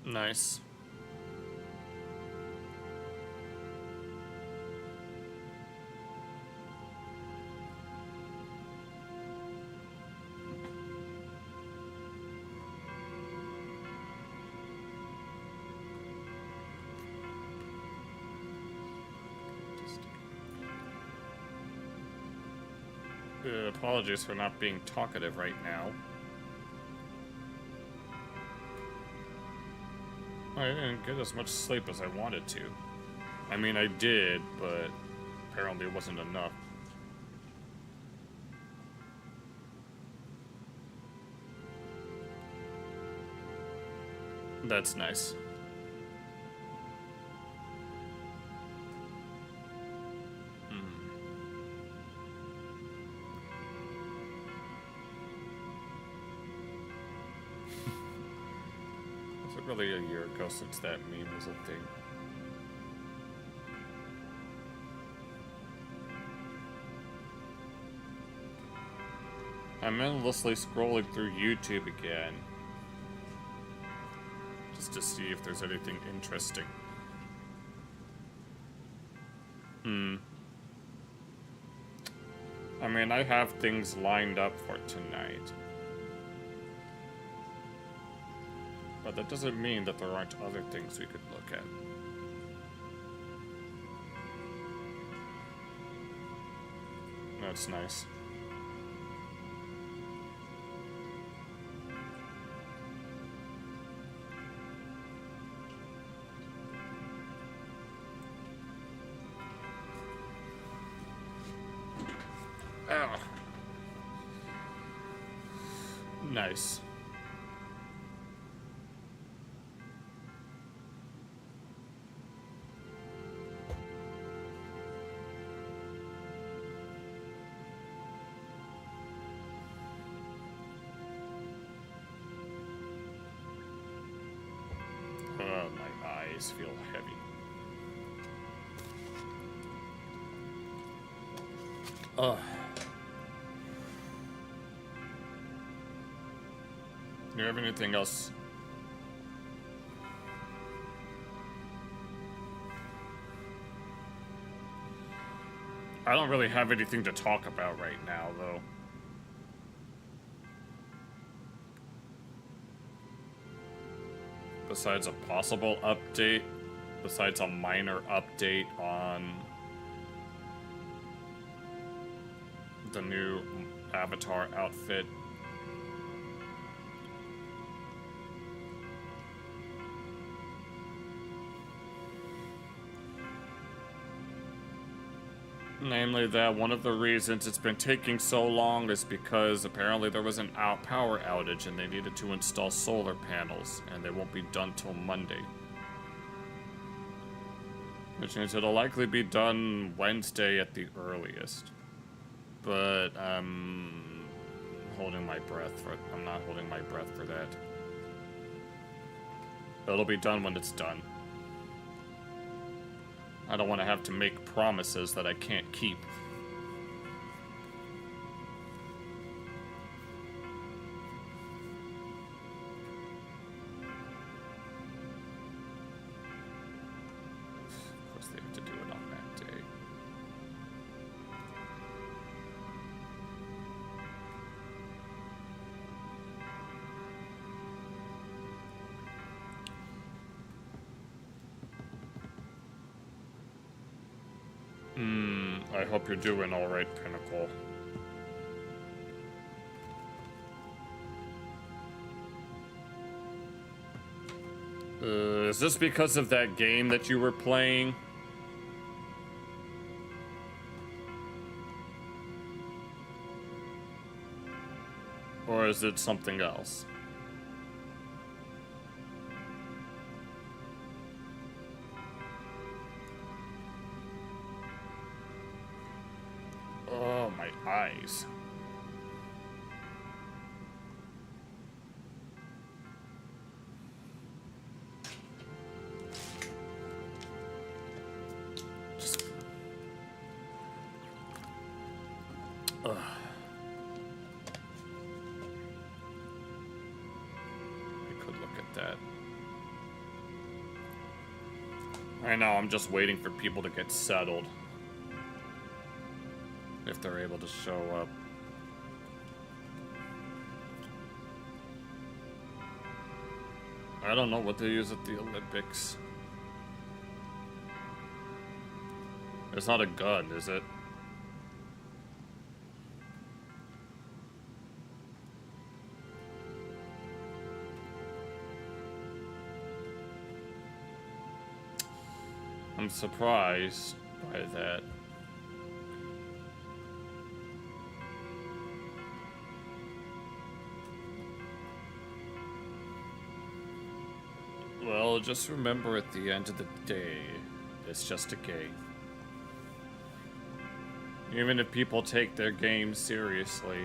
Nice. Apologies for not being talkative right now. I didn't get as much sleep as I wanted to. I mean, I did, but apparently it wasn't enough. That's nice. Really a year ago since that meme was a thing. I'm endlessly scrolling through YouTube again, just to see if there's anything interesting. I mean, I have things lined up for tonight. But that doesn't mean that there aren't other things we could look at. That's nice. Ow. Nice. Feel heavy. Ugh. Do you have anything else? I don't really have anything to talk about right now, though. Besides a possible update, besides a minor update on the new Avatar outfit. Namely that one of the reasons it's been taking so long is because apparently there was an power outage and they needed to install solar panels, and they won't be done till Monday. Which means it'll likely be done Wednesday at the earliest. But I'm holding my breath for I'm not holding my breath for that. It'll be done when it's done. I don't want to have to make promises that I can't keep. Of course they have to do it on that day. I hope you're doing alright, Pinnacle. Is this because of that game that you were playing? is it something else? Oh, my eyes. Ugh. I could look at that. Right now, I'm just waiting for people to get settled. If they're able to show up. I don't know what they use at the Olympics. It's not a gun, is it? I'm surprised by that. Well, just remember at the end of the day, it's just a game. Even if people take their game seriously.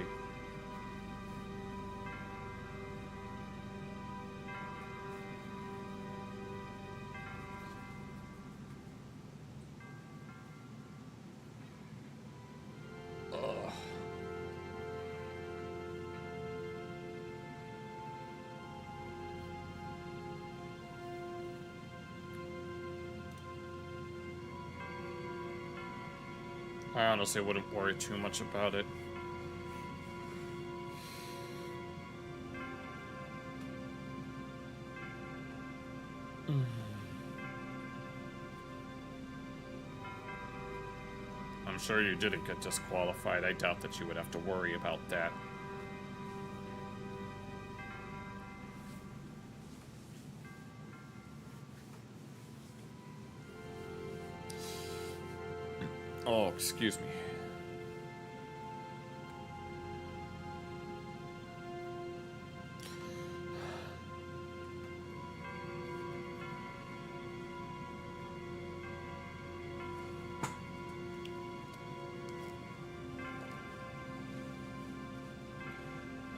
I honestly wouldn't worry too much about it. I'm sure you didn't get disqualified. I doubt that you would have to worry about that. Oh, excuse me.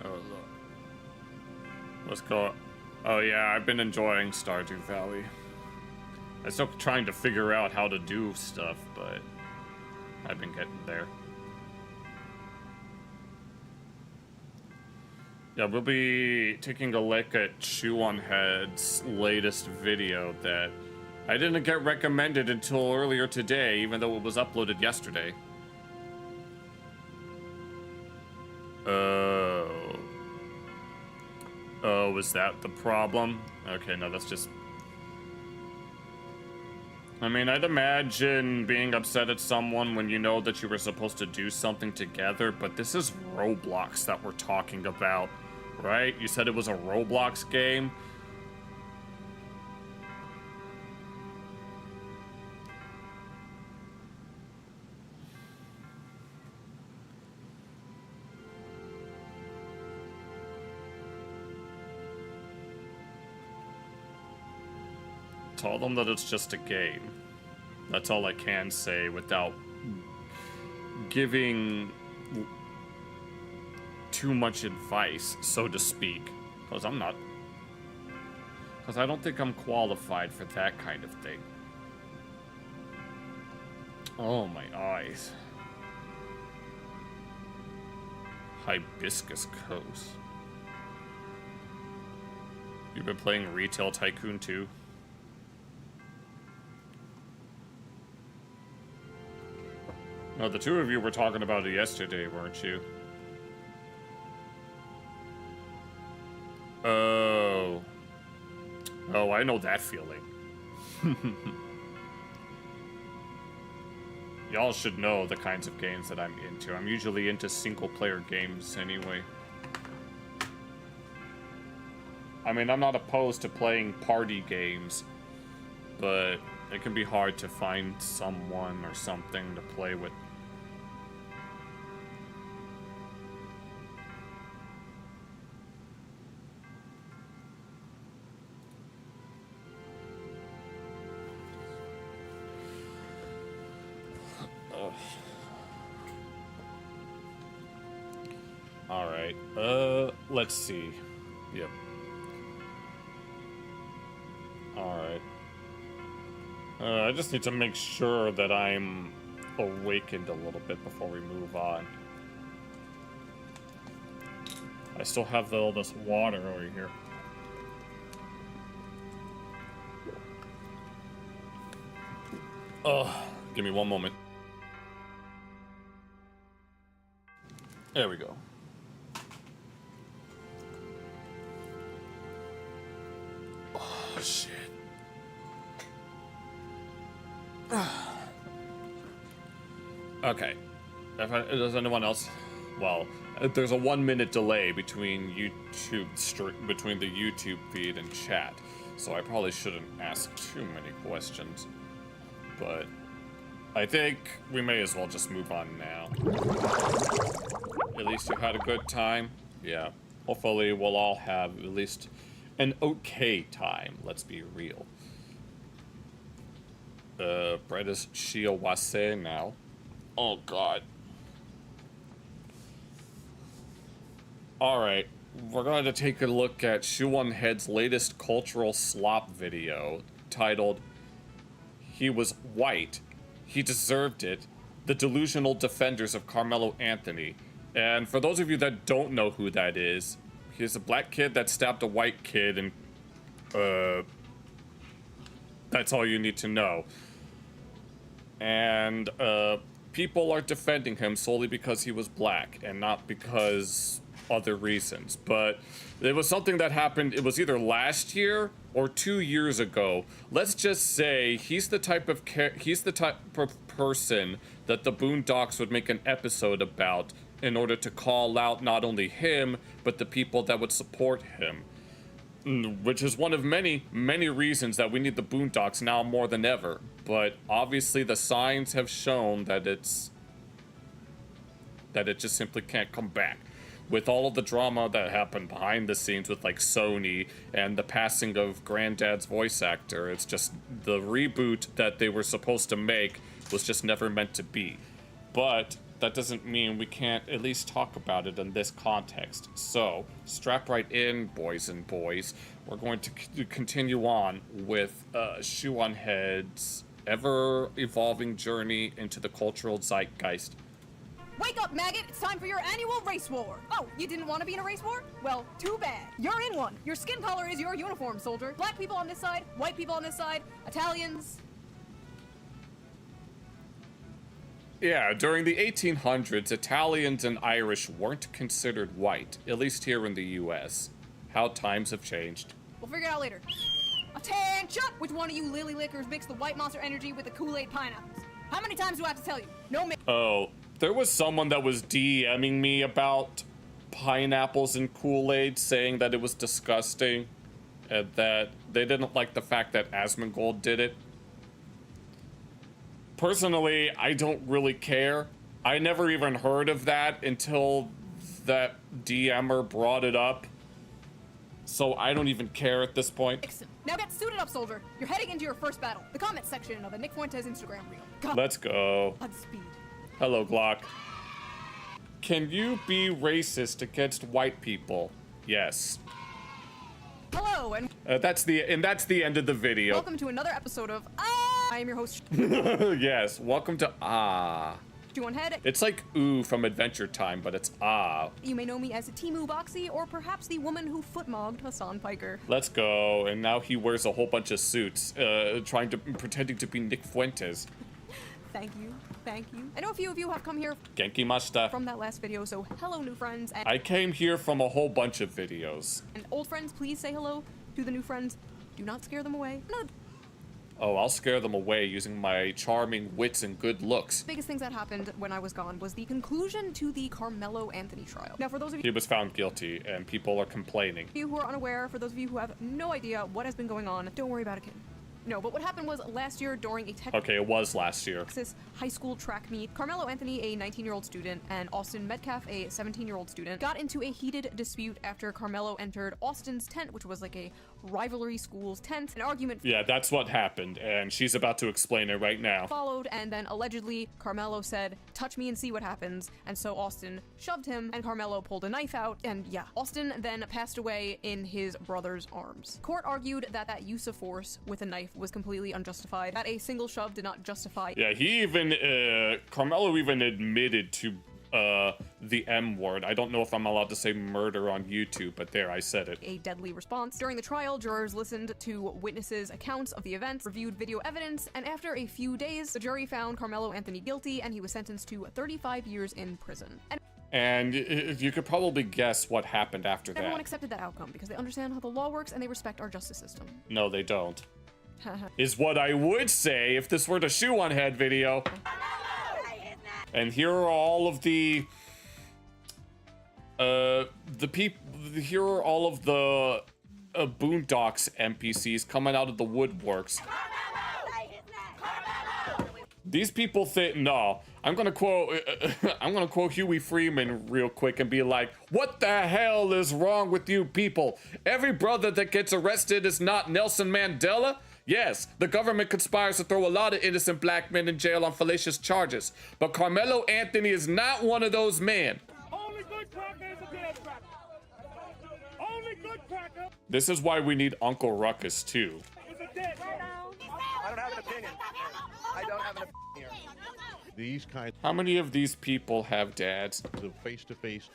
Oh, look. Let's go. Oh, yeah, I've been enjoying Stardew Valley. I'm still trying to figure out how to do stuff, but I've been getting there. Yeah, we'll be taking a look at Chew on Head's latest video that I didn't get recommended until earlier today, even though it was uploaded yesterday. Oh, is that the problem? Okay, no, that's just... I mean, I'd imagine being upset at someone when you know that you were supposed to do something together, but this is Roblox that we're talking about, right? You said it was a Roblox game? Tell them that it's just a game. That's all I can say without giving too much advice, so to speak. Because I'm not... Because I don't think I'm qualified for that kind of thing. Oh, my eyes. Hibiscus Coast. You've been playing Retail Tycoon 2? No, the two of you were talking about it yesterday, weren't you? Oh. Oh, I know that feeling. Y'all should know the kinds of games that I'm into. I'm usually into single-player games anyway. I mean, I'm not opposed to playing party games, but it can be hard to find someone or something to play with. Alright, let's see. Yep. Alright. I just need to make sure that I'm awakened a little bit before we move on. I still have all this water over here. Give me one moment. There we go. Oh, shit. Okay. Does anyone else? Well, there's a 1 minute delay between between the YouTube feed and chat, so I probably shouldn't ask too many questions. But I think we may as well just move on now. At least you had a good time. Yeah. Hopefully we'll all have at least an okay time. Let's be real. Bread is shiawase now. Oh god. Alright. We're going to take a look at Shoonhead's latest cultural slop video titled "He Was White. He Deserved It. The Delusional Defenders of Carmelo Anthony." And for those of you that don't know who that is, he's a black kid that stabbed a white kid, and that's all you need to know. And people are defending him solely because he was black and not because other reasons. But it was something that happened, it was either last year or 2 years ago. Let's just say he's the type of person that the Boondocks would make an episode about in order to call out not only him, but the people that would support him. Which is one of many, many reasons that we need the Boondocks now more than ever. But obviously the signs have shown that it just simply can't come back. With all of the drama that happened behind the scenes with like Sony and the passing of Granddad's voice actor, it's just the reboot that they were supposed to make was just never meant to be. But that doesn't mean we can't at least talk about it in this context. So, strap right in, boys and boys. We're going to continue on with Shoonhead's ever-evolving journey into the cultural zeitgeist. Wake up, maggot! It's time for your annual race war! Oh, you didn't want to be in a race war? Well, too bad. You're in one. Your skin color is your uniform, soldier. Black people on this side, white people on this side, Italians. Yeah, during the 1800s, Italians and Irish weren't considered white, at least here in the US. How times have changed. We'll figure it out later. Attention! Which one of you lily lickers mixed the white Monster Energy with the Kool-Aid pineapples? How many times do I have to tell you? No Oh, there was someone that was DMing me about pineapples and Kool-Aid, saying that it was disgusting, and that they didn't like the fact that Asmongold did it. Personally, I don't really care. I never even heard of that until that DMer brought it up. So I don't even care at this point. Now get suited up, soldier. You're heading into your first battle. The comment section of the Nick Fuentes Instagram reel. Let's go. Godspeed. Hello, Glock. Can you be racist against white people? Yes. Hello, and that's the end of the video. Welcome to another episode of I am your host. Yes, welcome to Shoonhead. It's like ooh from Adventure Time, but it's You may know me as Timu Boxy, or perhaps the woman who footmogged Hassan Piker. Let's go. And now he wears a whole bunch of suits, pretending to be Nick Fuentes. Thank you. Thank you. I know a few of you have come here Genkimashita from that last video, so hello, new friends. And I came here from a whole bunch of videos. And old friends, please say hello to the new friends. Do not scare them away. No. Oh, I'll scare them away using my charming wits and good looks. The biggest things that happened when I was gone was the conclusion to the Carmelo Anthony trial. Now, for those of you he was found guilty, and people are complaining. who are unaware, for those of you who have no idea what has been going on, don't worry about it, kid. No, but what happened was last year during a Okay, it was last year. Texas high school track meet, Carmelo Anthony, a 19-year-old student, and Austin Metcalf, a 17-year-old student, got into a heated dispute after Carmelo entered Austin's tent, which was like a rivalry schools tense, an argument Yeah, that's what happened, and she's about to explain it right now. followed, and then allegedly Carmelo said, "Touch me and see what happens," and so Austin shoved him, and Carmelo pulled a knife out, and yeah, Austin then passed away in his brother's arms. Court argued that that use of force with a knife was completely unjustified, that a single shove did not justify. Yeah, he even, Carmelo even admitted to the M word. I don't know if I'm allowed to say murder on YouTube, but there, I said it. A deadly response. During the trial, jurors listened to witnesses' accounts of the events, reviewed video evidence, and after a few days, the jury found Carmelo Anthony guilty, and he was sentenced to 35 years in prison. And you could probably guess what happened after that. Everyone accepted that outcome because they understand how the law works and they respect our justice system. No, they don't. Is what I would say if this were the Shoe on Head video. And here are all of the people. Here are all of the Boondocks NPCs coming out of the woodworks. These people think no. I'm gonna quote Huey Freeman real quick and be like, "What the hell is wrong with you people? Every brother that gets arrested is not Nelson Mandela." Yes, the government conspires to throw a lot of innocent black men in jail on fallacious charges, but Carmelo Anthony is not one of those men. Only good cracker is a dead cracker. Only good cracker This is why we need Uncle Ruckus too. is a dead cracker. I don't have an opinion. I don't have an opinion here. These kinds How many of these people have dads? of face-to-face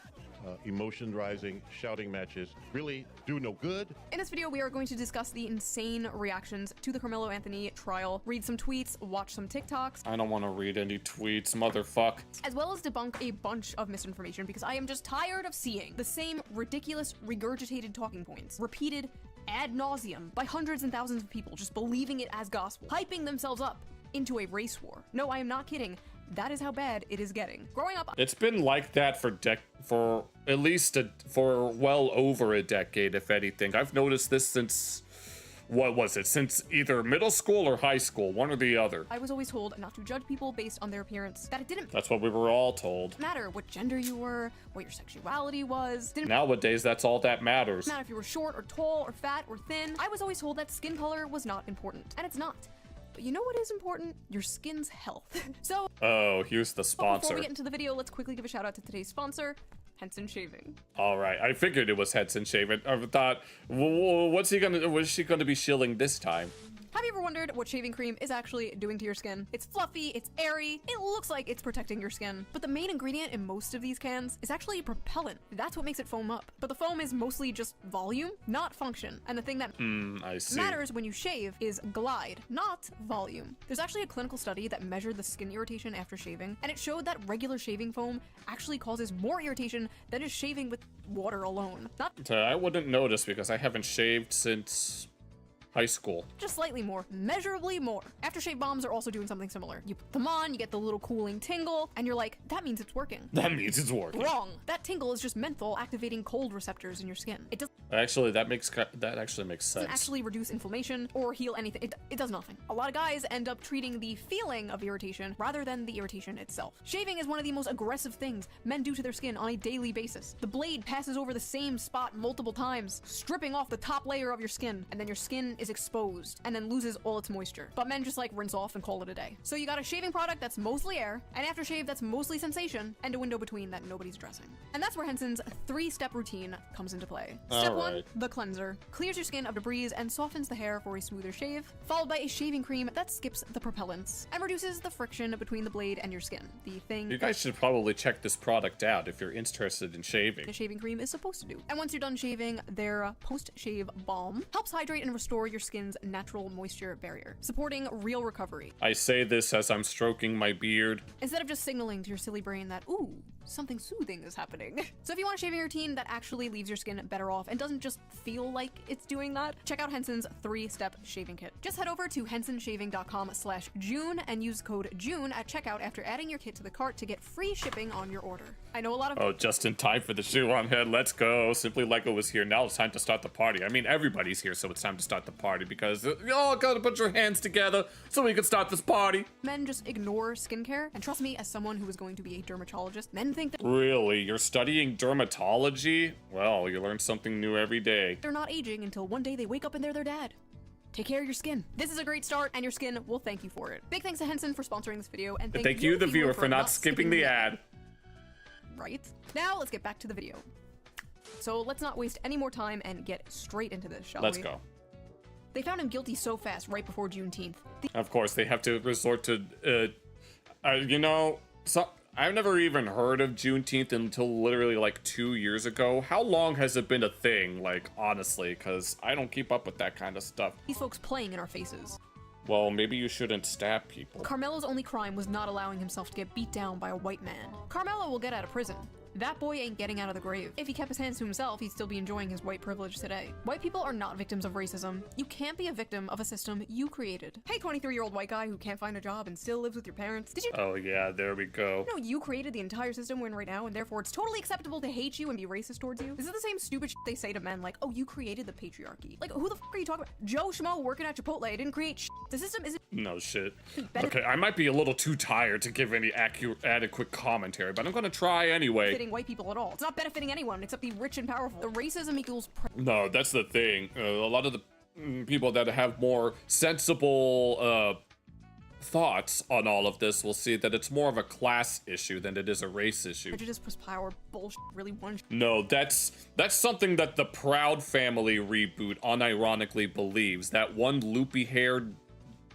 emotion-rising shouting matches really do no good. In this video, we are going to discuss the insane reactions to the Carmelo Anthony trial, read some tweets, watch some TikToks, I don't want to read any tweets, motherfuck. as well as debunk a bunch of misinformation because I am just tired of seeing the same ridiculous, regurgitated talking points repeated ad nauseum by hundreds and thousands of people just believing it as gospel, hyping themselves up into a race war. No, I am not kidding. That is how bad it is getting. Growing up, It's been like that for at least for well over a decade, if anything. I've noticed this since, what was it? Since either middle school or high school, one or the other. I was always told not to judge people based on their appearance, that it didn't That's what we were all told. matter what gender you were, what your sexuality was, didn't Nowadays, that's all that matters. matter if you were short or tall or fat or thin. I was always told that skin color was not important, and it's not. But you know what is important? Your skin's health. So, Oh, here's the but sponsor. before we get into the video, let's quickly give a shout out to today's sponsor, Henson Shaving. All right, I figured it was Henson Shaving. I thought, what's he gonna? Was she gonna be shilling this time? Have you ever wondered what shaving cream is actually doing to your skin? It's fluffy, it's airy, it looks like it's protecting your skin. But the main ingredient in most of these cans is actually a propellant. That's what makes it foam up. But the foam is mostly just volume, not function. And the thing that I see. matters when you shave is glide, not volume. There's actually a clinical study that measured the skin irritation after shaving, and it showed that regular shaving foam actually causes more irritation than just shaving with water alone. Not I wouldn't notice because I haven't shaved since high school. just slightly more, measurably more. Aftershave bombs are also doing something similar. You put them on, you get the little cooling tingle, and you're like, that means it's working. That means it's working. Wrong. That tingle is just menthol activating cold receptors in your skin. It doesn't Actually, that actually makes sense. actually reduce inflammation or heal anything. It does nothing. A lot of guys end up treating the feeling of irritation rather than the irritation itself. Shaving is one of the most aggressive things men do to their skin on a daily basis. The blade passes over the same spot multiple times, stripping off the top layer of your skin, and then your skin is exposed and then loses all its moisture. But men just like rinse off and call it a day. So you got a shaving product that's mostly air, an aftershave that's mostly sensation, and a window between that nobody's addressing. And that's where Henson's 3-step routine comes into play. Step 1, Alright. the cleanser. Clears your skin of debris and softens the hair for a smoother shave, followed by a shaving cream that skips the propellants and reduces the friction between the blade and your skin. The thing You guys should probably check this product out if you're interested in shaving. a shaving cream is supposed to do. And once you're done shaving, their post-shave balm helps hydrate and restore your skin's natural moisture barrier, supporting real recovery. I say this as I'm stroking my beard. Instead of just signaling to your silly brain that, ooh, something soothing is happening. So if you want a shaving routine that actually leaves your skin better off and doesn't just feel like it's doing that, check out Henson's 3-step shaving kit. Just head over to hensonshaving.com/June and use code JUNE at checkout after adding your kit to the cart to get free shipping on your order. I know a lot of Oh, just in time for the Shoe on Head. Let's go. Simply Lego was here. Now it's time to start the party. I mean, everybody's here, so it's time to start the party because you all gotta put your hands together so we can start this party. men just ignore skincare. And trust me, as someone who is going to be a dermatologist, men and think that Really? You're studying dermatology? Well, you learn something new every day. they're not aging until one day they wake up and they're their dad. Take care of your skin. This is a great start, and your skin will thank you for it. Big thanks to Henson for sponsoring this video, and Thank you, the viewer, for not skipping the ad. Right? Now, let's get back to the video. So let's not waste any more time and get straight into this, shall we? Let's go. They found him guilty so fast right before Juneteenth. Of course, they have to resort to, you know, I've never even heard of Juneteenth until literally like 2 years ago. How long has it been a thing, like, honestly? Because I don't keep up with that kind of stuff. These folks playing in our faces. Well, maybe you shouldn't stab people. Carmelo's only crime was not allowing himself to get beat down by a white man. Carmelo will get out of prison. That boy ain't getting out of the grave. If he kept his hands to himself, he'd still be enjoying his white privilege today. White people are not victims of racism. You can't be a victim of a system you created. Hey, 23-year-old white guy who can't find a job and still lives with your parents. Did you Oh yeah, there we go. know you created the entire system we're in right now, and therefore it's totally acceptable to hate you and be racist towards you? This is the same stupid shit they say to men, like, oh, you created the patriarchy. Like, who the fuck are you talking about? Joe Schmo working at Chipotle didn't create shit. The system isn't No shit. better Okay, I might be a little too tired to give any adequate commentary, but I'm gonna try anyway. benefiting white people at all. It's not benefiting anyone except the rich and powerful. The racism equals No, that's the thing. A lot of the people that have more sensible thoughts on all of this will see that it's more of a class issue than it is a race issue. prejudice plus power bullshit. Really one. No, that's something that the Proud Family reboot unironically believes. That one loopy-haired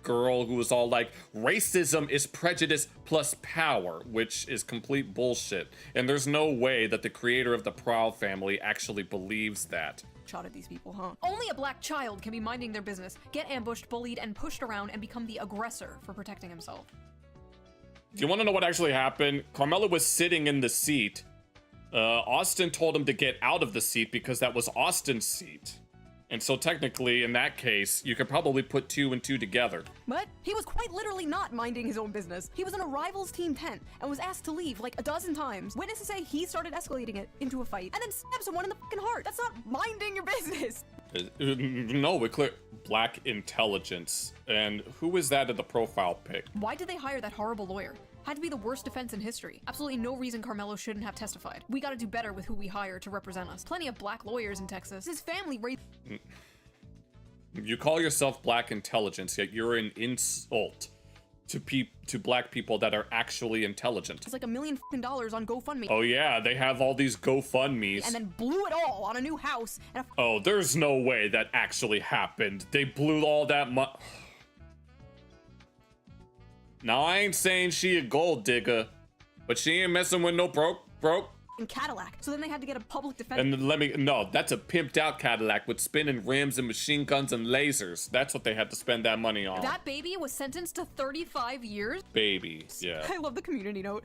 girl who was all like, racism is prejudice plus power, which is complete bullshit. And there's no way that the creator of the Proud Family actually believes that. Shot at these people, huh? Only a black child can be minding their business, get ambushed, bullied, and pushed around and become the aggressor for protecting himself. Do you want to know what actually happened? Carmelo was sitting in the seat. Austin told him to get out of the seat because that was Austin's seat. And so technically, in that case, you could probably put 2 and 2 together. But he was quite literally not minding his own business. He was in a rival's team tent and was asked to leave like a dozen times. Witnesses say he started escalating it into a fight and then stabbed someone in the fucking heart. That's not minding your business. No, we clear black intelligence. And who is that in the profile pic? Why did they hire that horrible lawyer? Had to be the worst defense in history. Absolutely no reason Carmelo shouldn't have testified. We gotta do better with who we hire to represent us. Plenty of black lawyers in Texas. His family raised. You call yourself black intelligence, yet you're an insult to black people that are actually intelligent. It's like $1 million on GoFundMe. Oh yeah, they have all these GoFundMes. And then blew it all on a new house and a Oh, there's no way that actually happened. They blew all that money. Now, I ain't saying she a gold digger, but she ain't messing with no broke. Cadillac. So then they had to get a public defense. And no, that's a pimped out Cadillac with spinning rims and machine guns and lasers. That's what they had to spend that money on. That baby was sentenced to 35 years. Baby, yeah. I love the community note.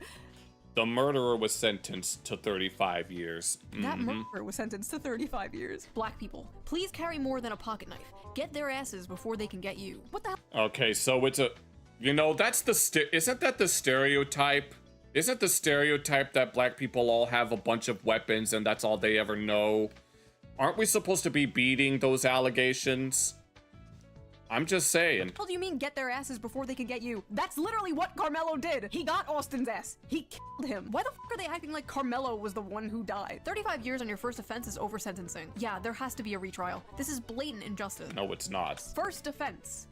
The murderer was sentenced to 35 years. That murderer was sentenced to 35 years. Black people, please carry more than a pocket knife. Get their asses before they can get you. What the hell? Okay, so it's a... You know, that's the... Isn't that the stereotype? Isn't the stereotype that black people all have a bunch of weapons and that's all they ever know? Aren't we supposed to be beating those allegations? I'm just saying. What do you mean get their asses before they can get you? That's literally what Carmelo did. He got Austin's ass. He killed him. Why the fuck are they acting like Carmelo was the one who died? 35 years on your first offense is over sentencing. Yeah, there has to be a retrial. This is blatant injustice. No, it's not. First offense.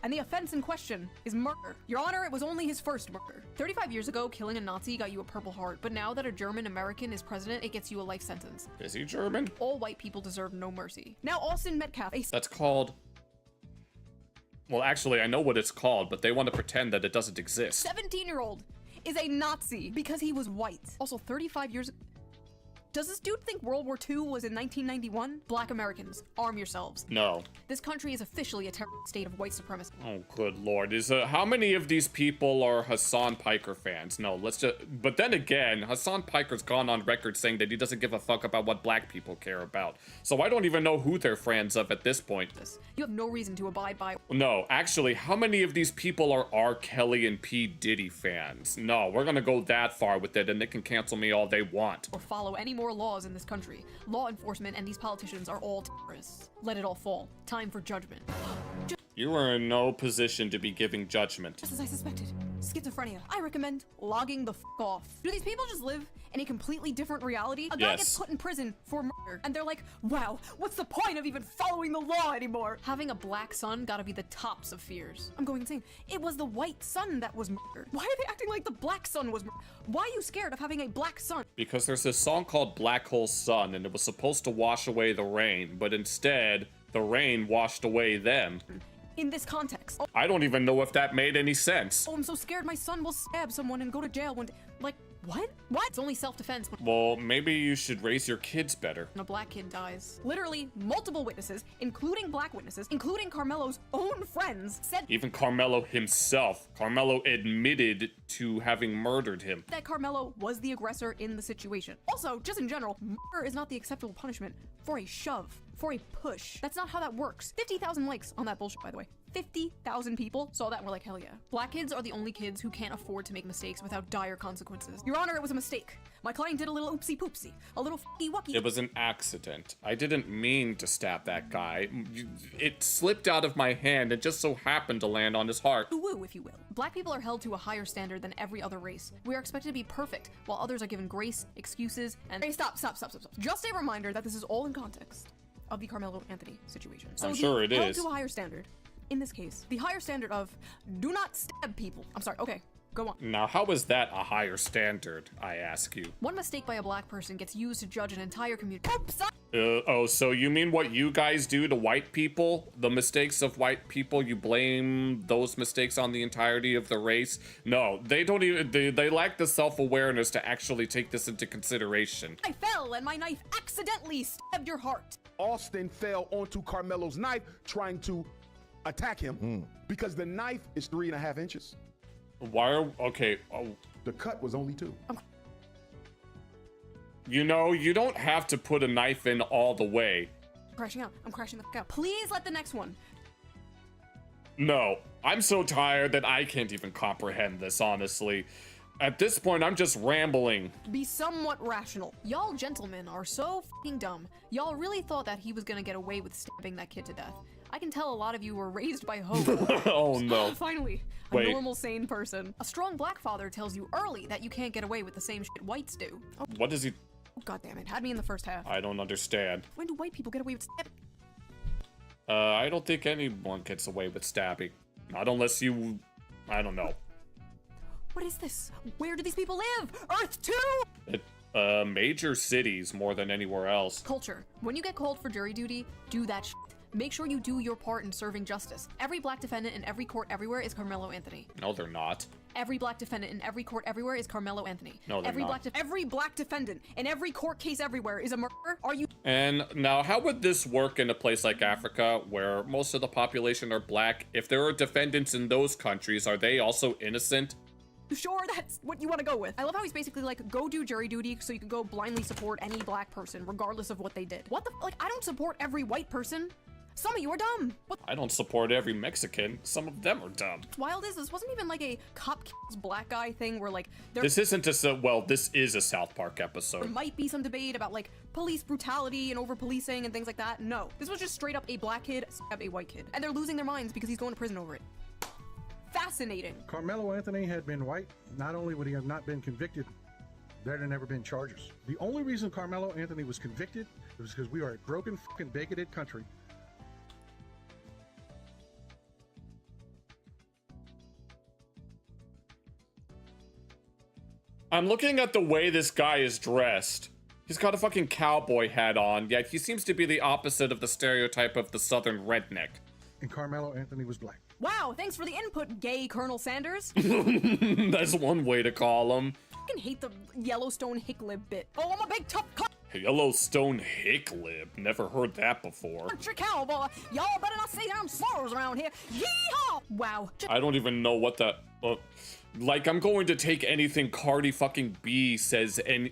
And the offense in question is murder. Your Honor, it was only his first murder. 35 years ago, killing a Nazi got you a Purple Heart, but now that a German American is president, it gets you a life sentence. Is he German? All white people deserve no mercy. Now, Austin Metcalf, That's called... Well, actually, I know what it's called, but they want to pretend that it doesn't exist. 17-year-old is a Nazi because he was white. Also, 35 years... Does this dude think World War II was in 1991? Black Americans, arm yourselves. No. This country is officially a terrorist state of white supremacy. Oh, good lord. How many of these people are Hassan Piker fans? No, let's just... But then again, Hassan Piker's gone on record saying that he doesn't give a fuck about what black people care about. So I don't even know who they're fans of at this point. You have no reason to abide by... No, actually, how many of these people are R. Kelly and P. Diddy fans? No, we're gonna go that far with it and they can cancel me all they want. Or follow any more laws in this country. Law enforcement and these politicians are all terrorists. Let it all fall. Time for judgment. You are in no position to be giving judgment. Just as I suspected, schizophrenia. I recommend logging the f off. Do these people just live in a completely different reality? A guy Yes. gets put in prison for murder, and they're like, wow, what's the point of even following the law anymore? Having a black son gotta be the tops of fears. I'm going insane. It was the white son that was murdered. Why are they acting like the black son was murdered? Why are you scared of having a black son? Because there's this song called Black Hole Sun, and it was supposed to wash away the rain, but instead, the rain washed away them. In this context. I don't even know if that made any sense. Oh, I'm so scared my son will stab someone and go to jail one day. Like, what? What? It's only self-defense when Well, maybe you should raise your kids better. a black kid dies. Literally, multiple witnesses, including black witnesses, including Carmelo's own friends, said Even Carmelo himself. Carmelo admitted to having murdered him. that Carmelo was the aggressor in the situation. Also, just in general, murder is not the acceptable punishment for a shove, for a push. That's not how that works. 50,000 likes on that bullshit, by the way. 50,000 people saw that and were like, hell yeah. Black kids are the only kids who can't afford to make mistakes without dire consequences. Your Honor, it was a mistake. My client did a little oopsie poopsie, a little f***y wucky. It was an accident. I didn't mean to stab that guy. It slipped out of my hand and just so happened to land on his heart. Woo, if you will. Black people are held to a higher standard than every other race. We are expected to be perfect, while others are given grace, excuses, and— Hey, stop. Just a reminder that this is all in context of the Carmelo Anthony situation. So I'm sure it held is. to a higher standard. In this case, the higher standard of do not stab people. I'm sorry, okay, go on. Now, how is that a higher standard, I ask you? One mistake by a black person gets used to judge an entire community. Oops, Oh, so you mean what you guys do to white people? The mistakes of white people, you blame those mistakes on the entirety of the race? No, they don't even, they lack the self-awareness to actually take this into consideration. I fell and my knife accidentally stabbed your heart. Austin fell onto Carmelo's knife trying to attack him because the knife is 3.5 inches. Why are, okay, The cut was only 2. you know, you don't have to put a knife in all the way. I'm crashing the f*** out. Please let the next one. No, I'm so tired that I can't even comprehend this, honestly. At this point, I'm just rambling. Be somewhat rational. Y'all gentlemen are so f***ing dumb. Y'all really thought that he was gonna get away with stabbing that kid to death. I can tell a lot of you were raised by hope. Oh no. Finally, a Wait. normal, sane person. A strong black father tells you early that you can't get away with the same shit whites do. Oh, What does he, God damn it. Had me in the first half. I don't understand. When do white people get away with stabbing? I don't think anyone gets away with stabbing. Not unless you, I don't know. What is this? Where do these people live? Earth 2? Major cities more than anywhere else. Culture. When you get called for jury duty, do that shit. Make sure you do your part in serving justice. Every black defendant in every court everywhere is Carmelo Anthony. No, they're not. Every black defendant in every court everywhere is Carmelo Anthony. No, they're not. Every black defendant in every court case everywhere is a murderer. Are you And now, how would this work in a place like Africa, where most of the population are black? If there are defendants in those countries, are they also innocent? sure that's what you want to go with? I love how he's basically like, go do jury duty so you can go blindly support any black person regardless of what they did. What the like, I don't support every white person. Some of you are dumb. What I don't support every Mexican. Some of them are dumb. what's wild is this wasn't even like a cop kills black guy thing where like there This isn't a, well, this is a South Park episode. might be some debate about like police brutality and over policing and things like that. No, this was just straight up a black kid stab a white kid, and they're losing their minds because he's going to prison over it. Fascinating. Carmelo Anthony had been white, not only would he have not been convicted, there had never been charges. The only reason Carmelo Anthony was convicted was because we are a broken, fucking bigoted country. I'm looking at the way this guy is dressed. He's got a fucking cowboy hat on, yet he seems to be the opposite of the stereotype of the southern redneck. And Carmelo Anthony was black. Wow, thanks for the input, gay Colonel Sanders. That's one way to call him. Fucking hate the Yellowstone hicklib bit. Oh, I'm a big tough Yellowstone hicklib. Never heard that before. country cowboy. Y'all better not say them slurs around here. Yeehaw! Wow. I don't even know what the... like, I'm going to take anything Cardi fucking B says and...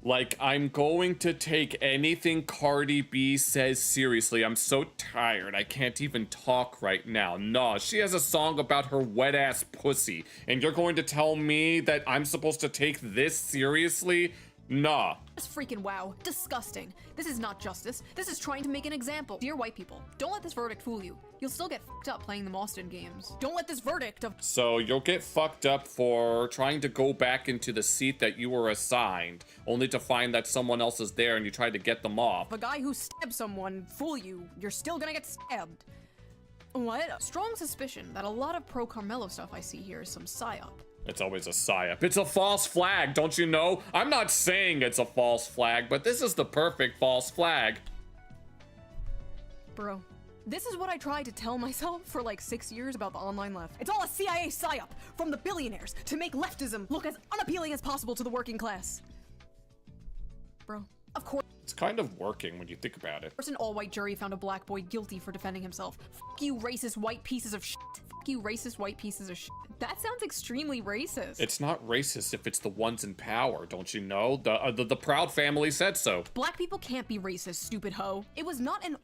Like, I'm going to take anything Cardi B says seriously. I'm so tired. I can't even talk right now. No, she has a song about her wet-ass pussy. And you're going to tell me that I'm supposed to take this seriously? Nah. Just freaking wow. Disgusting. This is not justice. This is trying to make an example. Dear white people, don't let this verdict fool you. You'll still get fucked up playing the Austin games. Don't let this verdict of— So you'll get fucked up for trying to go back into the seat that you were assigned, only to find that someone else is there and you tried to get them off. a guy who stabbed someone fool you. You're still gonna get stabbed. What? Strong suspicion that a lot of pro Carmelo stuff I see here is some psyop. It's always a psyop. It's a false flag, don't you know? I'm not saying it's a false flag, but this is the perfect false flag. Bro, this is what I tried to tell myself for like 6 years about the online left. It's all a CIA psyop from the billionaires to make leftism look as unappealing as possible to the working class. Bro, of course. It's kind of working when you think about it. An all-white jury found a black boy guilty for defending himself. Fuck you, racist white pieces of shit. Fuck you, racist white pieces of shit. That sounds extremely racist. It's not racist if it's the ones in power, don't you know? The Proud family said so. Black people can't be racist, stupid hoe. It was not an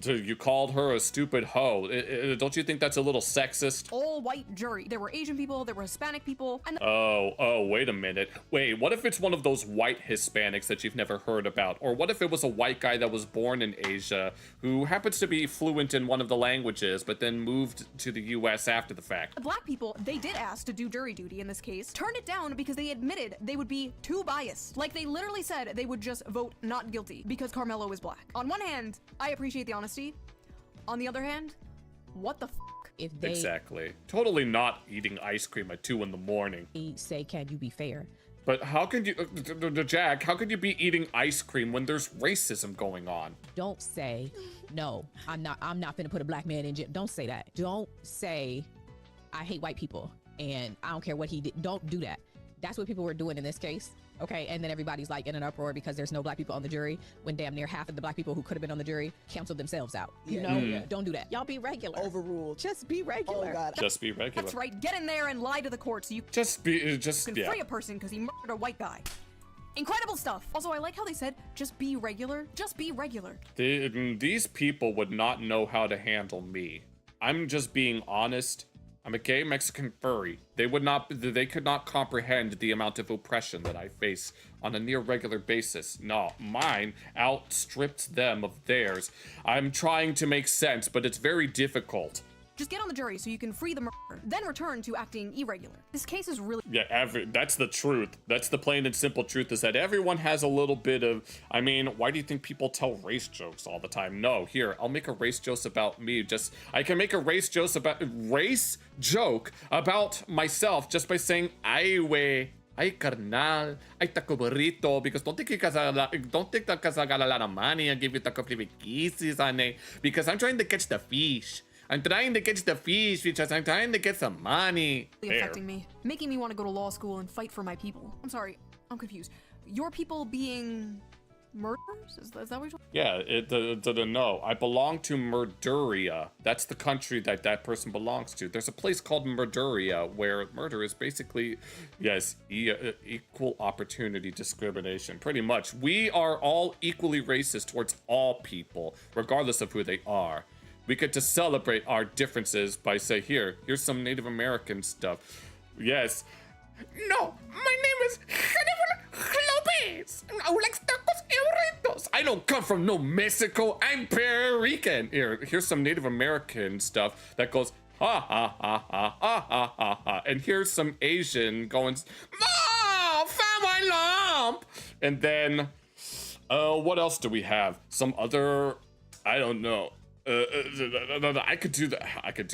You called her a stupid hoe. Don't you think that's a little sexist? all-white jury. There were Asian people, there were Hispanic people, and Oh, wait a minute. Wait, what if it's one of those white Hispanics that you've never heard about? Or what if it was a white guy that was born in Asia who happens to be fluent in one of the languages, but then moved to the US after the fact? the black people, they did ask to do jury duty in this case, turned it down because they admitted they would be too biased. Like, they literally said they would just vote not guilty because Carmelo is black. On one hand, I appreciate the honesty. On the other hand, what the fuck? If they Exactly. Totally not eating ice cream at 2 in the morning. say, can you be fair? But how could you, Jack, how could you be eating ice cream when there's racism going on? Don't say, no, I'm not finna put a black man in jail. Don't say that. Don't say, I hate white people and I don't care what he did. Don't do that. That's what people were doing in this case. Okay, and then everybody's like in an uproar because there's no black people on the jury when damn near half of the black people who could have been on the jury canceled themselves out. You know, don't do that. Y'all be regular. Overruled. Just be regular. Oh God. Just be regular. That's right, get in there and lie to the court so you Just can yeah. free a person because he murdered a white guy. Incredible stuff. Also, I like how they said, just be regular. Just be regular. These people would not know how to handle me. I'm just being honest. I'm a gay Mexican furry. They could not comprehend the amount of oppression that I face on a near regular basis. No, mine outstripped them of theirs. I'm trying to make sense, but it's very difficult. Just get on the jury so you can free the murderer, then return to acting irregular. This case is really— Yeah, that's the truth. That's the plain and simple truth, is that everyone has a little bit of, I mean, why do you think people tell race jokes all the time? No, here, I'll make a race joke about me. I can make a race joke about myself just by saying, ay, wey. Ay, carnal. Ay, taco burrito. Because don't think that because I got a lot of money and give you taco flip kisses, honey. Because I'm trying to catch the fish. I'm trying to catch the fish because I'm trying to get some money. affecting me, making me want to go to law school and fight for my people. I'm sorry, I'm confused. Your people being murderers? Is that what you're— Yeah, no. I belong to Murderia. That's the country that person belongs to. There's a place called Murderia where murder is basically, yes, equal opportunity discrimination. Pretty much. We are all equally racist towards all people, regardless of who they are. We get to celebrate our differences by saying, here's some Native American stuff. Yes. No, my name is Hannibal Lopez. I like tacos y burritos. I don't come from no Mexico. I'm Puerto Rican. Here's some Native American stuff that goes, ha, ha, ha, ha, ha, ha, ha, ha. And here's some Asian going, oh, found my lump. And then, what else do we have? Some other, I don't know. I could do that. I could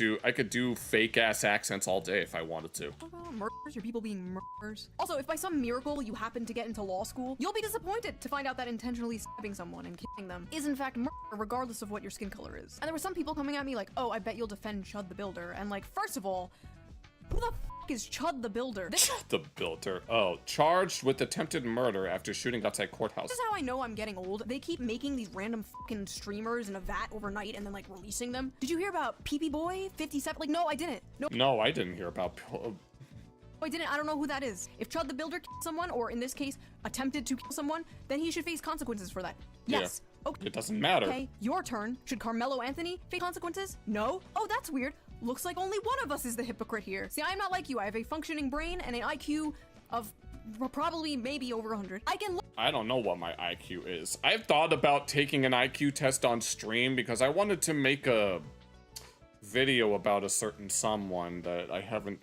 do fake ass accents all day if I wanted to. Murderers, your people being murderers. Also, if by some miracle you happen to get into law school, you'll be disappointed to find out that intentionally stabbing someone and killing them is in fact murder, regardless of what your skin color is. And there were some people coming at me like, oh, I bet you'll defend Chud the Builder. And like, first of all, who the f is Chud the Builder? Chud the Builder. Oh, charged with attempted murder after shooting outside courthouse. This is how I know I'm getting old. They keep making these random fucking streamers in a vat overnight and then like releasing them. Did you hear about PP Boy 57? Like, no, I didn't. No, I didn't hear about. I didn't. I don't know who that is. If Chud the Builder killed someone, or in this case, attempted to kill someone, then he should face consequences for that. Yes. Yeah. Okay. It doesn't matter. Okay, your turn. Should Carmelo Anthony face consequences? No? Oh, that's weird. Looks like only one of us is the hypocrite here. See, I'm not like you. I have a functioning brain and an IQ of probably maybe over 100. I don't know what my IQ is. I've thought about taking an IQ test on stream because I wanted to make a video about a certain someone that I haven't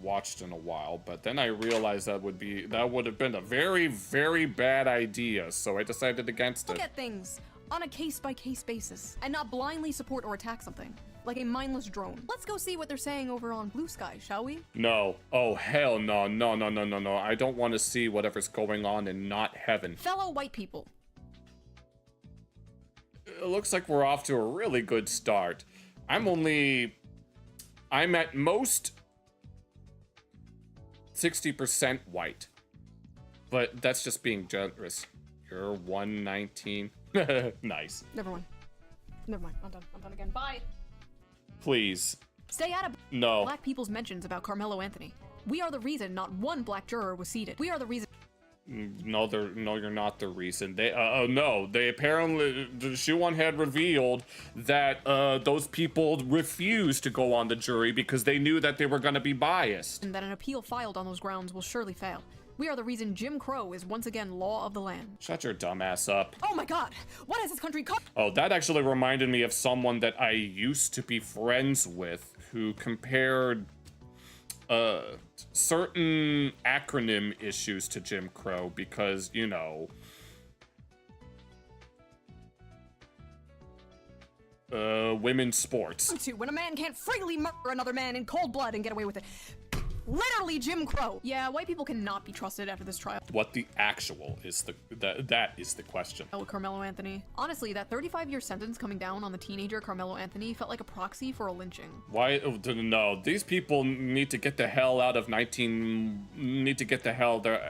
watched in a while, but then I realized that would have been a very, very bad idea, so I decided against it. Look at things on a case-by-case basis and not blindly support or attack something like a mindless drone. Let's go see what they're saying over on Blue Sky, shall we? No. Oh, hell no. No. I don't want to see whatever's going on in not heaven. Fellow white people. It looks like we're off to a really good start. I'm at most 60% white. But that's just being generous. You're 119. Nice. Never mind. I'm done again. Bye. Please. Stay out of black people's mentions about Carmelo Anthony. We are the reason not one black juror was seated. We are the reason. No, you're not the reason. They apparently, Shuan had revealed that those people refused to go on the jury because they knew that they were going to be biased. And that an appeal filed on those grounds will surely fail. We are the reason Jim Crow is once again law of the land. Shut your dumb ass up. Oh my god, what has this country called? Oh, that actually reminded me of someone that I used to be friends with who compared certain acronym issues to Jim Crow because, you know, women's sports. When a man can't freely murder another man in cold blood and get away with it. Literally Jim Crow. Yeah, white people cannot be trusted after this trial. What the actual is that is the question. Oh, Carmelo Anthony. Honestly, that 35-year sentence coming down on the teenager Carmelo Anthony felt like a proxy for a lynching. Why? No, these people need to get the hell out of their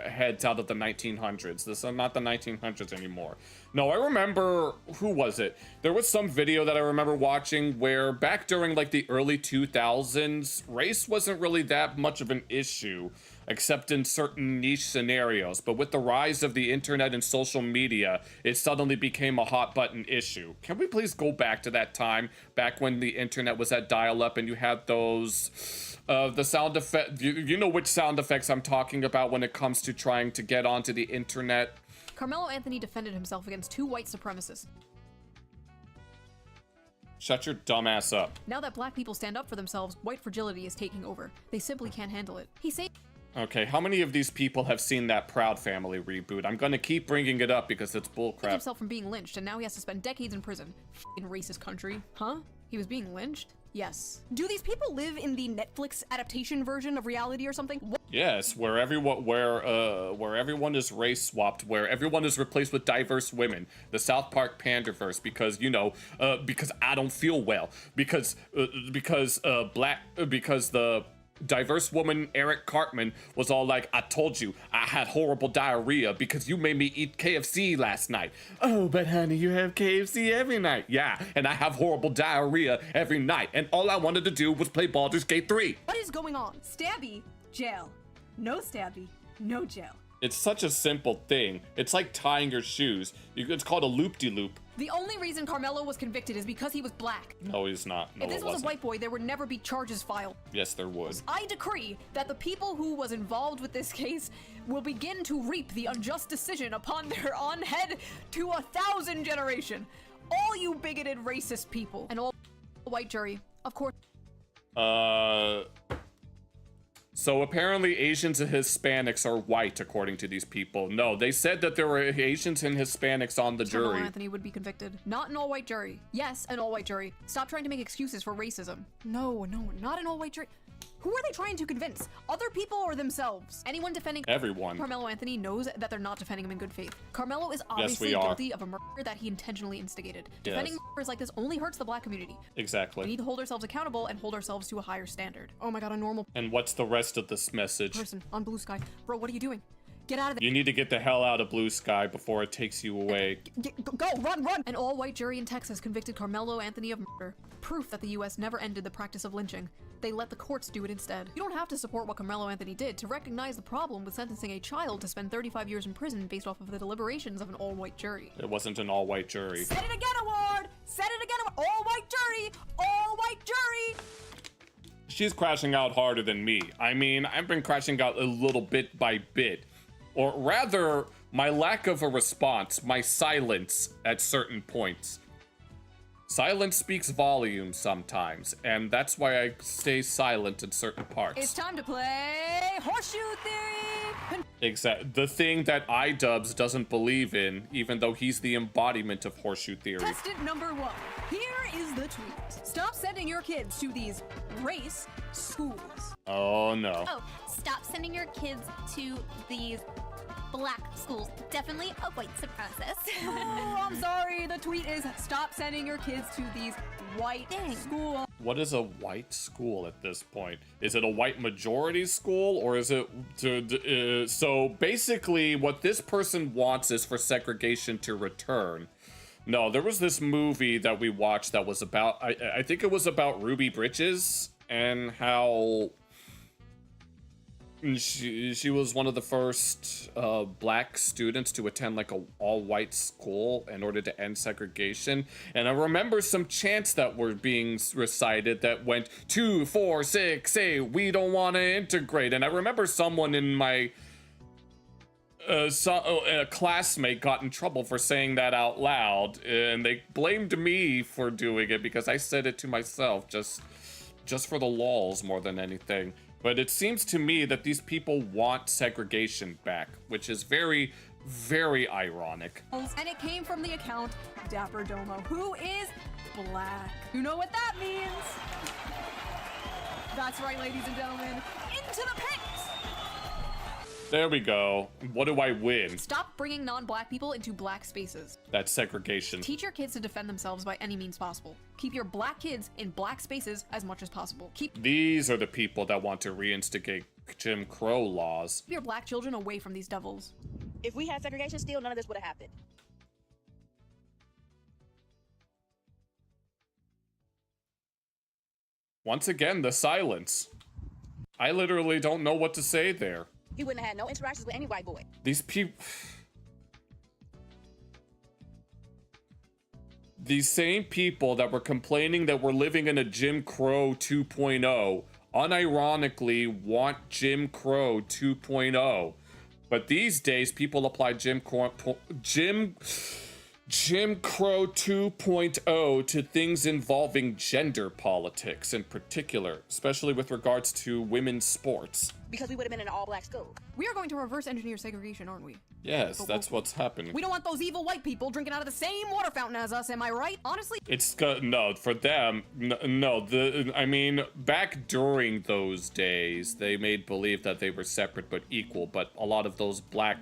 heads out of the 1900s. This is not the 1900s anymore. No, I remember, who was it? There was some video that I remember watching where back during like the early 2000s, race wasn't really that much of an issue, except in certain niche scenarios. But with the rise of the internet and social media, it suddenly became a hot button issue. Can we please go back to that time, back when the internet was at dial-up and you had those, the sound effect, you know which sound effects I'm talking about when it comes to trying to get onto the internet? Carmelo Anthony defended himself against two white supremacists. Shut your dumb ass up. Now that black people stand up for themselves, white fragility is taking over. They simply can't handle it. Okay, how many of these people have seen that Proud Family reboot? I'm gonna keep bringing it up because it's bullcrap. Himself from being lynched, and now he has to spend decades in prison. In racist country. Huh? He was being lynched? Yes. Do these people live in the Netflix adaptation version of reality or something? What? Yes, where everyone is race swapped, where everyone is replaced with diverse women. The South Park Panderverse, because you know, because I don't feel well, because the diverse woman Eric Cartman was all like, I told you I had horrible diarrhea because you made me eat KFC last night. Oh, but honey, you have KFC every night. Yeah, and I have horrible diarrhea every night, and all I wanted to do was play Baldur's Gate 3. What is going on? Stabby, jail. No stabby, no jail. It's such a simple thing. It's like tying your shoes. It's called a loop-de-loop. The only reason Carmelo was convicted is because he was black. No, he's not. No, if this was a white boy, there would never be charges filed. Yes, there would. I decree that the people who was involved with this case will begin to reap the unjust decision upon their on head to 1,000 generation. All you bigoted racist people. And all white jury, of course. So apparently Asians and Hispanics are white, according to these people. No, they said that there were Asians and Hispanics on the jury. Carmelo Anthony would be convicted. Not an all-white jury. Yes, an all-white jury. Stop trying to make excuses for racism. No, not an all-white jury. Who are they trying to convince? Other people or themselves? Anyone defending everyone. Carmelo Anthony knows that they're not defending him in good faith. Carmelo is obviously guilty of a murder that he intentionally instigated. Yes. Defending murders like this only hurts the black community. Exactly. We need to hold ourselves accountable and hold ourselves to a higher standard. Oh my god, a normal And what's the rest of this message? person on Blue Sky. Bro, what are you doing? Get out of there. You need to get the hell out of Blue Sky before it takes you away. Go, run! An all-white jury in Texas convicted Carmelo Anthony of murder. Proof that the US never ended the practice of lynching. They let the courts do it instead. You don't have to support what Carmelo Anthony did to recognize the problem with sentencing a child to spend 35 years in prison based off of the deliberations of an all-white jury. It wasn't an all-white jury. Said it again, award! Said it again, all-white jury! All-white jury! she's crashing out harder than me. I mean, I've been crashing out a little bit by bit. Or rather, my lack of a response, my silence at certain points. Silence speaks volumes sometimes, and that's why I stay silent in certain parts. It's time to play Horseshoe Theory! Exactly. The thing that iDubbbz doesn't believe in, even though he's the embodiment of horseshoe theory. Contestant number 1. Here is the tweet. Stop sending your kids to these race schools. Oh no. Oh, stop sending your kids to these black schools. Definitely a white supremacist. Oh, I'm sorry. The tweet is stop sending your kids to these white schools. What is a white school at this point? Is it a white majority school, or is it so basically what this person wants is for segregation to return. No, there was this movie that we watched that was about, I think it was about Ruby Bridges and how she was one of the first black students to attend like a all-white school in order to end segregation. And I remember some chants that were being recited that went 2, 4, 6, 8, we don't want to integrate. And I remember someone in my a classmate got in trouble for saying that out loud, and they blamed me for doing it because I said it to myself just for the lols more than anything. But it seems to me that these people want segregation back, which is very, very ironic. And it came from the account Dapper Domo, who is black. You know what that means? That's right, ladies and gentlemen. Into the pit! There we go. What do I win? Stop bringing non-black people into black spaces. That's segregation. Teach your kids to defend themselves by any means possible. Keep your black kids in black spaces as much as possible. These are the people that want to reinstigate Jim Crow laws. Keep your black children away from these devils. If we had segregation still, none of this would have happened. Once again, the silence. I literally don't know what to say there. He wouldn't have had no interactions with any white boy. These people... These same people that were complaining that we're living in a Jim Crow 2.0 unironically want Jim Crow 2.0. But these days, people apply Jim Crow 2.0 to things involving gender politics in particular, especially with regards to women's sports. Because we would have been in an all-black school. We are going to reverse engineer segregation, aren't we? Yes, that's what's happening. We don't want those evil white people drinking out of the same water fountain as us, am I right? Honestly? It's, no, for them, no, I mean, back during those days, they made believe that they were separate but equal, but a lot of those black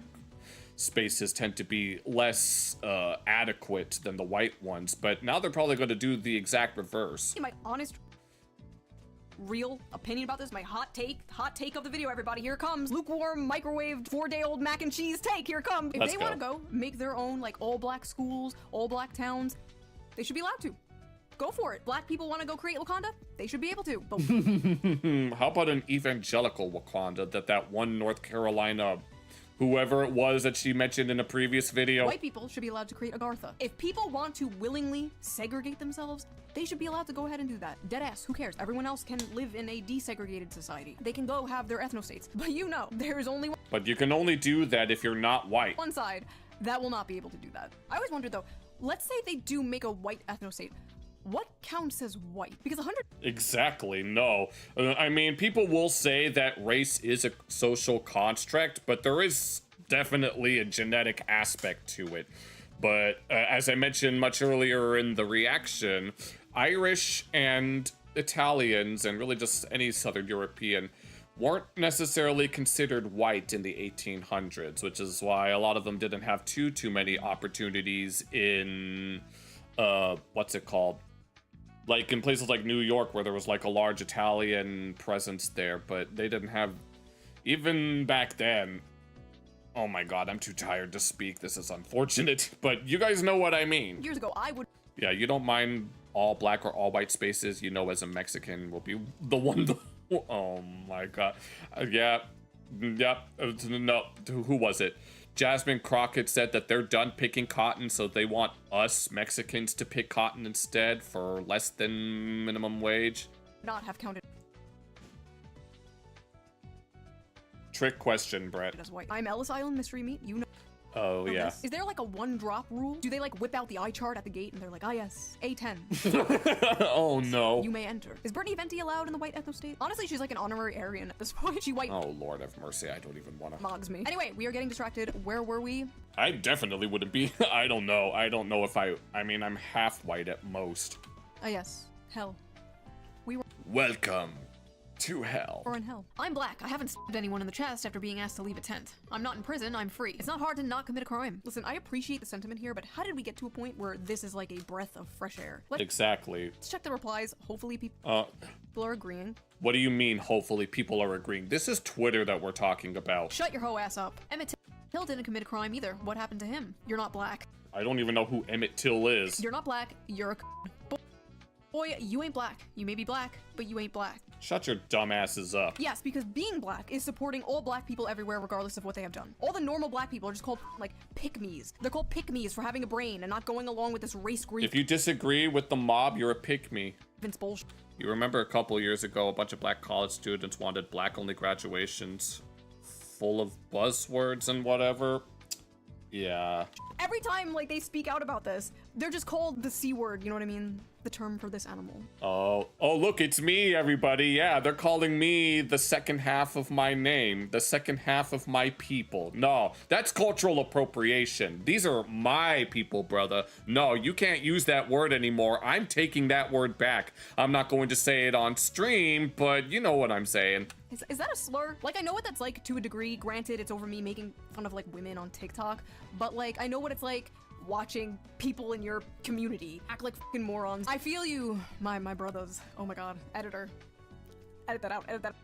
spaces tend to be less adequate than the white ones, but now they're probably going to do the exact reverse. My honest, real opinion about this, my hot take of the video, everybody, here it comes. Lukewarm, microwaved, 4-day-old mac and cheese take, here it comes. If they want to go make their own, like, all-black schools, all-black towns, they should be allowed to. Go for it. Black people want to go create Wakanda? They should be able to. But how about an evangelical Wakanda that one North Carolina... whoever it was that she mentioned in a previous video. White people should be allowed to create Agartha. If people want to willingly segregate themselves, they should be allowed to go ahead and do that. Deadass, who cares? Everyone else can live in a desegregated society. They can go have their ethnostates. But you know, there is only one. But you can only do that if you're not white. One side that will not be able to do that. I always wondered though, let's say they do make a white ethnostate. What counts as white? Because 100... Exactly, no. I mean, people will say that race is a social construct, but there is definitely a genetic aspect to it. But as I mentioned much earlier in the reaction, Irish and Italians, and really just any Southern European, weren't necessarily considered white in the 1800s, which is why a lot of them didn't have too many opportunities in, what's it called? Like in places like New York, where there was like a large Italian presence there, but they didn't have, even back then, oh my god, I'm too tired to speak, this is unfortunate, but you guys know what I mean. Years ago, I would... Yeah, you don't mind all black or all white spaces, you know, as a Mexican will be the one, oh my god. No, who was it? Jasmine Crockett said that they're done picking cotton, so they want us Mexicans to pick cotton instead for less than minimum wage. Not have counted. Trick question, Brett. As white. I'm Ellis Island mystery meat. You know. Oh, yeah. This. Is there like a one drop rule? Do they like whip out the eye chart at the gate and they're like, ah yes, A10. Oh no. You may enter. Is Brittany Venti allowed in the white ethno state? Honestly, she's like an honorary Aryan at this point. She white. Oh Lord have mercy, I don't even wanna. Mogs me. Anyway, we are getting distracted. Where were we? I definitely wouldn't be. I don't know if I mean, I'm half white at most. Ah yes, hell. We were. Welcome to hell. Or in hell. I'm black. I haven't stabbed anyone in the chest after being asked to leave a tent. I'm not in prison, I'm free. It's not hard to not commit a crime. Listen, I appreciate the sentiment here, but how did we get to a point where this is like a breath of fresh air? Exactly. Let's check the replies. Hopefully people are agreeing. What do you mean, hopefully people are agreeing? This is Twitter that we're talking about. Shut your hoe ass up. Emmett Till didn't commit a crime either. What happened to him? You're not black. I don't even know who Emmett Till is. You're not black. You're a boy, you ain't black. You may be black, but you ain't black. Shut your dumb asses up. Yes, because being black is supporting all black people everywhere regardless of what they have done. All the normal black people are just called, like, pick-me's. They're called pick-me's for having a brain and not going along with this race grief. If you disagree with the mob, you're a pick-me. Vince bullshit. You remember a couple years ago, a bunch of black college students wanted black-only graduations full of buzzwords and whatever. Yeah. Every time, like, they speak out about this, they're just called the C word, you know what I mean? The term for this animal. Oh, look, it's me, everybody. Yeah, they're calling me the second half of my name, the second half of my people. No, that's cultural appropriation. These are my people, brother. No, you can't use that word anymore. I'm taking that word back. I'm not going to say it on stream, but you know what I'm saying. Is that a slur? Like, I know what that's like to a degree. Granted, it's over me making fun of, like, women on TikTok, but, like, I know what it's like watching people in your community act like fucking morons. I feel you, my brothers. Oh my god. Editor. Edit that out. Edit that out.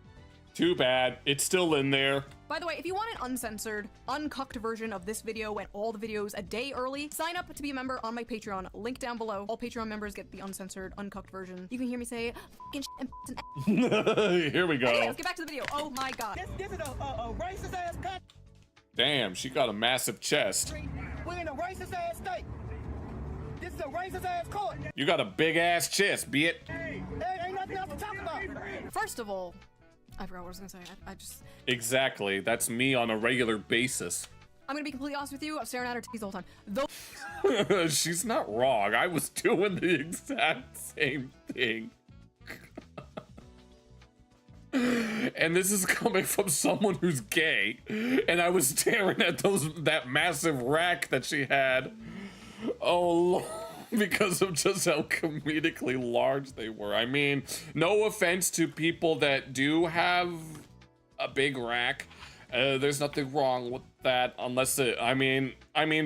Too bad. It's still in there. By the way, if you want an uncensored, uncucked version of this video and all the videos a day early, sign up to be a member on my Patreon. Link down below. All Patreon members get the uncensored, uncucked version. You can hear me say fucking shit and Here we go. Anyway, let's get back to the video. Oh my god. This is a racist ass country. Damn, she got a massive chest. We're in a racist ass state. This is a racist ass court. You got a big ass chest, be it. There ain't nothing else to talk about. First of all, I forgot what I was gonna say. I just... Exactly. That's me on a regular basis. I'm gonna be completely honest with you. I'm staring at her titties the whole time. Though she's not wrong. I was doing the exact same thing. And this is coming from someone who's gay. And I was staring at that massive rack that she had. Oh, because of just how comedically large they were. I mean, no offense to people that do have a big rack. There's nothing wrong with that, unless it, I mean,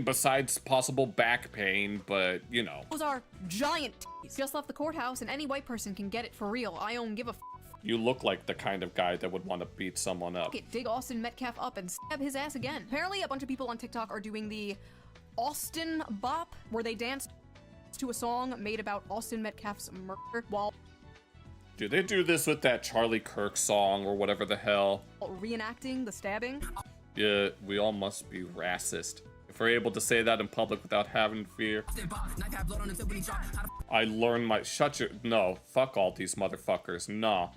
besides possible back pain, but you know. Those are giant titties. Just left the courthouse and any white person can get it for real. I don't give a f. You look like the kind of guy that would want to beat someone up. Okay, dig Austin Metcalf up and stab his ass again. Apparently, a bunch of people on TikTok are doing the Austin Bop, where they dance to a song made about Austin Metcalf's murder while... Do they do this with that Charlie Kirk song or whatever the hell? Reenacting the stabbing? Yeah, we all must be racist. If we're able to say that in public without having fear. I learned my... No, fuck all these motherfuckers. No.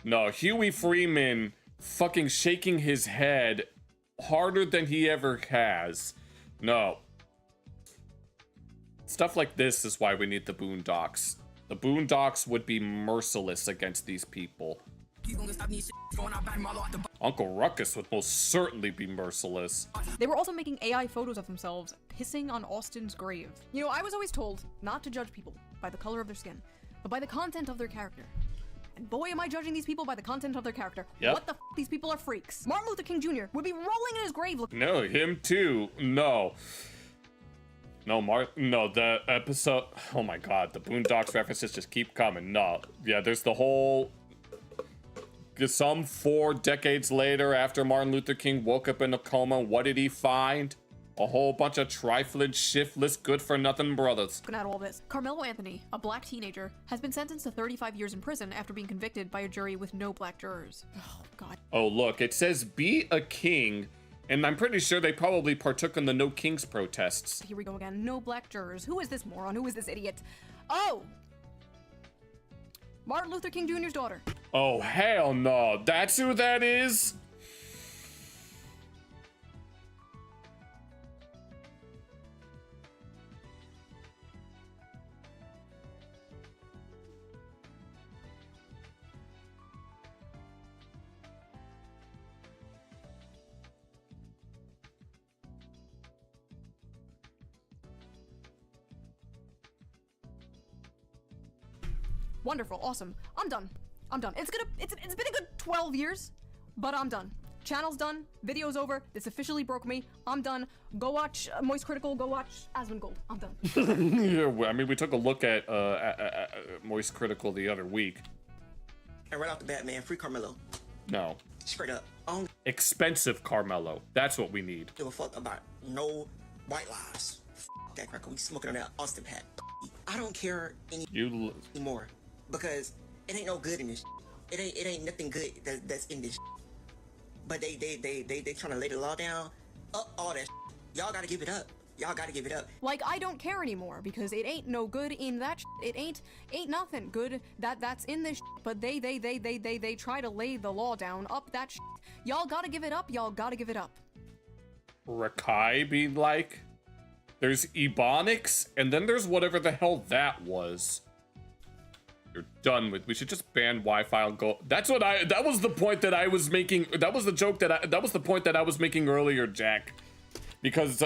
No, Huey Freeman fucking shaking his head harder than he ever has. No. Stuff like this is why we need the Boondocks. The Boondocks would be merciless against these people. Uncle Ruckus would most certainly be merciless. They were also making AI photos of themselves pissing on Austin's grave. You know, I was always told not to judge people by the color of their skin, but by the content of their character. And boy, am I judging these people by the content of their character. Yep. What the f? These people are freaks. Martin Luther King Jr. would be rolling in his grave looking— No, him too. No. No, no, the episode... Oh my god, the Boondocks references just keep coming. No. Yeah, there's the whole... Some 4 decades later, after Martin Luther King woke up in a coma, what did he find? A whole bunch of trifling, shiftless, good-for-nothing brothers. Looking at all this. Carmelo Anthony, a black teenager, has been sentenced to 35 years in prison after being convicted by a jury with no black jurors. Oh, God. Oh, look, it says be a king, and I'm pretty sure they probably partook in the No Kings protests. Here we go again. No black jurors. Who is this moron? Who is this idiot? Oh! Martin Luther King Jr.'s daughter. Oh, hell no. That's who that is? Wonderful, awesome. I'm done. I'm done. It's been a good 12 years, but I'm done. Channel's done. Video's over. This officially broke me. I'm done. Go watch Moist Critical. Go watch Asmongold. I'm done. Yeah, I mean, we took a look at Moist Critical the other week. And right off the bat, man, free Carmelo. No. Straight up. I don't Expensive Carmelo. That's what we need. give a fuck about no white lies. That cracker. We smoking on that Austin Pat. I don't care anymore because it ain't no good in this. It ain't nothing good that's in this. But they trying to lay the law down. All that. Y'all gotta give it up. Y'all gotta give it up. Like, I don't care anymore because it ain't no good in that It ain't nothing good that's in this but they try to lay the law down up that Y'all gotta give it up. Y'all gotta give it up. Rakai be like, there's Ebonics, and then there's whatever the hell that was. You're done with. We should just ban Wi-Fi and go. That was the point that I was making. That was the joke that was the point that I was making earlier, Jack. Because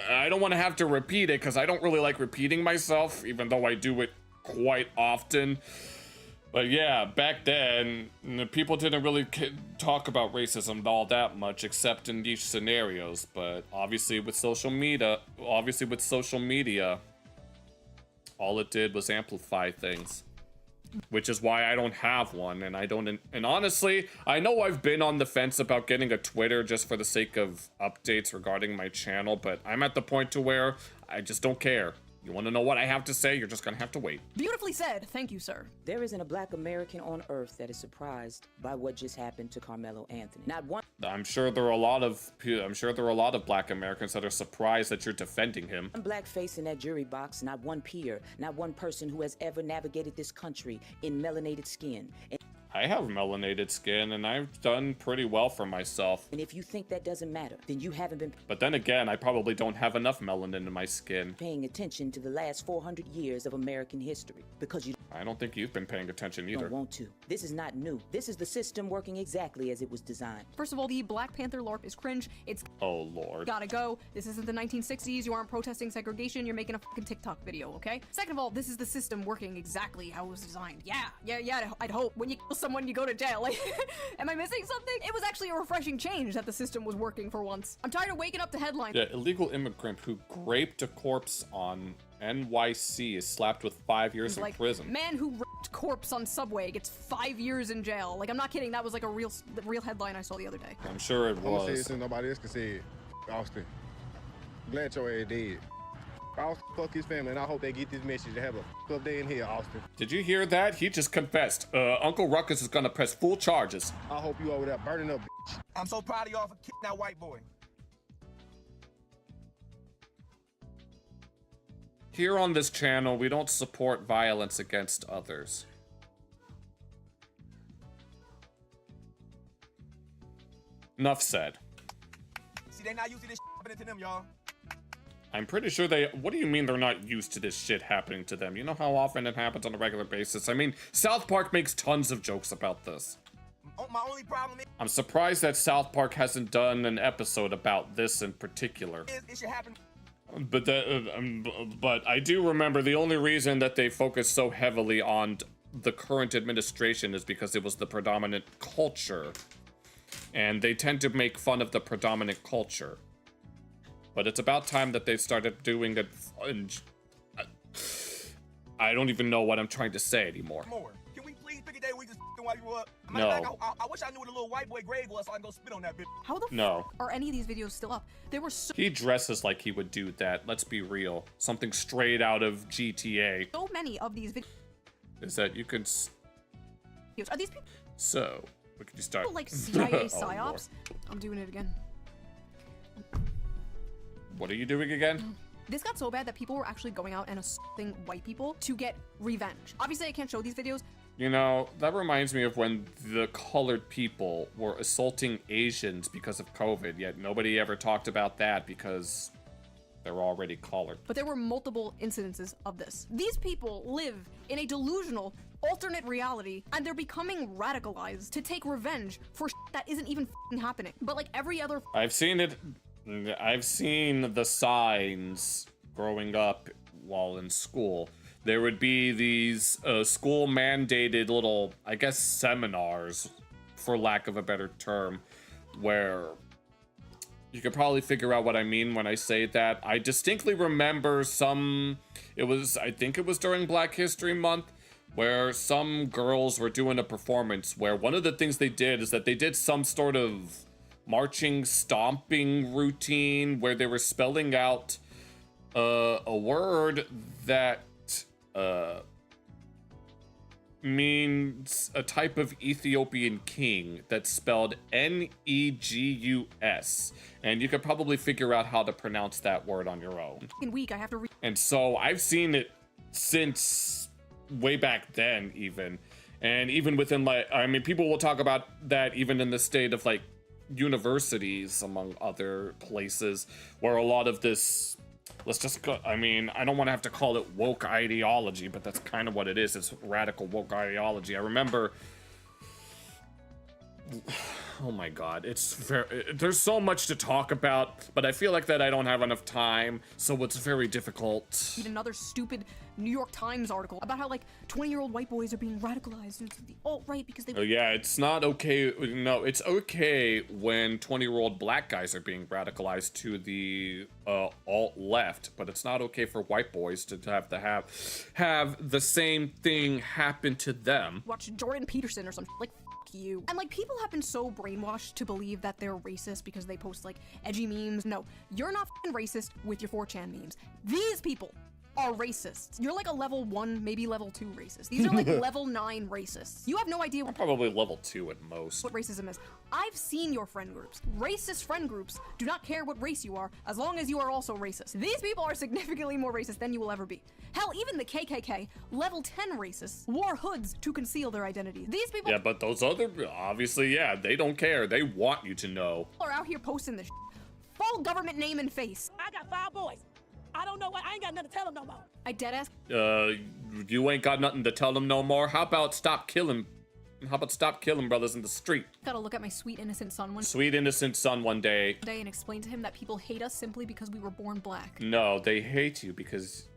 I don't want to have to repeat it, because I don't really like repeating myself, even though I do it quite often. But yeah, back then, people didn't really talk about racism all that much, except in these scenarios. But obviously with social media, all it did was amplify things. Which is why I don't have one, and honestly, I know I've been on the fence about getting a Twitter just for the sake of updates regarding my channel, but I'm at the point to where I just don't care. You want to know what I have to say? You're just gonna have to wait. Beautifully said. Thank you, sir. There isn't a black American on earth that is surprised by what just happened to Carmelo Anthony. Not one. I'm sure there are a lot of black Americans that are surprised that you're defending him. One black face in that jury box, not one peer, not one person who has ever navigated this country in melanated skin. I have melanated skin, and I've done pretty well for myself. And if you think that doesn't matter, then you haven't been. But then again, I probably don't have enough melanin in my skin. Paying attention to the last 400 years of American history, because you. I don't think you've been paying attention either. Don't want to. This is not new. This is the system working exactly as it was designed. First of all, the Black Panther LARP is cringe. It's oh lord. Gotta go. This isn't the 1960s. You aren't protesting segregation. You're making a fucking TikTok video, okay? Second of all, this is the system working exactly how it was designed. Yeah. I'd hope when you kill someone, you go to jail. Like, am I missing something? It was actually a refreshing change that the system was working for once. I'm tired of waking up to headlines. Yeah, illegal immigrant who raped a corpse on NYC is slapped with 5 years in prison. Man who raped corpse on subway gets 5 years in jail. Like, I'm not kidding. That was like a real headline I saw the other day. I'm sure it was. I'm gonna say it since nobody else can say it. Austin, glad your ass dead. Austin, fuck his family, and I hope they get this message to have a good day in here, Austin. Did you hear that? He just confessed. Uncle Ruckus is gonna press full charges. I hope you over there burning up, bitch. I'm so proud of y'all for kicking that white boy. Here on this channel, we don't support violence against others. Enough said. See, they not used to this happening to them, y'all. I'm pretty sure what do you mean they're not used to this shit happening to them? You know how often it happens on a regular basis? I mean, South Park makes tons of jokes about this. My only problem is... I'm surprised that South Park hasn't done an episode about this in particular. It should happen. But I do remember the only reason that they focused so heavily on the current administration is because it was the predominant culture. And they tend to make fun of the predominant culture. But it's about time that they started doing it. I don't even know what I'm trying to say anymore. Can we please pick a day we just while you up? No. I wish I knew what a little white boy grave was so I can go spit on that bitch. How the no. Are any of these videos still up? They were so. He dresses like he would do that. Let's be real. Something straight out of GTA. So many of these videos. Is that you can. Are these people? So, what can you start? Like CIA psyops. I'm doing it again. What are you doing again? This got so bad that people were actually going out and assaulting white people to get revenge. Obviously, I can't show these videos. You know, that reminds me of when the colored people were assaulting Asians because of COVID, yet nobody ever talked about that because they're already colored. But there were multiple incidences of this. These people live in a delusional, alternate reality, and they're becoming radicalized to take revenge for that isn't even happening. But like every other... I've seen it. I've seen the signs growing up while in school there would be these school mandated little, I guess, seminars, for lack of a better term, where you could probably figure out what I mean when I say that. I distinctly remember I think it was during Black History Month, where some girls were doing a performance where one of the things they did is that they did some sort of marching, stomping routine where they were spelling out a word that means a type of Ethiopian king that's spelled Negus, and you could probably figure out how to pronounce that word on your own. Week, I have to and so I've seen it since way back then, even, and even within, like, I mean, people will talk about that even in the state of like universities, among other places, where a lot of this, let's just go, I mean, I don't want to have to call it woke ideology, but that's kind of what it is. It's radical woke ideology. I remember, oh my god, there's so much to talk about, but I feel like that I don't have enough time, so it's very difficult. Read another stupid New York Times article about how, like, 20-year-old white boys are being radicalized into the alt-right because they... Yeah, it's not okay. No, it's okay when 20-year-old black guys are being radicalized to the alt-left, but it's not okay for white boys to have the same thing happen to them. Watch Jordan Peterson or something, like, you. And, like, people have been so brainwashed to believe that they're racist because they post, like, edgy memes. No, you're not f***ing racist with your 4chan memes. These people are racists. You're like a level 1, maybe level 2 racist. These are like level 9 racists. You have no idea what— Probably level 2 at most. What racism is. I've seen your friend groups. Racist friend groups do not care what race you are, as long as you are also racist. These people are significantly more racist than you will ever be. Hell, even the KKK, level 10 racists, wore hoods to conceal their identity. These people— Yeah, but those other, obviously, yeah, they don't care. They want you to know. Are out here posting this full government name and face. I got 5 boys. I don't know what, I ain't got nothing to tell them no more. I deadass. You ain't got nothing to tell them no more? How about stop killing brothers in the street? Gotta look at my sweet innocent son one day and explain to him that people hate us simply because we were born black. No, they hate you because,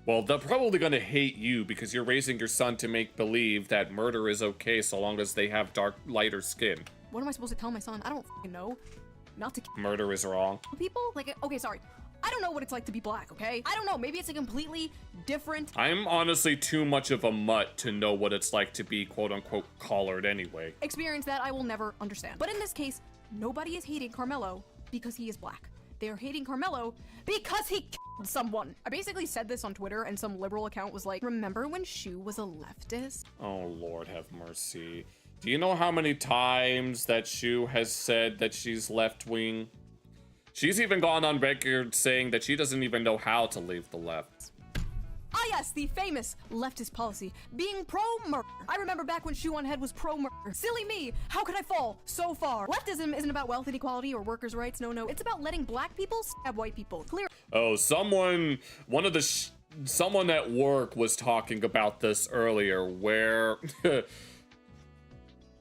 well, they're probably gonna hate you because you're raising your son to make believe that murder is okay so long as they have lighter skin. What am I supposed to tell my son? I don't f***ing know. Not to— Murder is wrong. People, like, okay, sorry. I don't know what it's like to be black, okay? I don't know, maybe it's a completely different— I'm honestly too much of a mutt to know what it's like to be quote-unquote collared anyway. Experience that I will never understand. But in this case, nobody is hating Carmelo because he is black. They are hating Carmelo because he killed someone. I basically said this on Twitter and some liberal account was like, remember when Shu was a leftist? Oh, Lord have mercy. Do you know how many times that Shu has said that she's left-wing? She's even gone on record saying that she doesn't even know how to leave the left. Ah yes, the famous leftist policy, being pro-murder. I remember back when Shoe on Head was pro-murder. Silly me, how could I fall so far? Leftism isn't about wealth inequality or workers' rights, no, it's about letting black people stab white people. Clear. Oh, someone at work was talking about this earlier, where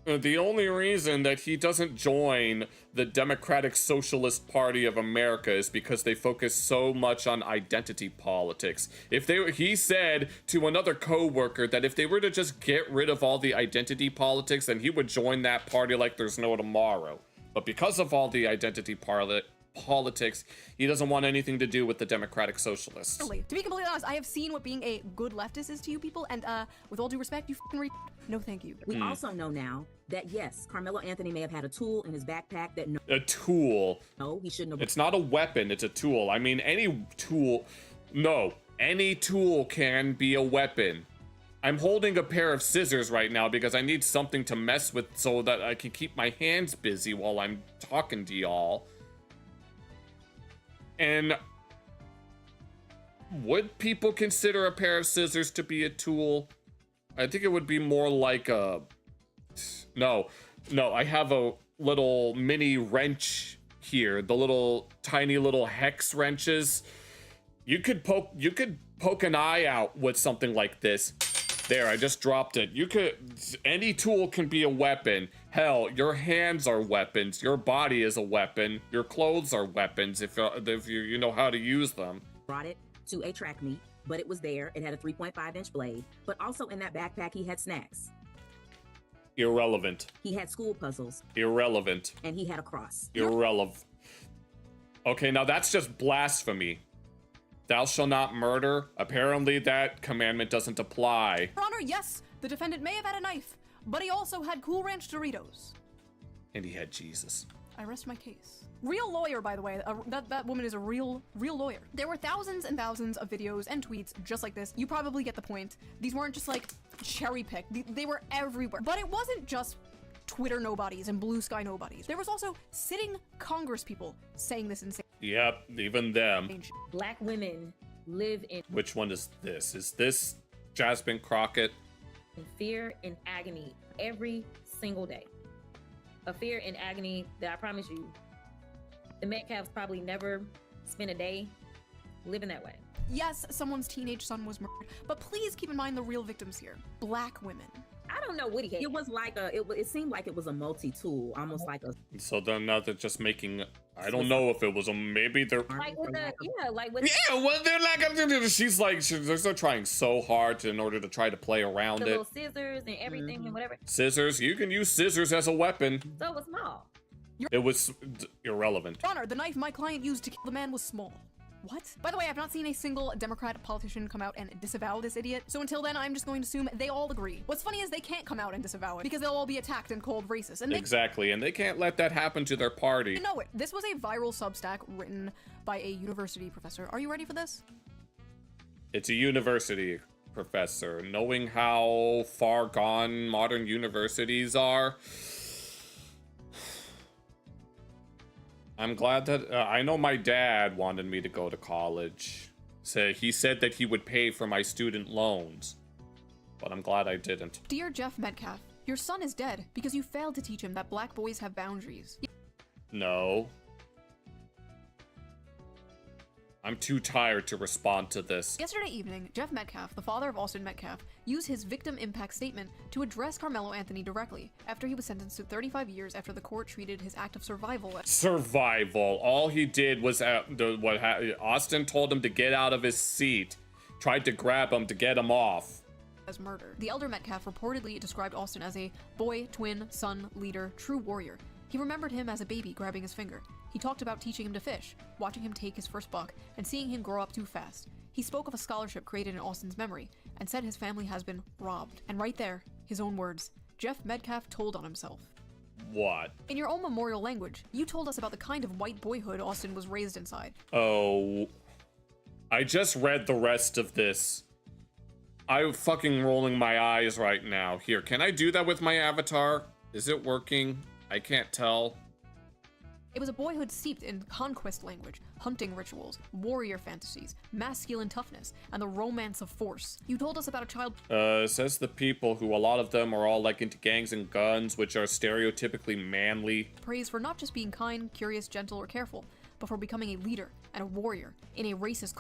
the only reason that he doesn't join the Democratic Socialist Party of America is because they focus so much on identity politics. He said to another co-worker that if they were to just get rid of all the identity politics, then he would join that party like there's no tomorrow. But because of all the identity politics, he doesn't want anything to do with the Democratic Socialists. To be completely honest, I have seen what being a good leftist is to you people, and with all due respect, you f***ing no thank you. We also know now that yes, Carmelo Anthony may have had a tool in his backpack that a tool. No, he shouldn't have. It's not a weapon, it's a tool. I mean, any tool can be a weapon. I'm holding a pair of scissors right now because I need something to mess with so that I can keep my hands busy while I'm talking to y'all. And would people consider a pair of scissors to be a tool? I think it would be more like a... No, I have a little mini wrench here. The little tiny little hex wrenches. You could poke an eye out with something like this. There, I just dropped it. Any tool can be a weapon. Hell, your hands are weapons. Your body is a weapon. Your clothes are weapons if you know how to use them. Brought it to a track meet but it was there. It had a 3.5-inch blade. But also in that backpack, he had snacks. Irrelevant. He had school puzzles. Irrelevant. And he had a cross. Irrelevant. Okay, now that's just blasphemy. Thou shalt not murder. Apparently that commandment doesn't apply. Your Honor, yes, the defendant may have had a knife, but he also had Cool Ranch Doritos. And he had Jesus. I rest my case. Real lawyer, by the way. That woman is a real lawyer. There were thousands and thousands of videos and tweets just like this. You probably get the point. These weren't just like cherry picked. They were everywhere. But it wasn't just Twitter nobodies and blue sky nobodies. There was also sitting Congress people saying this insane. Yep, even them. Black women live in Which one is this? Is this Jasmine Crockett? fear and agony every single day. A fear and agony that I promise you, the Metcalfs probably never spent a day living that way. Yes, someone's teenage son was murdered, but please keep in mind the real victims here. Black women. I don't know what he had. It was like it seemed like it was a multi-tool, almost like a. So then now they're just making. I don't know if it was a. Maybe they're. Like with the, like with. Yeah, well, they're like. She's like. They're trying so hard in order to try to play around the it. little scissors and everything and whatever. Scissors. You can use scissors as a weapon. So it was small. It was irrelevant. Your Honor, the knife my client used to kill the man was small. What? By the way, I've not seen a single Democrat politician come out and disavow this idiot, so until then, I'm just going to assume they all agree. What's funny is they can't come out and disavow it, because they'll all be attacked and called racist. And Exactly, and they can't let that happen to their party. know it. This was a viral Substack written by a university professor. Are you ready for this? It's a university professor. Knowing how far gone modern universities are, I'm glad that I know my dad wanted me to go to college. So he said that he would pay for my student loans, but I'm glad I didn't. Dear Jeff Metcalf, your son is dead because you failed to teach him that black boys have boundaries. No. I'm too tired to respond to this. Yesterday evening, Jeff Metcalf, the father of Austin Metcalf, used his victim impact statement to address Carmelo Anthony directly after he was sentenced to 35 years after the court treated his act of survival as Survival. All he did was Austin told him to get out of his seat, tried to grab him to get him off. As murder. The elder Metcalf reportedly described Austin as a boy, twin, son, leader, true warrior. He remembered him as a baby grabbing his finger. He talked about teaching him to fish, watching him take his first buck, and seeing him grow up too fast. He spoke of a scholarship created in Austin's memory, and said his family has been robbed. And right there, his own words, Jeff Metcalf told on himself. What? In your own memorial language, you told us about the kind of white boyhood Austin was raised inside. Oh, I just read the rest of this. I'm fucking rolling my eyes right now. Here, can I do that with my avatar? Is it working? I can't tell. It was a boyhood steeped in conquest language, hunting rituals, warrior fantasies, masculine toughness, and the romance of force. You told us about a child. Says the people who a lot of them are all like into gangs and guns, which are stereotypically manly. Praised for not just being kind, curious, gentle, or careful, but for becoming a leader and a warrior in a racist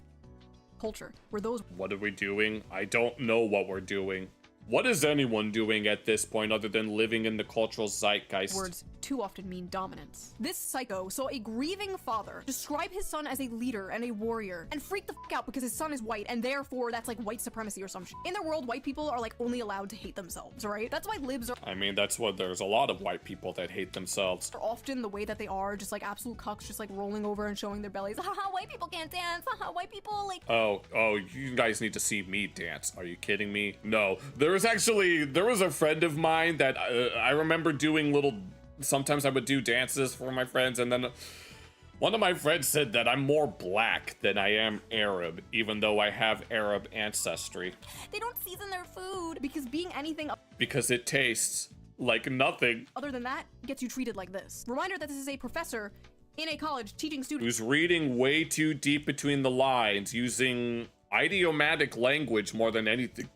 culture where those. What are we doing? I don't know what we're doing. What is anyone doing at this point other than living in the cultural zeitgeist? Words too often mean dominance. This psycho saw a grieving father describe his son as a leader and a warrior and freak the fuck out because his son is white and therefore that's like white supremacy or some shit. In their world, white people are like only allowed to hate themselves, right? That's why libs are. I mean, that's what there's a lot of white people that hate themselves. Are often the way that they are, just like absolute cucks, just like rolling over and showing their bellies. Haha, white people can't dance. Haha, white people like. Oh, you guys need to see me dance. Are you kidding me? No, there was a friend of mine that I remember doing little. Sometimes I would do dances for my friends, and then one of my friends said that I'm more black than I am Arab, even though I have Arab ancestry. They don't season their food because being anything. Because it tastes like nothing. Other than that, gets you treated like this. Reminder that this is a professor in a college teaching students. Who's reading way too deep between the lines, using idiomatic language more than anything.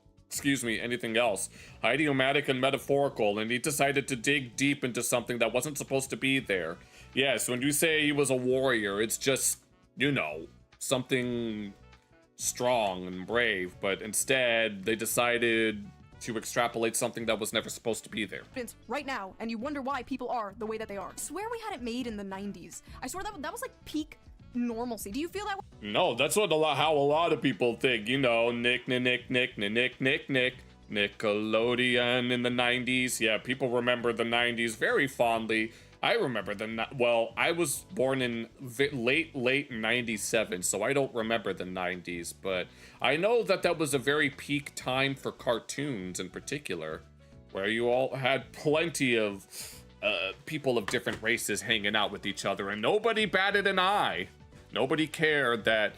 Anything else. Idiomatic and metaphorical, and he decided to dig deep into something that wasn't supposed to be there. Yes, when you say he was a warrior, it's just, something strong and brave, but instead they decided to extrapolate something that was never supposed to be there. Right now, and you wonder why people are the way that they are. I swear we had it made in the 90s. I swear that was like peak normalcy. Do you feel that way? No, that's what how a lot of people think. You know, Nick, Nickelodeon in the 90s. Yeah, people remember the 90s very fondly. I remember well, I was born in late 97, so I don't remember the 90s, but I know that was a very peak time for cartoons in particular, where you all had plenty of people of different races hanging out with each other, and nobody batted an eye. Nobody cared that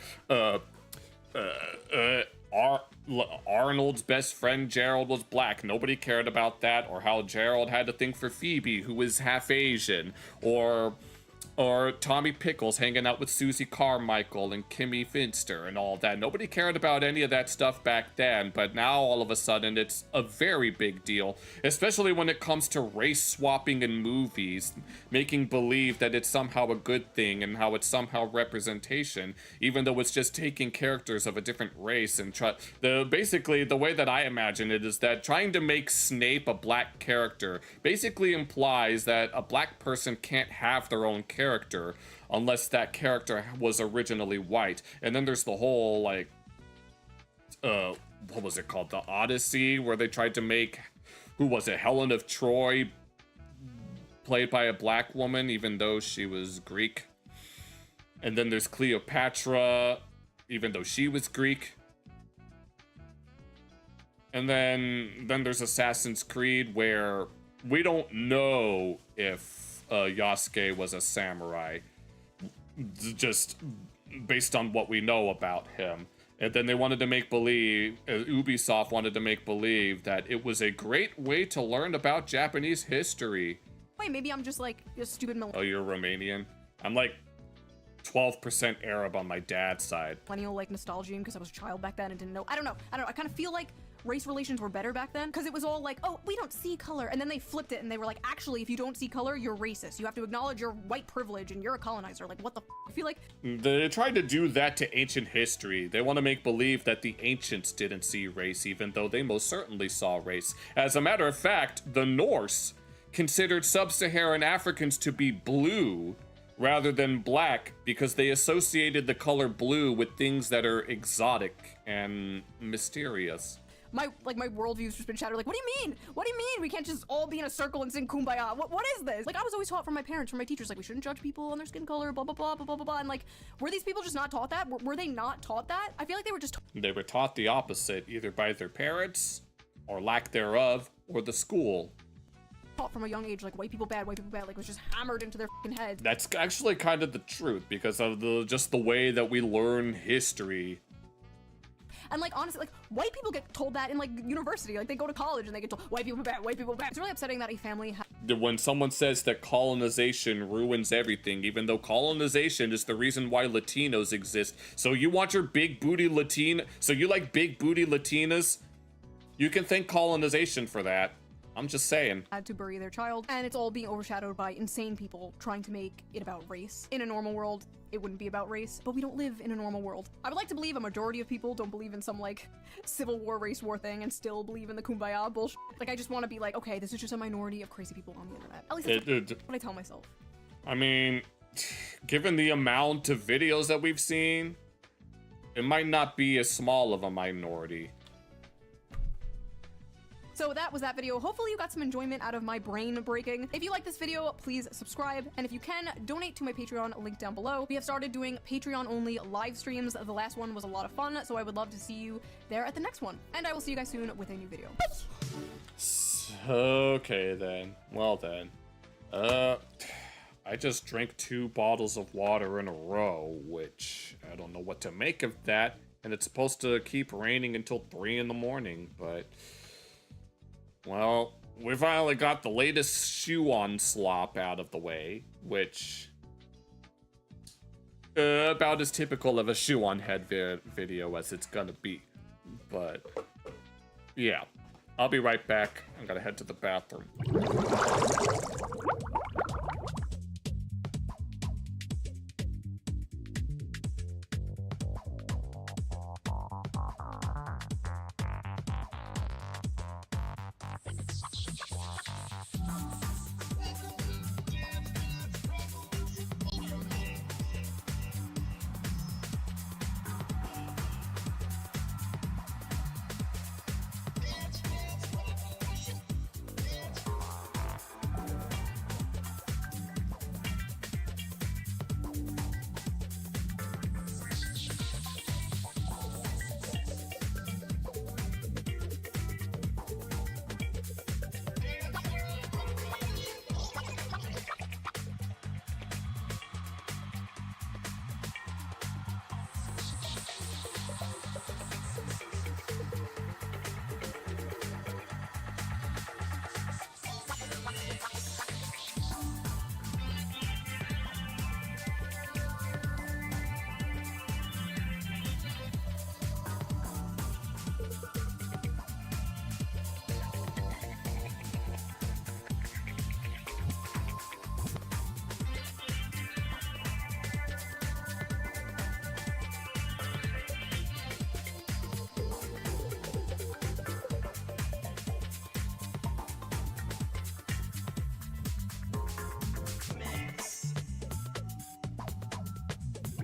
Arnold's best friend Gerald was black. Nobody cared about that, or how Gerald had a thing for Phoebe, who was half Asian, or Tommy Pickles hanging out with Susie Carmichael and Kimmy Finster and all that. Nobody cared about any of that stuff back then, but now all of a sudden it's a very big deal, especially when it comes to race swapping in movies, making believe that it's somehow a good thing and how it's somehow representation, even though it's just taking characters of a different race and basically the way that I imagine it is that trying to make Snape a black character basically implies that a black person can't have their own character unless that character was originally white. And then there's the whole, like, what was it called? The Odyssey, where they tried to make, who was it, Helen of Troy played by a black woman, even though she was Greek. And then there's Cleopatra, even though she was Greek. And then there's Assassin's Creed, where we don't know if Yasuke was a samurai, just based on what we know about him. And then they wanted to make believe, Ubisoft wanted to make believe that it was a great way to learn about Japanese history. Wait, maybe I'm just like a stupid Oh, you're Romanian? I'm like 12% Arab on my dad's side. millennial, like, nostalgia because I was a child back then and didn't know. I don't know. I kind of feel like race relations were better back then because it was all like, oh, we don't see color. And then they flipped it and they were like, actually, if you don't see color, you're racist. You have to acknowledge your white privilege and you're a colonizer. Like, what the f? I feel like they tried to do that to ancient history. They want to make believe that the ancients didn't see race, even though they most certainly saw race. As a matter of fact, the Norse considered sub-Saharan Africans to be blue rather than black because they associated the color blue with things that are exotic and mysterious. my worldview's just been shattered. Like, what do you mean? What do you mean we can't just all be in a circle and sing Kumbaya? What is this? Like, I was always taught from my parents, from my teachers, like, we shouldn't judge people on their skin color, blah, blah, blah, blah, blah, blah, blah. And like, were these people just not taught that? Were they not taught that? I feel like they were just They were taught the opposite, either by their parents, or lack thereof, or the school. taught from a young age, like, white people bad, like, was just hammered into their fucking heads. That's actually kind of the truth, because of just the way that we learn history. And like, honestly, like, white people get told that in like university. Like, they go to college and they get told white people bad, white people bad. It's really upsetting that a family When someone says that colonization ruins everything, even though colonization is the reason why Latinos exist. So you want your big booty Latina, so you like big booty Latinas? You can thank colonization for that. I'm just saying. Had to bury their child, and it's all being overshadowed by insane people trying to make it about race. In a normal world, it wouldn't be about race, but we don't live in a normal world. I would like to believe a majority of people don't believe in some, like, civil war, race war thing and still believe in the kumbaya bullshit. Like, I just want to be like, okay, this is just a minority of crazy people on the internet. At least that's what I tell myself. I mean, given the amount of videos that we've seen, it might not be as small of a minority. So that was that video. Hopefully you got some enjoyment out of my brain breaking. If you like this video, please subscribe. And if you can, donate to my Patreon, link down below. We have started doing Patreon only live streams. The last one was a lot of fun, so I would love to see you there at the next one. And I will see you guys soon with a new video. Okay then. Well then. I just drank 2 bottles of water in a row, which I don't know what to make of that. And it's supposed to keep raining until 3 in the morning, but... Well, we finally got the latest shoe-on slop out of the way, which... about as typical of a shoe-on head video as it's gonna be. But, yeah. I'll be right back. I'm gonna head to the bathroom.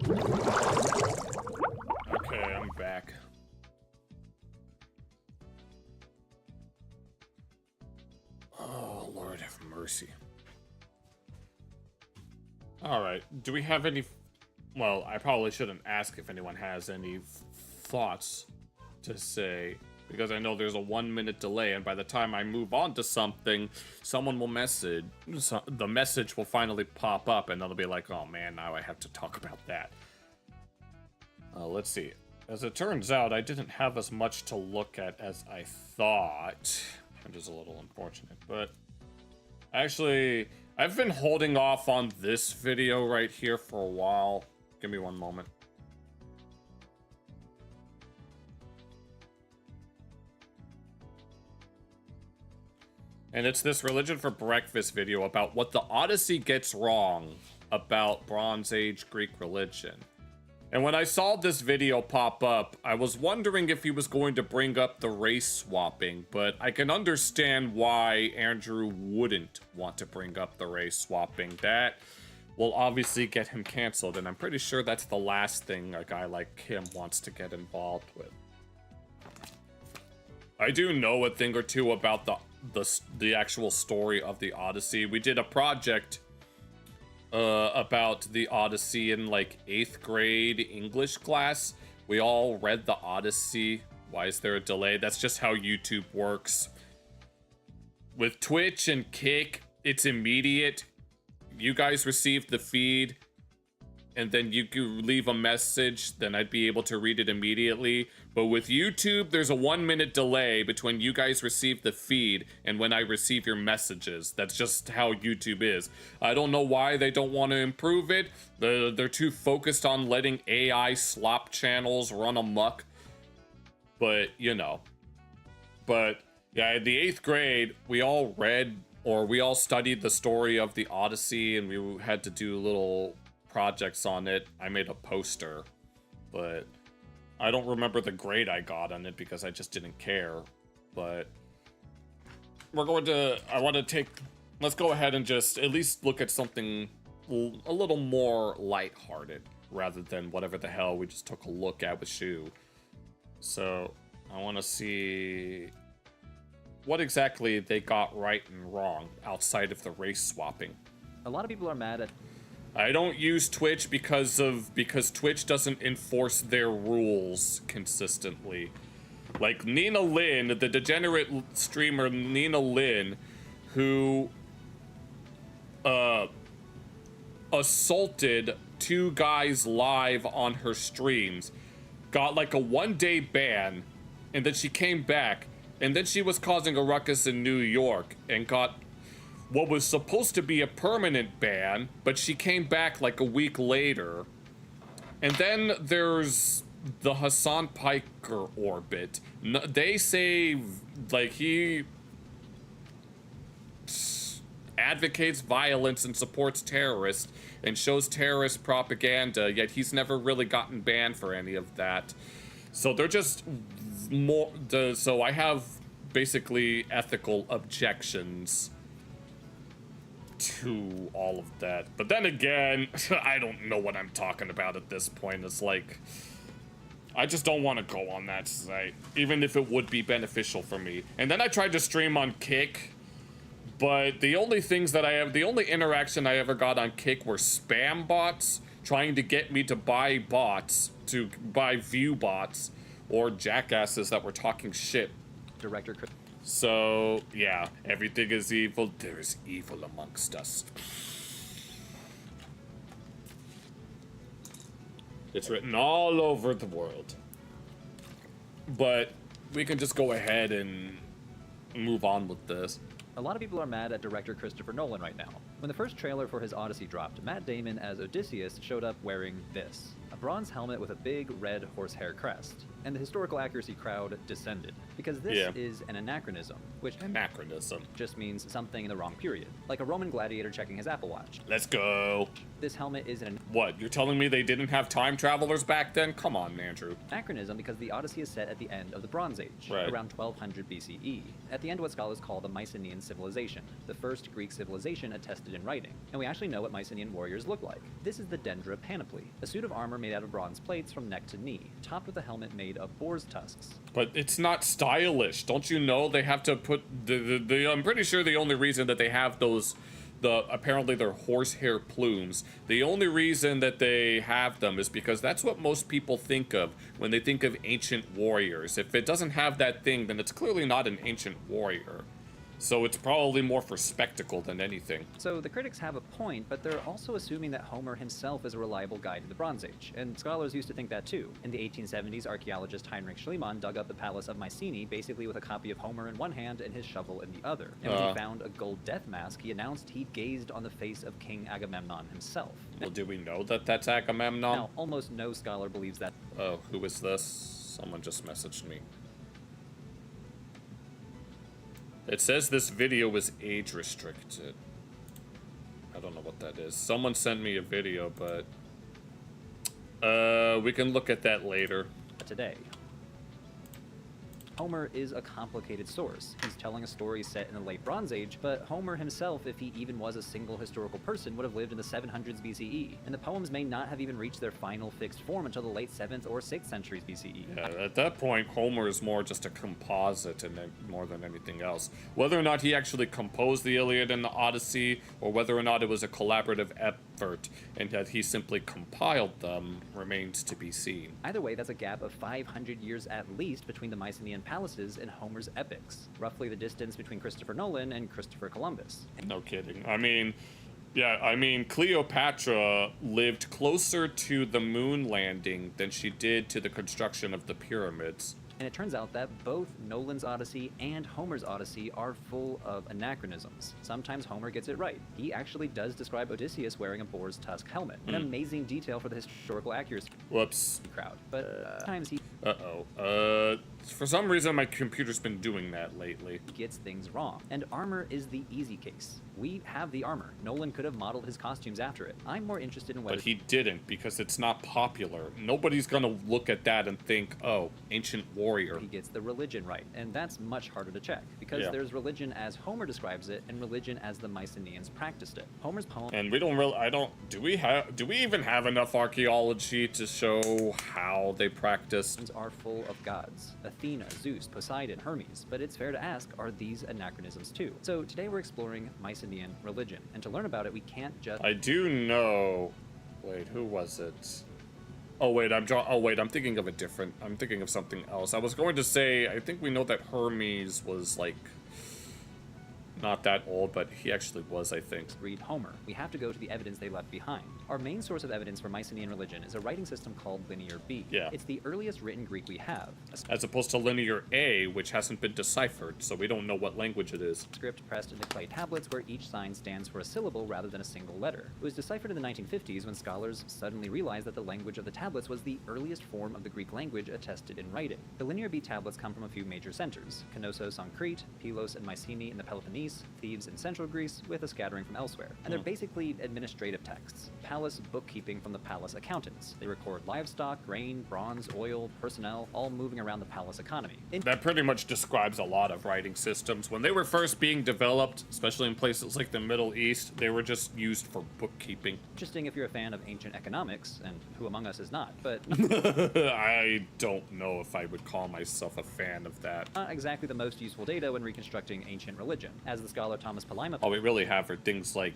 Okay, I'm back. Oh, Lord have mercy. Alright, do we have any... Well, I probably shouldn't ask if anyone has any thoughts to say, because I know there's a 1-minute delay, and by the time I move on to something, someone will message. So the message will finally pop up, and they'll be like, oh man, now I have to talk about that. Let's see. As it turns out, I didn't have as much to look at as I thought, which is a little unfortunate, but actually, I've been holding off on this video right here for a while. Give me one moment. And it's this Religion for Breakfast video about what the Odyssey gets wrong about Bronze Age Greek religion. And when I saw this video pop up, I was wondering if he was going to bring up the race swapping, but I can understand why Andrew wouldn't want to bring up the race swapping. That will obviously get him canceled, and I'm pretty sure that's the last thing a guy like him wants to get involved with. I do know a thing or two about the actual story of the Odyssey. We did a project about the Odyssey in like 8th grade English class. We all read the Odyssey. Why is there a delay? That's just how YouTube works. With Twitch and Kick, it's immediate. You guys receive the feed, and then you could leave a message, then I'd be able to read it immediately. But with YouTube, there's a 1-minute delay between you guys receive the feed and when I receive your messages. That's just how YouTube is. I don't know why they don't want to improve it. They're too focused on letting AI slop channels run amok. But, you know. But, yeah, in the 8th grade, we all read, or we all studied the story of the Odyssey, and we had to do little projects on it. I made a poster, but I don't remember the grade I got on it because I just didn't care. But let's go ahead and just at least look at something a little more lighthearted rather than whatever the hell we just took a look at with Shu. So I want to see what exactly they got right and wrong outside of the race swapping. A lot of people are mad at... I don't use Twitch because Twitch doesn't enforce their rules consistently. Like Nina Lynn, the degenerate streamer Nina Lynn, who assaulted 2 guys live on her streams, got like a 1-day ban, and then she came back, and then she was causing a ruckus in New York and got what was supposed to be a permanent ban, but she came back like a week later. And then there's the Hassan Piker orbit. They say, like, he advocates violence and supports terrorists and shows terrorist propaganda, yet he's never really gotten banned for any of that. So they're just more... So I have basically ethical objections to all of that. But then again, I don't know what I'm talking about at this point. It's like, I just don't want to go on that site, even if it would be beneficial for me. And then I tried to stream on Kick, but the only interaction I ever got on Kick were spam bots trying to get me to buy view bots, or jackasses that were talking shit. Director. So, yeah, everything is evil. There is evil amongst us. It's written all over the world. But we can just go ahead and move on with this. A lot of people are mad at director Christopher Nolan right now. When the first trailer for his Odyssey dropped, Matt Damon as Odysseus showed up wearing this. a bronze helmet with a big red horsehair crest. And the historical accuracy crowd descended, because this is an anachronism, which just means something in the wrong period, like a Roman gladiator checking his Apple Watch. Let's go. This helmet is an What, you're telling me they didn't have time travelers back then? Come on, Andrew. anachronism because the Odyssey is set at the end of the Bronze Age, around 1200 BCE, at the end of what scholars call the Mycenaean civilization, the first Greek civilization attested in writing. And we actually know what Mycenaean warriors look like. This is the Dendra panoply, a suit of armor made out of bronze plates from neck to knee, topped with a helmet made of boar's tusks. But it's not stylish. Don't you know they have to put I'm pretty sure the only reason that they have those apparently they're horsehair plumes. The only reason that they have them is because that's what most people think of when they think of ancient warriors. If it doesn't have that thing, then it's clearly not an ancient warrior. So it's probably more for spectacle than anything. So the critics have a point, but they're also assuming that Homer himself is a reliable guide to the Bronze Age, and scholars used to think that too. In the 1870s, archaeologist Heinrich Schliemann dug up the Palace of Mycenae, basically with a copy of Homer in one hand and his shovel in the other. And when he found a gold death mask, he announced he'd gazed on the face of King Agamemnon himself. Well, do we know that that's Agamemnon? Now, almost no scholar believes that. Oh, who is this? Someone just messaged me. It says this video was age restricted. I don't know what that is. Someone sent me a video, but we can look at that later. Today, Homer is a complicated source. He's telling a story set in the late Bronze Age, but Homer himself, if he even was a single historical person, would have lived in the 700s BCE, and the poems may not have even reached their final fixed form until the late 7th or 6th centuries BCE. Yeah, at that point, Homer is more just a composite and more than anything else. Whether or not he actually composed the Iliad and the Odyssey, or whether or not it was a collaborative effort and that he simply compiled them, remains to be seen. Either way, that's a gap of 500 years at least between the Mycenaean palaces and Homer's epics, roughly the distance between Christopher Nolan and Christopher Columbus. No kidding. I mean, yeah, I mean, Cleopatra lived closer to the moon landing than she did to the construction of the pyramids. And it turns out that both Nolan's Odyssey and Homer's Odyssey are full of anachronisms. Sometimes Homer gets it right. He actually does describe Odysseus wearing a boar's tusk helmet. An amazing detail for the historical accuracy crowd. But sometimes he... For some reason, my computer's been doing that lately. Gets things wrong. And armor is the easy case. We have the armor. Nolan could have modeled his costumes after it. I'm more interested in whether... But he didn't, because it's not popular. Nobody's gonna look at that and think, oh, ancient warrior. He gets the religion right, and that's much harder to check, because there's religion as Homer describes it, and religion as the Mycenaeans practiced it. Homer's poem... And we don't really... Do we even have enough archaeology to show how they practiced? ...are full of gods. Athena, Zeus, Poseidon, Hermes. But it's fair to ask, are these anachronisms too? So today we're exploring Mycenaean religion, and to learn about it, we can't just... I do know... Wait, who was it? Oh wait, I'm thinking of I'm thinking of something else. I was going to say, I think we know that Hermes was like not that old, but he actually was, I think. Read Homer. We have to go to the evidence they left behind. Our main source of evidence for Mycenaean religion is a writing system called Linear B. Yeah. It's the earliest written Greek we have. As opposed to Linear A, which hasn't been deciphered, so we don't know what language it is. Script pressed into clay tablets where each sign stands for a syllable rather than a single letter. It was deciphered in the 1950s when scholars suddenly realized that the language of the tablets was the earliest form of the Greek language attested in writing. The Linear B tablets come from a few major centers: Knossos on Crete, Pylos and Mycenae in the Peloponnese, Thebes in central Greece, with a scattering from elsewhere. And they're basically administrative texts. Palace bookkeeping from the palace accountants. They record livestock, grain, bronze, oil, personnel, all moving around the palace economy. That pretty much describes a lot of writing systems. When they were first being developed, especially in places like the Middle East, they were just used for bookkeeping. Interesting if you're a fan of ancient economics, and who among us is not, but... I don't know if I would call myself a fan of that. Not exactly the most useful data when reconstructing ancient religion. As the scholar Thomas Palaima... All we really have are things like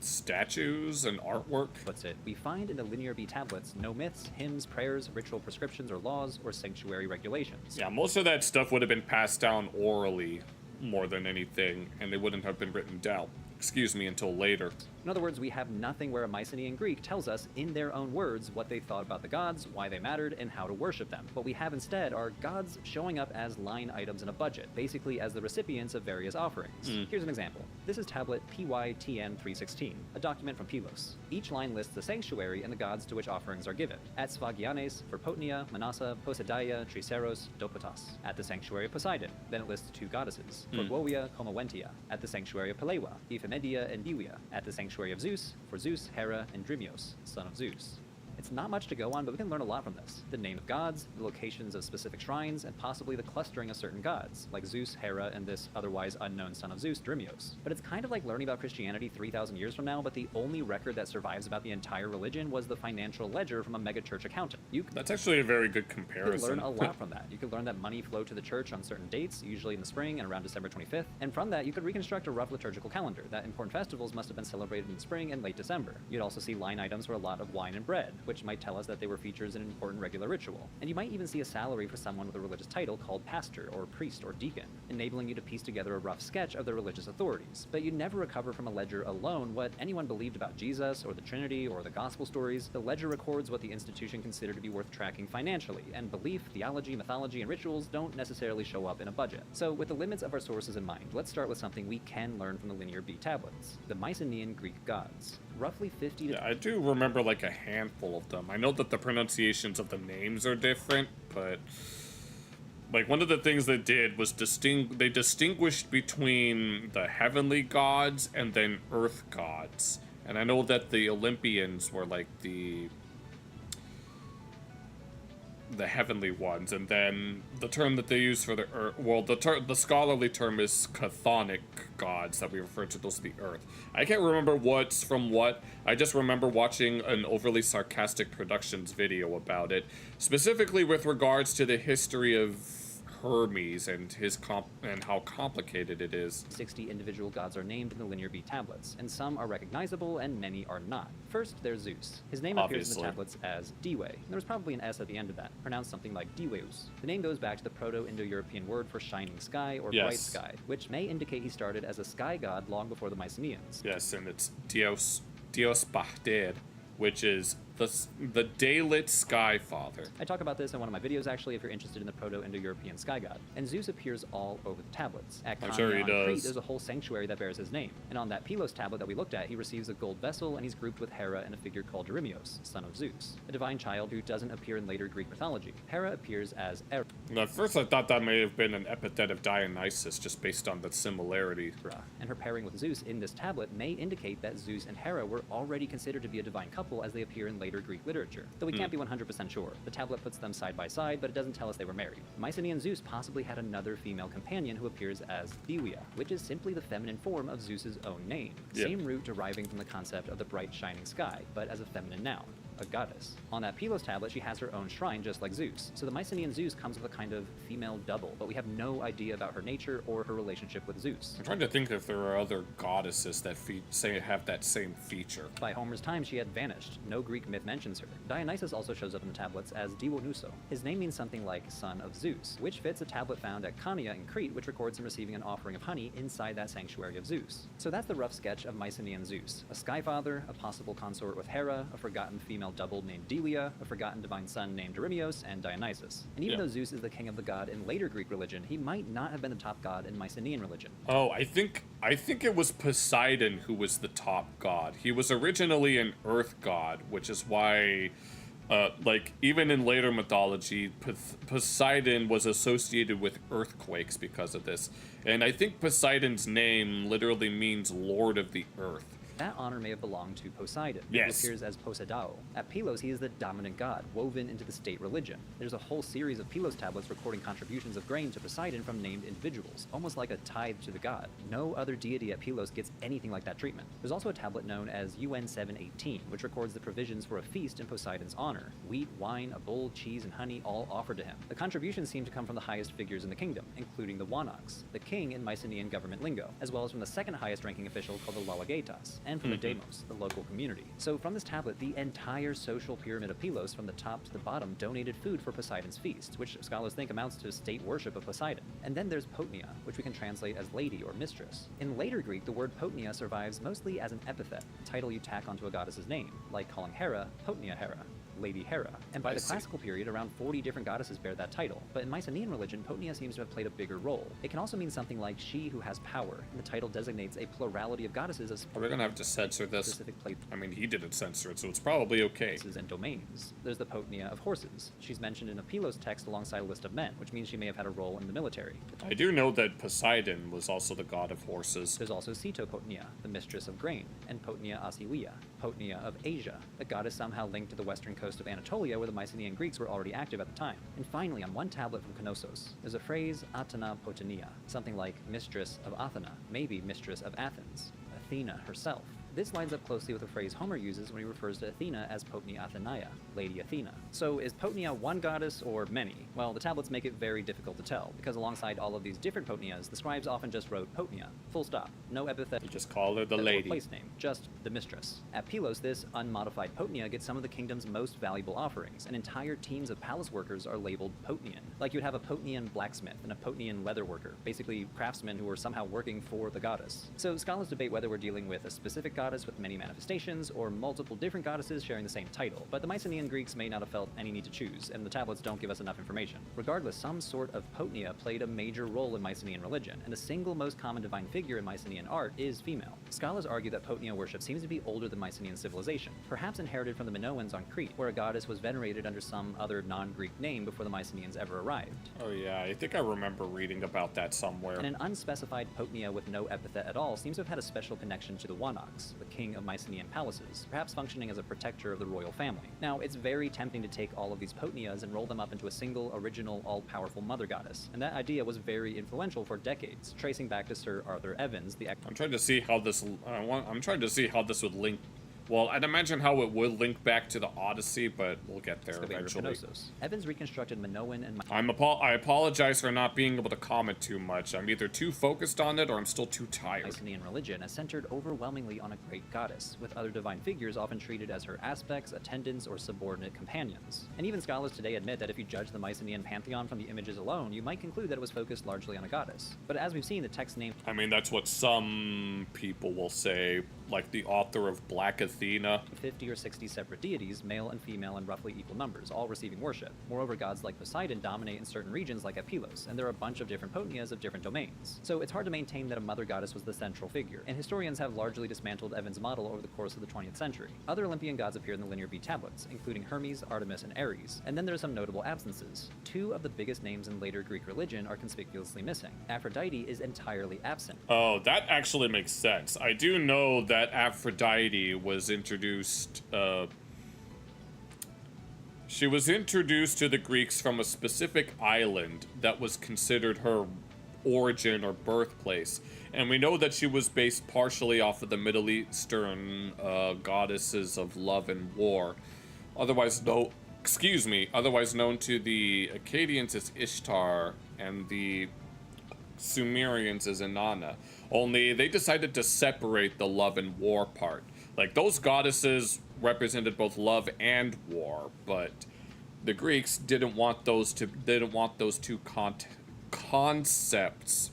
statues and artwork. Puts it, we find in the Linear B tablets no myths, hymns, prayers, ritual prescriptions or laws, or sanctuary regulations. Yeah, most of that stuff would have been passed down orally more than anything, and they wouldn't have been written down. excuse me, until later. In other words, we have nothing where a Mycenaean Greek tells us in their own words what they thought about the gods, why they mattered, and how to worship them. What we have instead are gods showing up as line items in a budget, basically as the recipients of various offerings. Here's an example. This is tablet PYTN 316, a document from Pylos. Each line lists the sanctuary and the gods to which offerings are given. At Sfagianes for Potnia, Manasa, Poseidaia, Triceros, Dopotas. At the sanctuary of Poseidon. Then it lists two goddesses, Forguoia, Comowentia. At the sanctuary of Pelewa, Ephemedia and Diwia. At the sanctuary of Zeus, for Zeus, Hera, and Drimios, son of Zeus. It's not much to go on, but we can learn a lot from this. The name of gods, the locations of specific shrines, and possibly the clustering of certain gods, like Zeus, Hera, and this otherwise unknown son of Zeus, Drimios. But it's kind of like learning about Christianity 3,000 years from now, but the only record that survives about the entire religion was the financial ledger from a megachurch accountant. That's actually a very good comparison. You could learn a lot from that. You could learn that money flowed to the church on certain dates, usually in the spring and around December 25th, and from that you could reconstruct a rough liturgical calendar, that important festivals must have been celebrated in spring and late December. You'd also see line items for a lot of wine and bread, which might tell us that they were features in an important regular ritual. And you might even see a salary for someone with a religious title called pastor or priest or deacon, enabling you to piece together a rough sketch of their religious authorities. But you'd never recover from a ledger alone what anyone believed about Jesus or the Trinity or the gospel stories. The ledger records what the institution considered to be worth tracking financially, and belief, theology, mythology, and rituals don't necessarily show up in a budget. So with the limits of our sources in mind, let's start with something we can learn from the Linear B tablets, the Mycenaean Greek gods. Roughly 50 to... Yeah, I do remember like a handful of them. I know that the pronunciations of the names are different, but like one of the things they did was they distinguished between the heavenly gods and then earth gods. And I know that the Olympians were like the heavenly ones, and then the term that they use for the earth, well, the scholarly term is chthonic gods that we refer to those as the earth. I can't remember what's from what. I just remember watching an overly sarcastic productions video about it, specifically with regards to the history of Hermes and and how complicated it is. 60 individual gods are named in the Linear B tablets, and some are recognizable and many are not. First, there's Zeus. His name appears in the tablets as Diwe. There was probably an S at the end of that, pronounced something like Diweus. The name goes back to the Proto-Indo-European word for shining sky or bright sky, which may indicate he started as a sky god long before the Mycenaeans. Yes, and it's Dios Bahter, which is the daylit sky father. I talk about this in one of my videos, actually, if you're interested in the Proto-Indo-European sky god. And Zeus appears all over the tablets. At Khania on Crete, there's a whole sanctuary that bears his name. And on that Pylos tablet that we looked at, he receives a gold vessel, and he's grouped with Hera and a figure called Drimios, son of Zeus, a divine child who doesn't appear in later Greek mythology. Hera appears as Eros. At first I thought that may have been an epithet of Dionysus, just based on the similarity. And her pairing with Zeus in this tablet may indicate that Zeus and Hera were already considered to be a divine couple as they appear in later Greek literature. Though we can't be 100% sure. The tablet puts them side by side, but it doesn't tell us they were married. Mycenaean Zeus possibly had another female companion who appears as Diwia, which is simply the feminine form of Zeus's own name. Same root deriving from the concept of the bright shining sky, but as a feminine noun. A goddess. On that Pylos tablet, she has her own shrine just like Zeus. So the Mycenaean Zeus comes with a kind of female double, but we have no idea about her nature or her relationship with Zeus. I'm trying to think if there are other goddesses that have that same feature. By Homer's time, she had vanished. No Greek myth mentions her. Dionysus also shows up in the tablets as Dionyso. His name means something like son of Zeus, which fits a tablet found at Khania in Crete, which records him receiving an offering of honey inside that sanctuary of Zeus. So that's the rough sketch of Mycenaean Zeus. A sky father, a possible consort with Hera, a forgotten female double named Dilia, a forgotten divine son named Drimios, and Dionysus. And even though Zeus is the king of the god in later Greek religion, he might not have been the top god in Mycenaean religion. Oh, I think it was Poseidon who was the top god. He was originally an earth god, which is why like even in later mythology, Poseidon was associated with earthquakes because of this. And I think Poseidon's name literally means Lord of the Earth. That honor may have belonged to Poseidon, who appears as Poseidao. At Pylos, he is the dominant god, woven into the state religion. There's a whole series of Pylos tablets recording contributions of grain to Poseidon from named individuals, almost like a tithe to the god. No other deity at Pylos gets anything like that treatment. There's also a tablet known as UN 718, which records the provisions for a feast in Poseidon's honor. Wheat, wine, a bull, cheese, and honey all offered to him. The contributions seem to come from the highest figures in the kingdom, including the Wanaks, the king in Mycenaean government lingo, as well as from the second highest ranking official called the Lalagetas. and from the Deimos, the local community. So from this tablet, the entire social pyramid of Pylos from the top to the bottom donated food for Poseidon's feast, which scholars think amounts to state worship of Poseidon. And then there's Potnia, which we can translate as lady or mistress. In later Greek, the word Potnia survives mostly as an epithet, a title you tack onto a goddess's name, like calling Hera Potnia Hera, Lady Hera. And by the classical period, around 40 different goddesses bear that title. But in Mycenaean religion, Potnia seems to have played a bigger role. It can also mean something like she who has power, and the title designates a plurality of goddesses as Are we gonna have to censor this? I mean, he didn't censor it, so it's probably okay. And domains. There's the Potnia of horses. She's mentioned in a Pylos text alongside a list of men, which means she may have had a role in the military. I do know that Poseidon was also the god of horses. There's also Ceto Potnia, the mistress of grain, and Potnia Asiwia, Potnia of Asia, a goddess somehow linked to the western coast of Anatolia where the Mycenaean Greeks were already active at the time. And finally, on one tablet from Knossos, there's a phrase Athena Potnia, something like mistress of Athena, maybe mistress of Athens, Athena herself. This lines up closely with the phrase Homer uses when he refers to Athena as Potnia Athenaia, Lady Athena. So is Potnia one goddess or many? Well, the tablets make it very difficult to tell, because alongside all of these different Potnias, the scribes often just wrote Potnia, full stop, no epithet. You just call her the lady. Place name, just the mistress. At Pylos, this unmodified Potnia gets some of the kingdom's most valuable offerings, and entire teams of palace workers are labeled Potnian. Like you'd have a Potnian blacksmith and a Potnian leather worker, basically craftsmen who are somehow working for the goddess. So scholars debate whether we're dealing with a specific goddess with many manifestations, or multiple different goddesses sharing the same title, but the Mycenaean Greeks may not have felt any need to choose, and the tablets don't give us enough information. Regardless, some sort of Potnia played a major role in Mycenaean religion, and the single most common divine figure in Mycenaean art is female. Scholars argue that Potnia worship seems to be older than Mycenaean civilization, perhaps inherited from the Minoans on Crete, where a goddess was venerated under some other non-Greek name before the Mycenaeans ever arrived. Oh yeah, I think I remember reading about that somewhere. And an unspecified Potnia with no epithet at all seems to have had a special connection to the Wanox, the king of Mycenaean palaces, perhaps functioning as a protector of the royal family. Now, it's very tempting to take all of these Potnias and roll them up into a single, original, all-powerful mother goddess, and that idea was very influential for decades, tracing back to Sir Arthur Evans, the I'm trying to see how this. I'm trying to see how this would link. Well, I'd imagine how it would link back to the Odyssey, but we'll get there eventually. Evans reconstructed Minoan and I apologize for not being able to comment too much. I'm either too focused on it or I'm still too tired. Mycenaean religion is centered overwhelmingly on a great goddess, with other divine figures often treated as her aspects, attendants, or subordinate companions. And even scholars today admit that if you judge the Mycenaean pantheon from the images alone, you might conclude that it was focused largely on a goddess. But as we've seen, the text name... I mean, that's what some people will say, like the author of Black Athena. 50 or 60 separate deities, male and female in roughly equal numbers, all receiving worship. Moreover, gods like Poseidon dominate in certain regions like at Pylos, and there are a bunch of different Potnias of different domains. So it's hard to maintain that a mother goddess was the central figure, and historians have largely dismantled Evans' model over the course of the 20th century. Other Olympian gods appear in the Linear B tablets, including Hermes, Artemis, and Ares, and then there are some notable absences. Two of the biggest names in later Greek religion are conspicuously missing. Aphrodite is entirely absent. Oh, that actually makes sense. I do know that Aphrodite was introduced, she was introduced to the Greeks from a specific island that was considered her origin or birthplace. And we know that she was based partially off of the Middle Eastern goddesses of love and war, otherwise known to the Akkadians as Ishtar and the Sumerians as Inanna. Only they decided to separate the love and war part. Like, those goddesses represented both love and war, but the Greeks didn't want those two concepts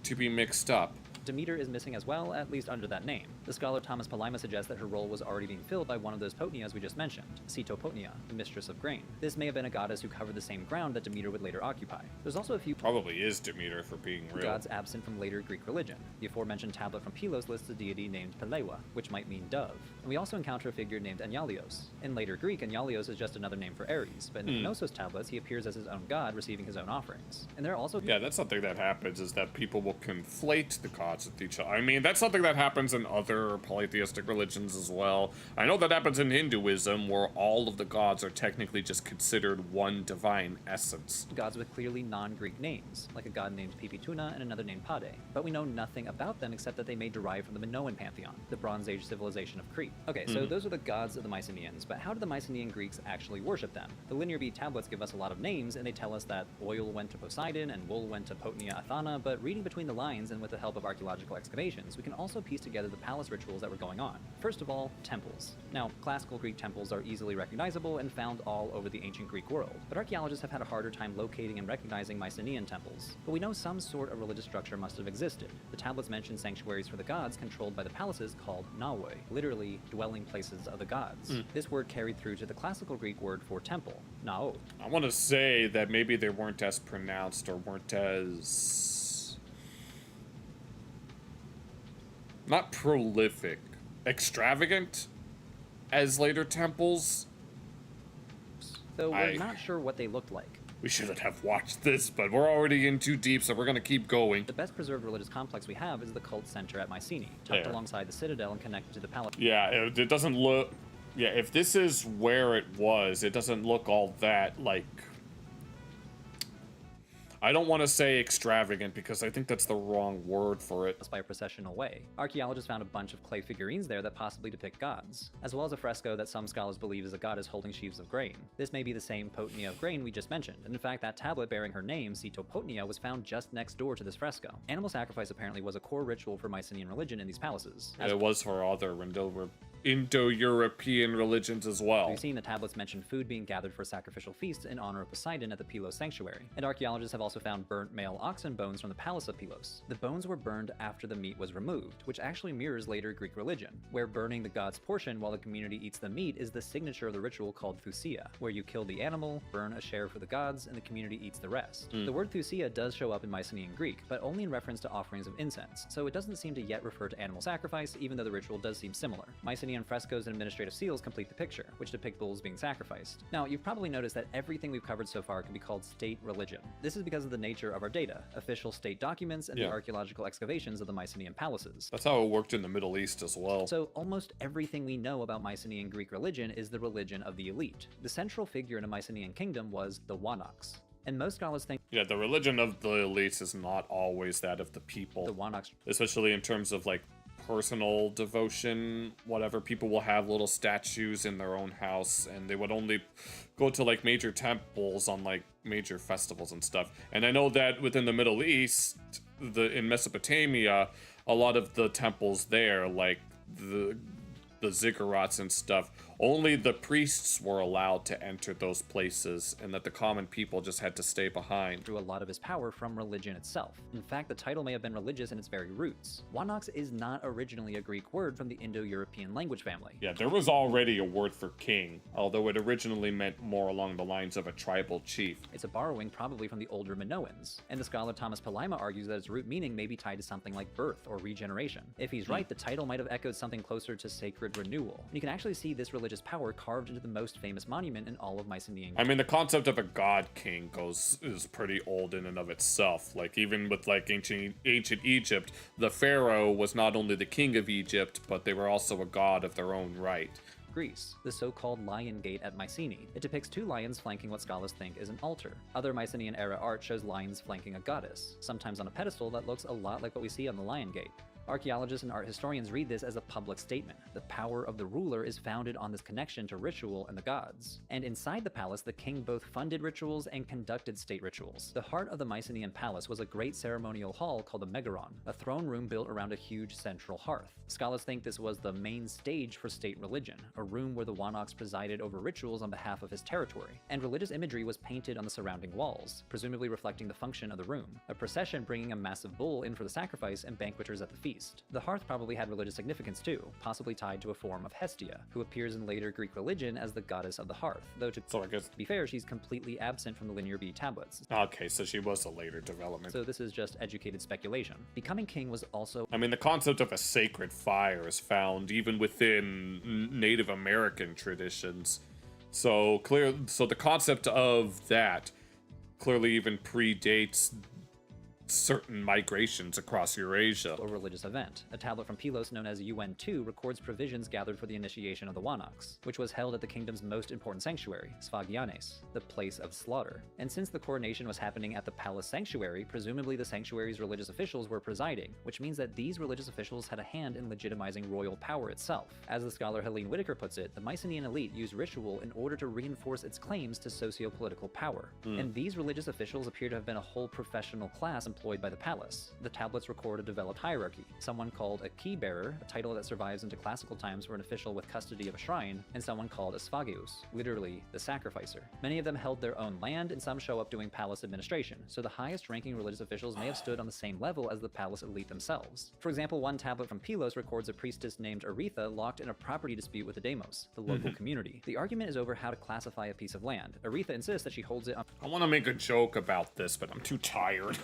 to be mixed up. Demeter is missing as well, at least under that name. The scholar Thomas Palima suggests that her role was already being filled by one of those Potnias we just mentioned, Cetopotnia, the mistress of grain. This may have been a goddess who covered the same ground that Demeter would later occupy. There's also a few probably is Demeter for being real gods absent from later Greek religion. The aforementioned tablet from Pylos lists a deity named Pelewa, which might mean dove. And we also encounter a figure named Enyalios. In later Greek, Enyalios is just another name for Ares, but in the Knossos tablets, he appears as his own god, receiving his own offerings. And there are also that's something that happens, is that people will conflate the gods with each other. I mean, that's something that happens in other polytheistic religions as well. I know that happens in Hinduism, where all of the gods are technically just considered one divine essence. Gods with clearly non-Greek names, like a god named Pipituna and another named Pade. But we know nothing about them except that they may derive from the Minoan pantheon, the Bronze Age civilization of Crete. Okay, so those are the gods of the Mycenaeans, but how did the Mycenaean Greeks actually worship them? The Linear B tablets give us a lot of names, and they tell us that oil went to Poseidon and wool went to Potnia Athana, but reading between the lines and with the help of archaeological archaeological excavations, we can also piece together the palace rituals that were going on. First of all, temples. Now, classical Greek temples are easily recognizable and found all over the ancient Greek world, but archaeologists have had a harder time locating and recognizing Mycenaean temples. But we know some sort of religious structure must have existed. The tablets mention sanctuaries for the gods controlled by the palaces called naoi, literally dwelling places of the gods. This word carried through to the classical Greek word for temple, nao. I want to say that maybe they weren't as pronounced or weren't as... not prolific, extravagant as later temples. Though we're not sure what they looked like. We shouldn't have watched this, but we're already in too deep, so we're gonna keep going. The best preserved religious complex we have is the cult center at Mycenae, tucked alongside the citadel and connected to the palace. Yeah, it doesn't look... yeah, if this is where it was, it doesn't look all that, like... I don't want to say extravagant because I think that's the wrong word for it. By a processional way. Archaeologists found a bunch of clay figurines there that possibly depict gods, as well as a fresco that some scholars believe is a goddess holding sheaves of grain. This may be the same Potnia of grain we just mentioned, and in fact that tablet bearing her name, Potnia, was found just next door to this fresco. Animal sacrifice apparently was a core ritual for Mycenaean religion in these palaces. It was for other Indo-European religions as well. We've seen the tablets mention food being gathered for sacrificial feasts in honor of Poseidon at the Pylos sanctuary, and archaeologists have also found burnt male oxen bones from the palace of Pylos. The bones were burned after the meat was removed, which actually mirrors later Greek religion, where burning the god's portion while the community eats the meat is the signature of the ritual called thusia, where you kill the animal, burn a share for the gods, and the community eats the rest. The word thusia does show up in Mycenaean Greek, but only in reference to offerings of incense, so it doesn't seem to yet refer to animal sacrifice, even though the ritual does seem similar. Mycenaean frescoes and administrative seals complete the picture, which depict bulls being sacrificed. Now, you've probably noticed that everything we've covered so far can be called state religion. This is because of the nature of our data, official state documents, and the archaeological excavations of the Mycenaean palaces. That's how it worked in the Middle East as well. So almost everything we know about Mycenaean Greek religion is the religion of the elite. The central figure in a Mycenaean kingdom was the Wanaks. And most scholars think... yeah, the religion of the elites is not always that of the people. The Wanaks... especially in terms of, like, personal devotion, whatever. People will have little statues in their own house, and they would only go to, like, major temples on, like, major festivals and stuff. And I know that within the Middle East, in Mesopotamia, a lot of the temples there, like the ziggurats and stuff, only the priests were allowed to enter those places, and that the common people just had to stay behind. Drew a lot of his power from religion itself. In fact, the title may have been religious in its very roots. Wanaks is not originally a Greek word from the Indo-European language family. Yeah, there was already a word for king, although it originally meant more along the lines of a tribal chief. It's a borrowing probably from the older Minoans, and the scholar Thomas Palaima argues that its root meaning may be tied to something like birth or regeneration. If he's right, the title might have echoed something closer to sacred renewal. And you can actually see this religious power carved into the most famous monument in all of Mycenaean. I mean, the concept of a god king is pretty old in and of itself. Like, even with, like, ancient Egypt, the pharaoh was not only the king of Egypt, but they were also a god of their own right. Greece, the so-called Lion Gate at Mycenae. It depicts two lions flanking what scholars think is an altar. Other Mycenaean-era art shows lions flanking a goddess, sometimes on a pedestal that looks a lot like what we see on the Lion Gate. Archaeologists and art historians read this as a public statement. The power of the ruler is founded on this connection to ritual and the gods. And inside the palace, the king both funded rituals and conducted state rituals. The heart of the Mycenaean palace was a great ceremonial hall called the Megaron, a throne room built around a huge central hearth. Scholars think this was the main stage for state religion, a room where the Wanaks presided over rituals on behalf of his territory. And religious imagery was painted on the surrounding walls, presumably reflecting the function of the room. A procession bringing a massive bull in for the sacrifice and banqueters at the feast. The hearth probably had religious significance too, possibly tied to a form of Hestia, who appears in later Greek religion as the goddess of the hearth, though to be fair, she's completely absent from the Linear B tablets. Okay, so she was a later development. So this is just educated speculation. Becoming king was also... I mean, the concept of a sacred fire is found even within Native American traditions. So the concept of that clearly even predates certain migrations across Eurasia. A religious event. A tablet from Pylos known as UN2 records provisions gathered for the initiation of the Wanaks, which was held at the kingdom's most important sanctuary, Sfagianes, the place of slaughter. And since the coronation was happening at the palace sanctuary, presumably the sanctuary's religious officials were presiding, which means that these religious officials had a hand in legitimizing royal power itself. As the scholar Helene Whitaker puts it, the Mycenaean elite used ritual in order to reinforce its claims to socio-political power. And these religious officials appear to have been a whole professional class employed employed by the palace. The tablets record a developed hierarchy, someone called a key bearer, a title that survives into classical times for an official with custody of a shrine, and someone called a sphagios, literally the sacrificer. Many of them held their own land, and some show up doing palace administration, so the highest ranking religious officials may have stood on the same level as the palace elite themselves. For example, one tablet from Pylos records a priestess named Aretha locked in a property dispute with the Deimos, the local community. The argument is over how to classify a piece of land. Aretha insists that she holds it on I want to make a joke about this, but I'm too tired.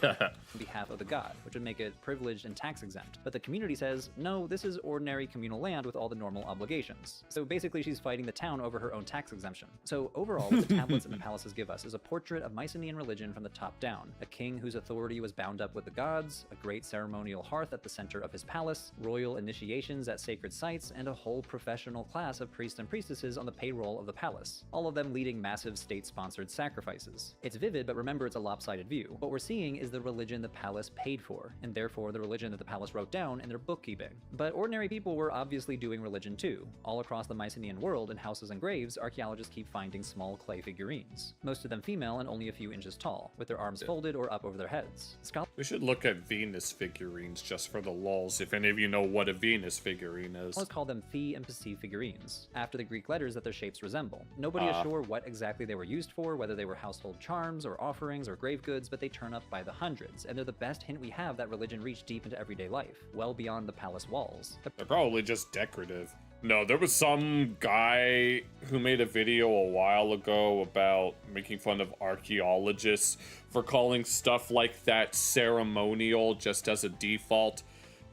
behalf of the god, which would make it privileged and tax exempt. But the community says, no, this is ordinary communal land with all the normal obligations. So basically she's fighting the town over her own tax exemption. So overall, what the tablets and the palaces give us is a portrait of Mycenaean religion from the top down. A king whose authority was bound up with the gods, a great ceremonial hearth at the center of his palace, royal initiations at sacred sites, and a whole professional class of priests and priestesses on the payroll of the palace, all of them leading massive state-sponsored sacrifices. It's vivid, but remember it's a lopsided view. What we're seeing is the religion the palace paid for, and therefore the religion that the palace wrote down in their bookkeeping. But ordinary people were obviously doing religion too. All across the Mycenaean world, in houses and graves, archaeologists keep finding small clay figurines, most of them female and only a few inches tall, with their arms folded or up over their heads. We should look at Venus figurines just for the lulz, if any of you know what a Venus figurine is. Let's call them Phi and Psi figurines, after the Greek letters that their shapes resemble. Nobody is sure what exactly they were used for, whether they were household charms or offerings or grave goods, but they turn up by the hundreds, and they're the best hint we have that religion reached deep into everyday life, well beyond the palace walls. They're probably just decorative. No, there was some guy who made a video a while ago about making fun of archaeologists for calling stuff like that ceremonial just as a default,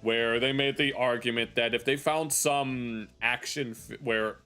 where they made the argument that if they found some action where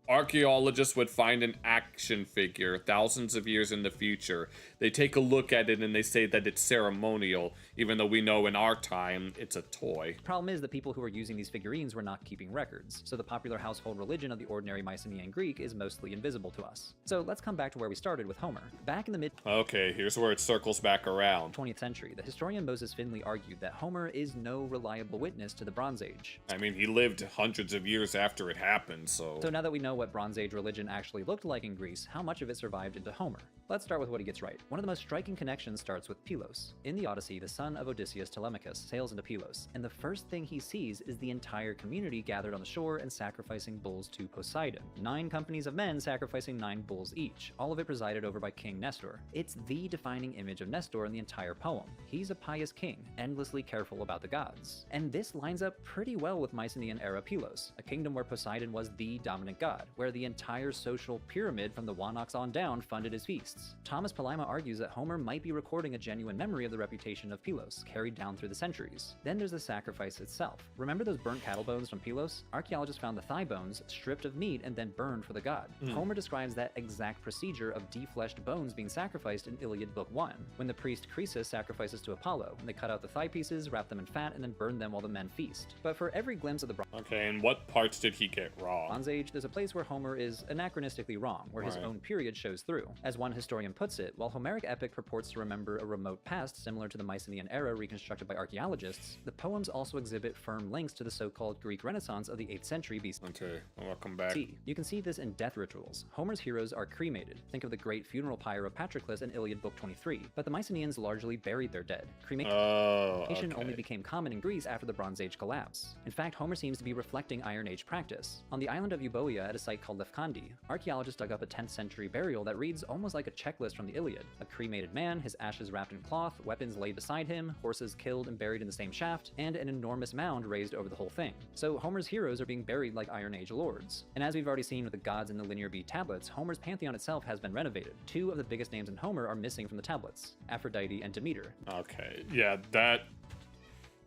archaeologists would find an action figure thousands of years in the future, they take a look at it and they say that it's ceremonial, even though we know in our time it's a toy. The problem is the people who were using these figurines were not keeping records, so the popular household religion of the ordinary Mycenaean Greek is mostly invisible to us. So let's come back to where we started with Homer. Back in the mid- Okay, here's where it circles back around. 20th century, the historian Moses Finley argued that Homer is no reliable witness to the Bronze Age. I mean, he lived hundreds of years after it happened, so now that we know what Bronze Age religion actually looked like in Greece, how much of it survived into Homer? Let's start with what he gets right. One of the most striking connections starts with Pylos. In the Odyssey, the son of Odysseus, Telemachus, sails into Pylos, and the first thing he sees is the entire community gathered on the shore and sacrificing bulls to Poseidon. 9 companies of men sacrificing 9 bulls each, all of it presided over by King Nestor. It's the defining image of Nestor in the entire poem. He's a pious king, endlessly careful about the gods. And this lines up pretty well with Mycenaean-era Pylos, a kingdom where Poseidon was the dominant god, where the entire social pyramid from the Wanaks on down funded his feasts. Thomas Palaima argues that Homer might be recording a genuine memory of the reputation of Pylos, carried down through the centuries. Then there's the sacrifice itself. Remember those burnt cattle bones from Pylos? Archaeologists found the thigh bones stripped of meat and then burned for the god. Homer describes that exact procedure of defleshed bones being sacrificed in Iliad Book 1, when the priest Croesus sacrifices to Apollo. They cut out the thigh pieces, wrap them in fat, and then burn them while the men feast. But for every glimpse of the Okay, and what parts did he get wrong? Bronze Age, there's a place where Homer is anachronistically wrong, where his own period shows through. As one historian puts it, while Homeric epic purports to remember a remote past similar to the Mycenaean era reconstructed by archaeologists, the poems also exhibit firm links to the so-called Greek Renaissance of the 8th century BC. Okay, welcome back. You can see this in death rituals. Homer's heroes are cremated. Think of the great funeral pyre of Patroclus in Iliad Book 23. But the Mycenaeans largely buried their dead. Cremation only became common in Greece after the Bronze Age collapse. In fact, Homer seems to be reflecting Iron Age practice. On the island of Euboea at a site called Lefkandi, archaeologists dug up a 10th century burial that reads almost like a checklist from the Iliad. A cremated man, his ashes wrapped in cloth, weapons laid beside him, horses killed and buried in the same shaft, and an enormous mound raised over the whole thing. So Homer's heroes are being buried like Iron Age lords. And as we've already seen with the gods in the Linear B tablets, Homer's pantheon itself has been renovated. 2 of the biggest names in Homer are missing from the tablets, Aphrodite and Demeter. Okay, yeah, that...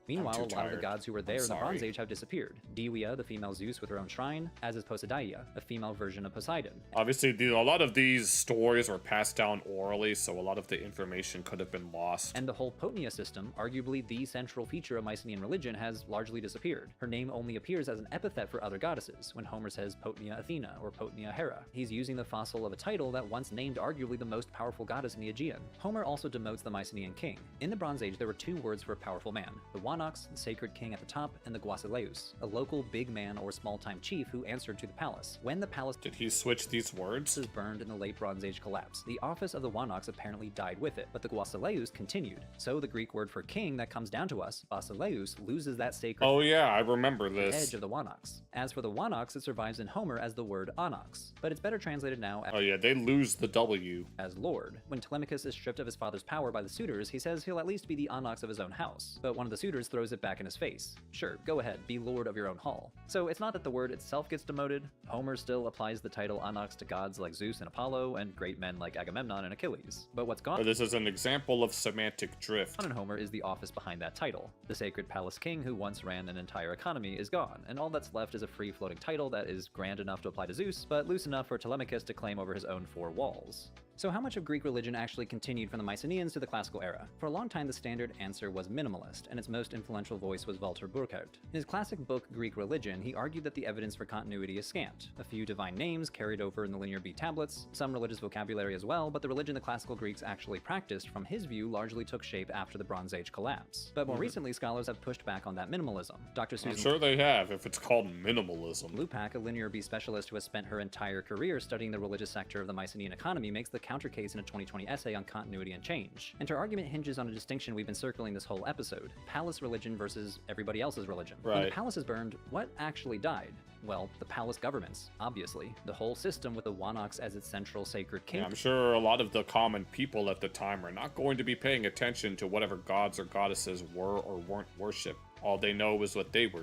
Meanwhile, a lot of the gods who were there in the Bronze Age have disappeared. Diia, the female Zeus with her own shrine, as is Poseidea, a female version of Poseidon. Obviously, a lot of these stories were passed down orally, so a lot of the information could have been lost. And the whole Potnia system, arguably the central feature of Mycenaean religion, has largely disappeared. Her name only appears as an epithet for other goddesses, when Homer says Potnia Athena or Potnia Hera. He's using the fossil of a title that once named arguably the most powerful goddess in the Aegean. Homer also demotes the Mycenaean king. In the Bronze Age, there were 2 words for a powerful man. The one Wanox, the Sacred King at the top, and the Guasileus, a local big man or small-time chief who answered to the palace. When the palace did he switch these words? Was burned in the late Bronze Age collapse, the office of the Wanox apparently died with it, but the Guasileus continued. So the Greek word for king that comes down to us, Basileus, loses that sacred I remember this. edge of the Wanox. As for the Wanox, it survives in Homer as the word Onox, but it's better translated now as they lose the W. As Lord. When Telemachus is stripped of his father's power by the suitors, he says he'll at least be the Onox of his own house, but one of the suitors throws it back in his face. Sure, go ahead, be lord of your own hall. So it's not that the word itself gets demoted. Homer still applies the title Onox to gods like Zeus and Apollo, and great men like Agamemnon and Achilles. But what's gone— This is an example of semantic drift. In Homer is the office behind that title. The sacred palace king who once ran an entire economy is gone, and all that's left is a free-floating title that is grand enough to apply to Zeus, but loose enough for Telemachus to claim over his own four walls. So how much of Greek religion actually continued from the Mycenaeans to the classical era? For a long time, the standard answer was minimalist, and its most influential voice was Walter Burkhardt. In his classic book, Greek Religion, he argued that the evidence for continuity is scant. A few divine names carried over in the Linear B tablets, some religious vocabulary as well, but the religion the classical Greeks actually practiced, from his view, largely took shape after the Bronze Age collapse. But more recently, scholars have pushed back on that minimalism. Dr. Susan— I'm sure they have, if it's called minimalism. Lupac, a Linear B specialist who has spent her entire career studying the religious sector of the Mycenaean economy, makes the counter case in a 2020 essay on continuity and change. And her argument hinges on a distinction we've been circling this whole episode: palace religion versus everybody else's religion. Right. When the palace is burned, what actually died? Well, the palace governments, obviously. The whole system with the Wanox as its central sacred king. Yeah, I'm sure a lot of the common people at the time are not going to be paying attention to whatever gods or goddesses were or weren't worshipped. All they know is what they were,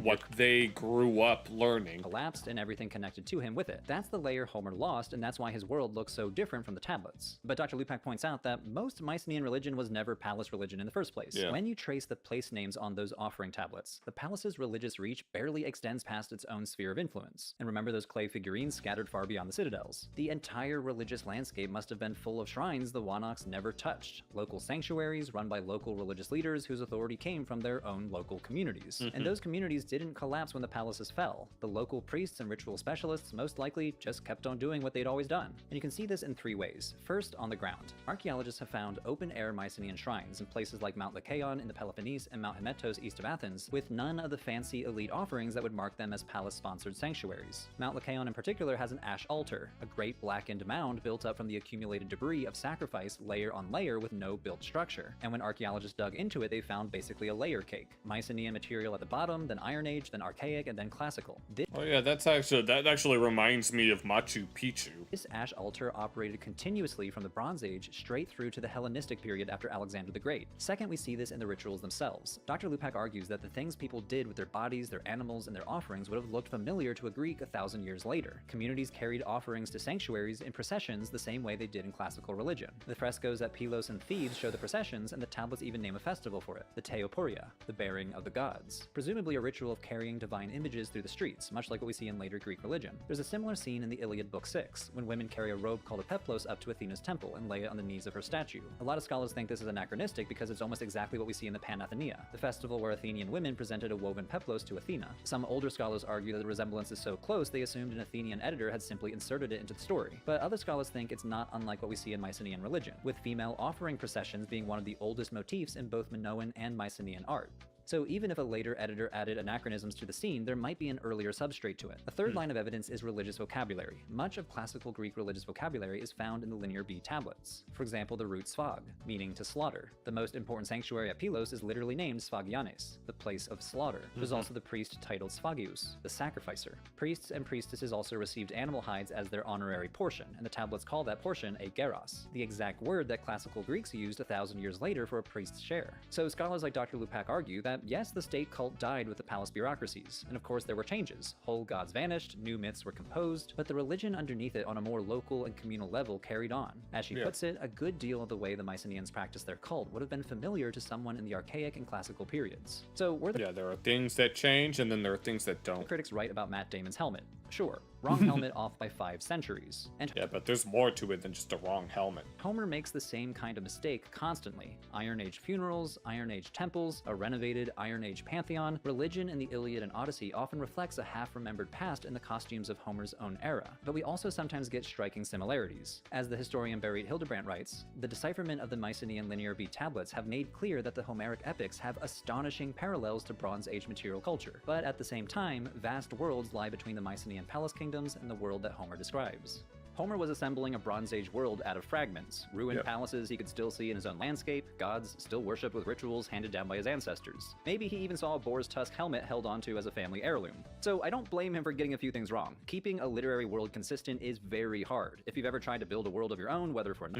what they grew up learning. Collapsed and everything connected to him with it. That's the layer Homer lost, and that's why his world looks so different from the tablets. But Dr. Lupac points out that most Mycenaean religion was never palace religion in the first place. Yeah. When you trace the place names on those offering tablets, the palace's religious reach barely extends past its own sphere of influence. And remember those clay figurines scattered far beyond the citadels? The entire religious landscape must have been full of shrines the Wanox never touched. Local sanctuaries run by local religious leaders whose authority came from their own local communities. And those communities didn't collapse when the palaces fell. The local priests and ritual specialists most likely just kept on doing what they'd always done. And you can see this in three ways. First, on the ground. Archaeologists have found open-air Mycenaean shrines in places like Mount Lycaon in the Peloponnese and Mount Hymettos east of Athens, with none of the fancy elite offerings that would mark them as palace-sponsored sanctuaries. Mount Lycaon in particular has an ash altar, a great blackened mound built up from the accumulated debris of sacrifice layer on layer with no built structure. And when archaeologists dug into it, they found basically a layer cake. Mycenaean material at the bottom, then Iron Age, then Archaic, and then Classical. That actually reminds me of Machu Picchu. This ash altar operated continuously from the Bronze Age straight through to the Hellenistic period after Alexander the Great. Second, we see this in the rituals themselves. Dr. Lupac argues that the things people did with their bodies, their animals, and their offerings would have looked familiar to a Greek 1,000 years later. Communities carried offerings to sanctuaries in processions the same way they did in classical religion. The frescoes at Pylos and Thebes show the processions, and the tablets even name a festival for it, the Theoporia, the bearing of the gods. Presumably a ritual of carrying divine images through the streets, much like what we see in later Greek religion. There's a similar scene in the Iliad Book 6, when women carry a robe called a peplos up to Athena's temple and lay it on the knees of her statue. A lot of scholars think this is anachronistic because it's almost exactly what we see in the Panathenaea, the festival where Athenian women presented a woven peplos to Athena. Some older scholars argue that the resemblance is so close they assumed an Athenian editor had simply inserted it into the story. But other scholars think it's not unlike what we see in Mycenaean religion, with female offering processions being one of the oldest motifs in both Minoan and Mycenaean art. So even if a later editor added anachronisms to the scene, there might be an earlier substrate to it. A third line of evidence is religious vocabulary. Much of classical Greek religious vocabulary is found in the Linear B tablets. For example, the root sphag, meaning to slaughter. The most important sanctuary at Pylos is literally named Sphagianes, the place of slaughter. There's also the priest titled Sphagius, the sacrificer. Priests and priestesses also received animal hides as their honorary portion, and the tablets call that portion a geros, the exact word that classical Greeks used 1,000 years later for a priest's share. So scholars like Dr. Lupac argue that yes, the state cult died with the palace bureaucracies, and of course there were changes. Whole gods vanished, new myths were composed, but the religion underneath it on a more local and communal level carried on. As she puts it, a good deal of the way the Mycenaeans practiced their cult would have been familiar to someone in the archaic and classical periods. So there are things that change, and then there are things that don't. The critics write about Matt Damon's helmet. Sure, wrong helmet off by 5 centuries. And yeah, but there's more to it than just a wrong helmet. Homer makes the same kind of mistake constantly. Iron Age funerals, Iron Age temples, a renovated Iliad Iron Age pantheon, religion in the Iliad and Odyssey often reflects a half-remembered past in the costumes of Homer's own era, but we also sometimes get striking similarities. As the historian Berit Hildebrandt writes, the decipherment of the Mycenaean Linear B tablets have made clear that the Homeric epics have astonishing parallels to Bronze Age material culture, but at the same time, vast worlds lie between the Mycenaean palace kingdoms and the world that Homer describes. Homer was assembling a Bronze Age world out of fragments, ruined palaces he could still see in his own landscape, gods still worshipped with rituals handed down by his ancestors. Maybe he even saw a boar's tusk helmet held onto as a family heirloom. So I don't blame him for getting a few things wrong. Keeping a literary world consistent is very hard. If you've ever tried to build a world of your own, whether for a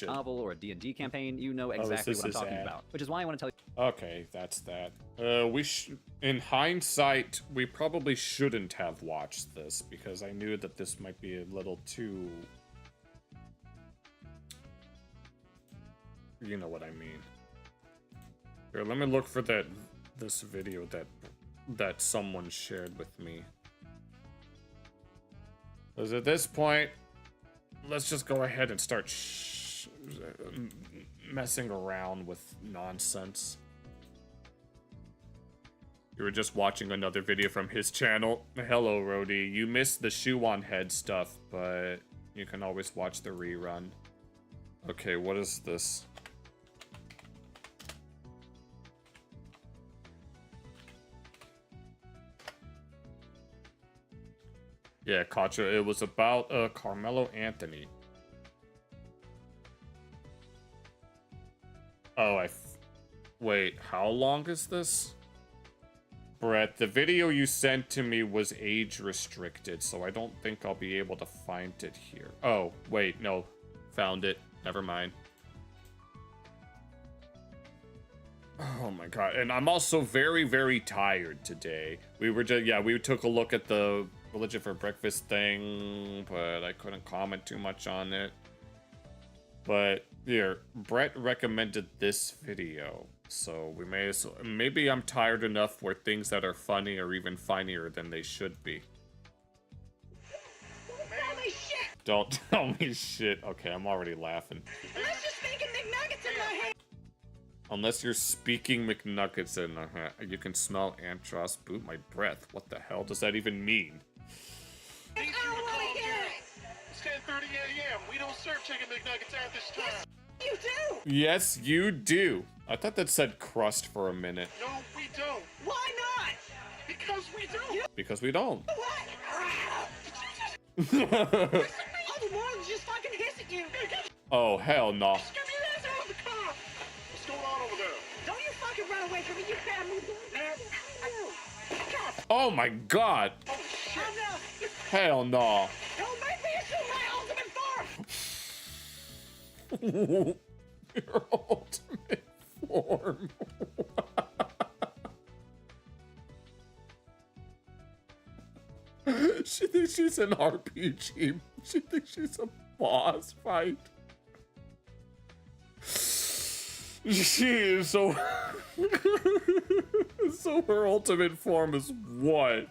novel or a D&D campaign, you know exactly what I'm talking about. Which is why I want to tell you. Okay, that's that. In hindsight, we probably shouldn't have watched this because I knew that this might be a little too... You know what I mean. Here, let me look for this video that someone shared with me. Because at this point, let's just go ahead and start messing around with nonsense. You were just watching another video from his channel. Hello, Rhodey. You missed the shoe on head stuff, but you can always watch the rerun. Okay, what is this? Yeah, Katja, it was about Carmelo Anthony. Oh, wait, how long is this? Brett, the video you sent to me was age restricted, so I don't think I'll be able to find it here. Oh, wait, no. Found it. Never mind. Oh my god. And I'm also very, very tired today. We were just, we took a look at the Religion for Breakfast thing, but I couldn't comment too much on it. But here, Brett recommended this video. So we may as well, maybe I'm tired enough where things that are funny are even funnier than they should be. Don't tell me shit. Okay, I'm already laughing. Unless you're speaking McNuggets in you can smell Antros boot my breath. What the hell does that even mean? I don't want to hear it. It's 10:30 a.m. We don't serve chicken McNuggets at this time. You do? Yes, you do. I thought that said crust for a minute. No, we don't. Why not? Because we don't. Because we don't. All the morons just fucking hiss at you. Oh, hell no. What's going on over there? Don't you fucking run away from me, you family. Oh my god. Oh, shit. Hell no. Don't make me assume my ultimate form. Your ultimate form. She thinks she's an RPG. She thinks she's a boss fight. She is so... So her ultimate form is what?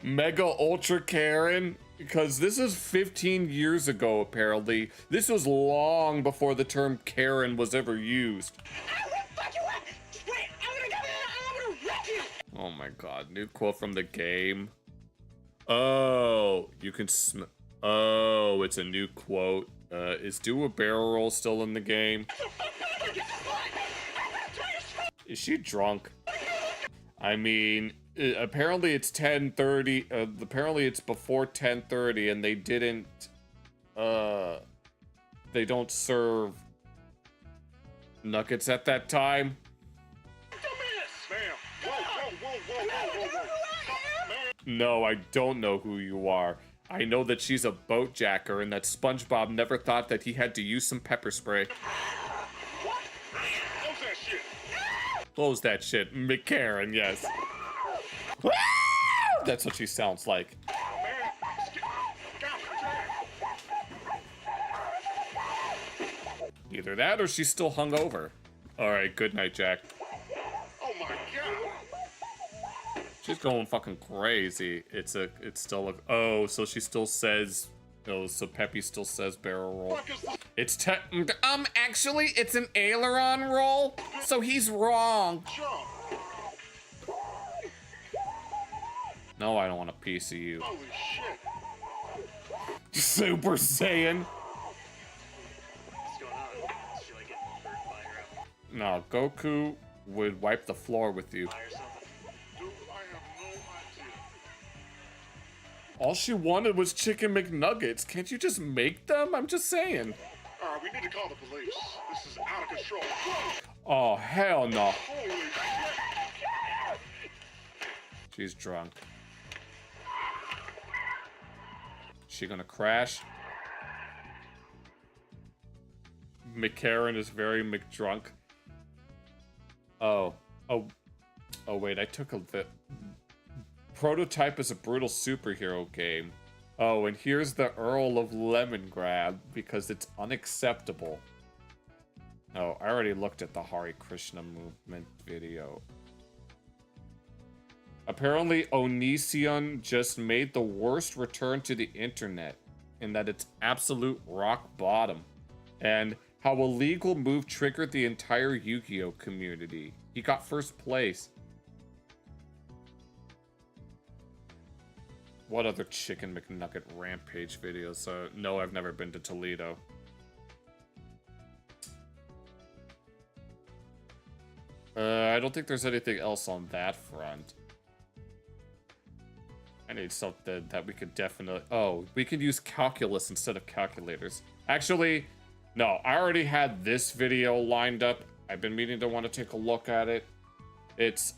Mega Ultra Karen? Because this is 15 years ago, apparently. This was long before the term Karen was ever used. I will fuck you up! Just wait, I'm gonna wreck you! Oh my god, new quote from the game. Oh, you can oh, it's a new quote. Is do a barrel roll still in the game? Is she drunk? I mean, apparently it's 10:30. Apparently it's before 10:30, and they didn't. They don't serve nuggets at that time. No, I don't know who you are. I know that she's a boat jacker, and that SpongeBob never thought that he had to use some pepper spray. Close that shit. McCarran, yes. That's what she sounds like. Either that or she's still hungover. Alright, good night, Jack. Oh my god. She's going fucking crazy. It's still a, oh, so she still says, oh, so Peppy still says barrel roll. It's actually, it's an aileron roll, so he's wrong. No, I don't want a piece of you. Holy shit. Super Saiyan. What's going on? Is she like getting hurt by her No, Goku would wipe the floor with you. or something? Dude, I have no idea. All she wanted was chicken McNuggets. Can't you just make them? I'm just saying. Alright, we need to call the police. This is out of control. Oh, hell no. Holy shit. She's drunk. She gonna crash? McCarran is very McDrunk. Oh, wait, I took the Prototype is a brutal superhero game. Oh, and here's the Earl of Lemongrab because it's unacceptable. Oh, I already looked at the Hare Krishna movement video. Apparently, Onision just made the worst return to the internet, in that it's absolute rock bottom, and how a legal move triggered the entire Yu-Gi-Oh community. He got first place. What other Chicken McNugget Rampage videos? No, I've never been to Toledo. I don't think there's anything else on that front. I need something that we could definitely... Oh, we could use calculus instead of calculators. Actually, no, I already had this video lined up. I've been meaning to want to take a look at it. It's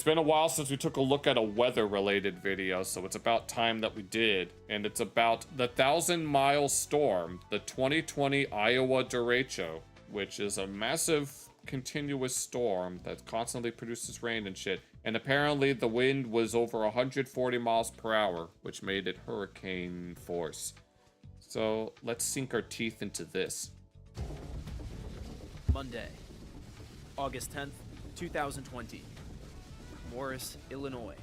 been a while since we took a look at a weather-related video, so it's about time that we did. And it's about the 1,000-mile storm, the 2020 Iowa derecho, which is a massive continuous storm that constantly produces rain and shit. And apparently the wind was over 140 miles per hour, which made it hurricane force. So let's sink our teeth into this. Monday, August 10th, 2020. Morris, Illinois.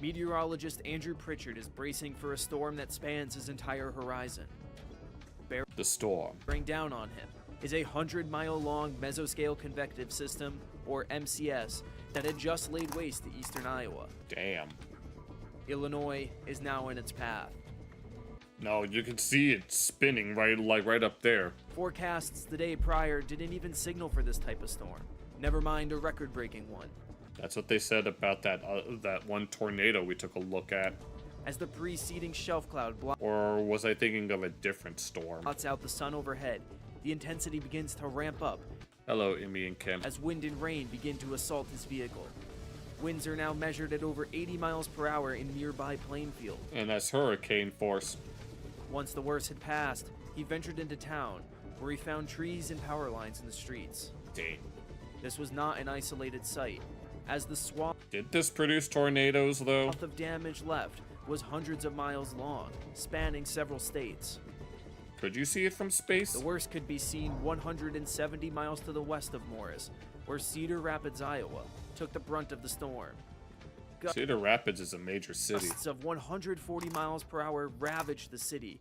Meteorologist Andrew Pritchard is bracing for a storm that spans his entire horizon. The storm. Bearing down on him is a 100-mile-long mesoscale convective system, or MCS, that had just laid waste to eastern Iowa. Damn. Illinois is now in its path. No, you can see it spinning right up there. Forecasts the day prior didn't even signal for this type of storm. Never mind a record-breaking one. That's what they said about that one tornado we took a look at. As the preceding shelf cloud or was I thinking of a different storm? Blots out the sun overhead, the intensity begins to ramp up. Hello, Emmy and Kim. As wind and rain begin to assault his vehicle. Winds are now measured at over 80 miles per hour in nearby Plainfield. And that's hurricane force. Once the worst had passed, he ventured into town, where he found trees and power lines in the streets. Dang. This was not an isolated site, as the swath... Did this produce tornadoes, though? ...of damage left was hundreds of miles long, spanning several states. Could you see it from space? The worst could be seen 170 miles to the west of Morris, where Cedar Rapids, Iowa, took the brunt of the storm. Cedar Rapids is a major city. Gusts of 140 miles per hour ravaged the city.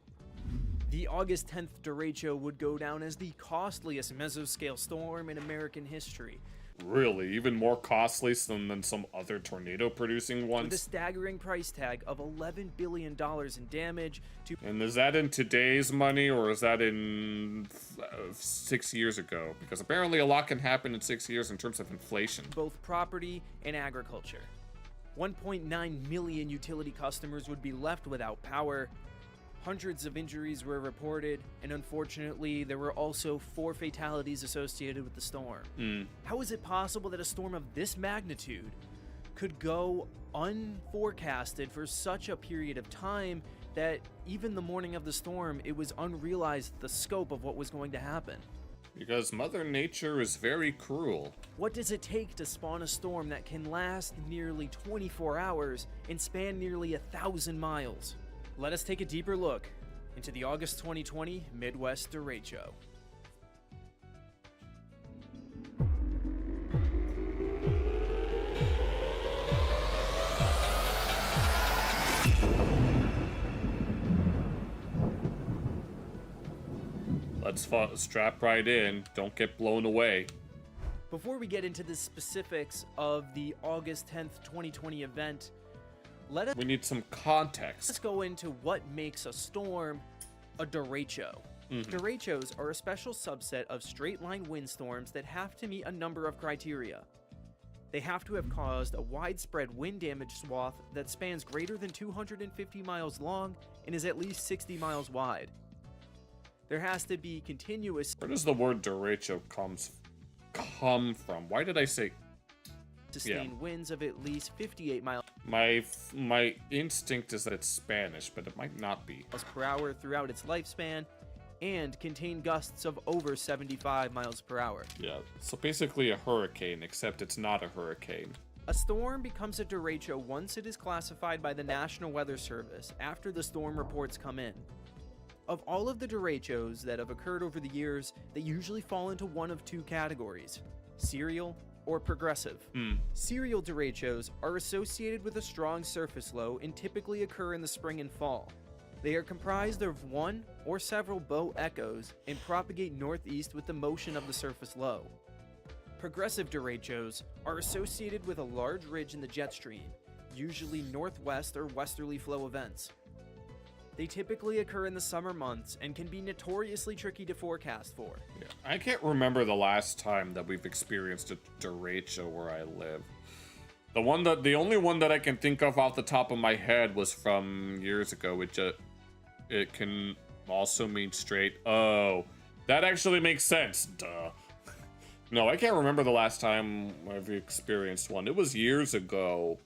The August 10th derecho would go down as the costliest mesoscale storm in American history. Really? Even more costly than some other tornado-producing ones? With a staggering price tag of $11 billion in damage to... And is that in today's money, or is that in 6 years ago? Because apparently a lot can happen in 6 years in terms of inflation. Both property and agriculture. 1.9 million utility customers would be left without power. Hundreds of injuries were reported, and unfortunately, there were also 4 fatalities associated with the storm. How is it possible that a storm of this magnitude could go unforecasted for such a period of time that even the morning of the storm, it was unrealized the scope of what was going to happen? Because Mother Nature is very cruel. What does it take to spawn a storm that can last nearly 24 hours and span nearly 1,000 miles? Let us take a deeper look into the August 2020 Midwest derecho. Let's strap right in. Don't get blown away. Before we get into the specifics of the August 10th, 2020 event, we need some context. Let's go into what makes a storm a derecho. Derechos are a special subset of straight-line windstorms that have to meet a number of criteria. They have to have caused a widespread wind damage swath that spans greater than 250 miles long and is at least 60 miles wide. There has to be continuous... Where does the word derecho come from? Why did I say... sustained winds of at least 58 miles my instinct is that it's Spanish, but it might not be. Per hour throughout its lifespan, and contain gusts of over 75 miles per hour. Yeah, so basically a hurricane, except it's not a hurricane. A storm becomes a derecho once it is classified by the National Weather Service after the storm reports come in. Of all of the derechos that have occurred over the years, they usually fall into one of two categories: serial or progressive. Serial derechos are associated with a strong surface low and typically occur in the spring and fall. They are comprised of one or several bow echoes and propagate northeast with the motion of the surface low. Progressive derechos are associated with a large ridge in the jet stream, usually northwest or westerly flow events. They typically occur in the summer months and can be notoriously tricky to forecast for. Yeah, I can't remember the last time that we've experienced a derecho where I live. The only one that I can think of off the top of my head was from years ago. It can also mean straight. Oh, that actually makes sense. Duh. No, I can't remember the last time I've experienced one. It was years ago.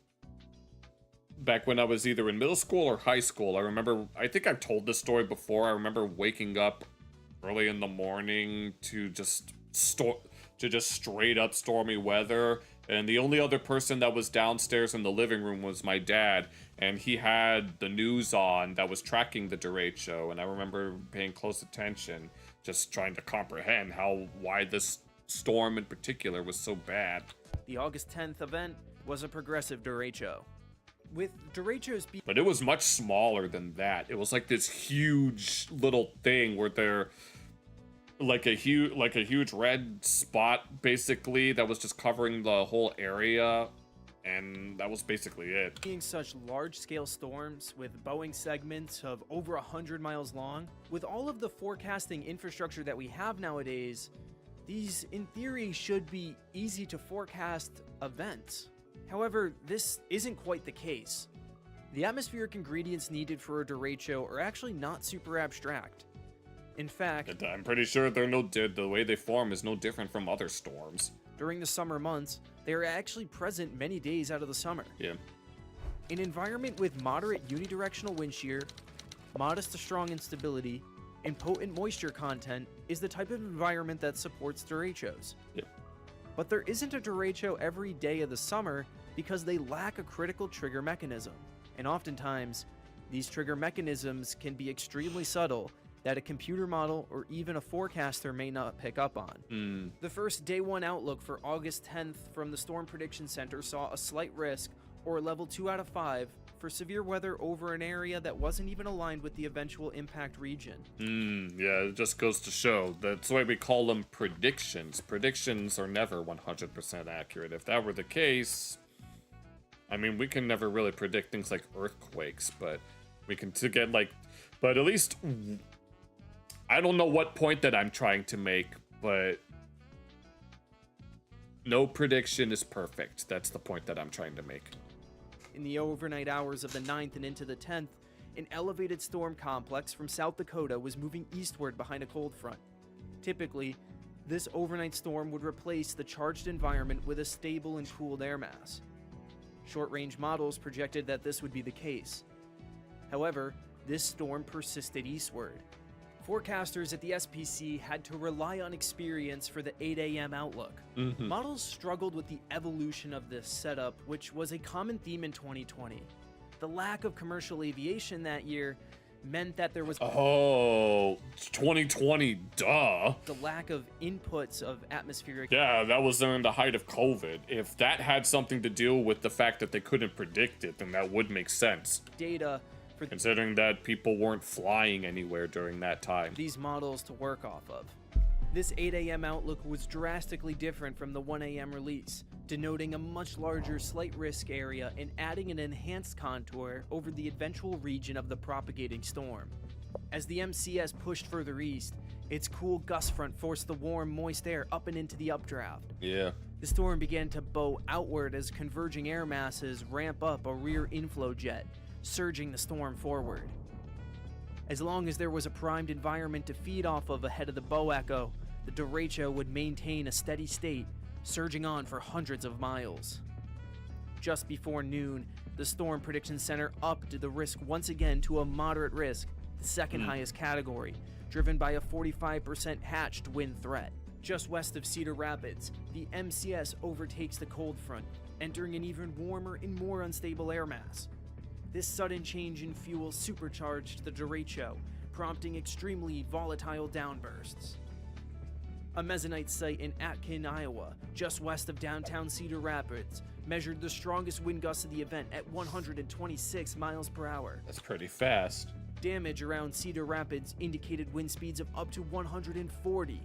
Back when I was either in middle school or high school. I think I've told this story before. I remember waking up early in the morning to just straight up stormy weather. And the only other person that was downstairs in the living room was my dad. And he had the news on that was tracking the derecho. And I remember paying close attention, just trying to comprehend why this storm in particular was so bad. The August 10th event was a progressive derecho. With derechos but it was much smaller than that. It was like this huge little thing where they're like a huge red spot basically that was just covering the whole area, and that was basically it. Being such large-scale storms with bowing segments of over 100 miles long, with all of the forecasting infrastructure that we have nowadays, these in theory should be easy to forecast events. However, this isn't quite the case. The atmospheric ingredients needed for a derecho are actually not super abstract. In fact, I'm pretty sure the way they form is no different from other storms. During the summer months, they are actually present many days out of the summer. Yeah. An environment with moderate unidirectional wind shear, modest to strong instability, and potent moisture content is the type of environment that supports derechos. Yeah. But there isn't a derecho every day of the summer because they lack a critical trigger mechanism. And oftentimes, these trigger mechanisms can be extremely subtle that a computer model or even a forecaster may not pick up on. The first day one outlook for August 10th from the Storm Prediction Center saw a slight risk, or a level 2 out of 5, for severe weather over an area that wasn't even aligned with the eventual impact region. Yeah, it just goes to show. That's why we call them predictions. Predictions are never 100% accurate. If that were the case, I mean, we can never really predict things like earthquakes, but we can but at least, I don't know what point that I'm trying to make, but no prediction is perfect. That's the point that I'm trying to make. In the overnight hours of the 9th and into the 10th, an elevated storm complex from South Dakota was moving eastward behind a cold front. Typically, this overnight storm would replace the charged environment with a stable and cooled air mass. Short-range models projected that this would be the case. However, this storm persisted eastward. Forecasters at the SPC had to rely on experience for the 8 a.m. outlook. Models struggled with the evolution of this setup, which was a common theme in 2020. The lack of commercial aviation that year meant that there was 2020, duh. The lack of inputs of atmospheric. Yeah, that was during the height of COVID. If that had something to do with the fact that they couldn't predict it, then that would make sense. Data. Considering that people weren't flying anywhere during that time. These models to work off of. This 8 a.m. outlook was drastically different from the 1 a.m. release, denoting a much larger slight risk area and adding an enhanced contour over the eventual region of the propagating storm. As the MCS pushed further east, its cool gust front forced the warm, moist air up and into the updraft. Yeah. The storm began to bow outward as converging air masses ramp up a rear inflow jet, surging the storm forward. As long as there was a primed environment to feed off of ahead of the bow echo, the derecho would maintain a steady state, surging on for hundreds of miles. Just before noon, the Storm Prediction Center upped the risk once again to a moderate risk, the second highest category, driven by a 45% hatched wind threat. Just west of Cedar Rapids, the MCS overtakes the cold front, entering an even warmer and more unstable air mass. This sudden change in fuel supercharged the derecho, prompting extremely volatile downbursts. A mesonoid site in Atkin, Iowa, just west of downtown Cedar Rapids, measured the strongest wind gusts of the event at 126 miles per hour. That's pretty fast. Damage around Cedar Rapids indicated wind speeds of up to 140.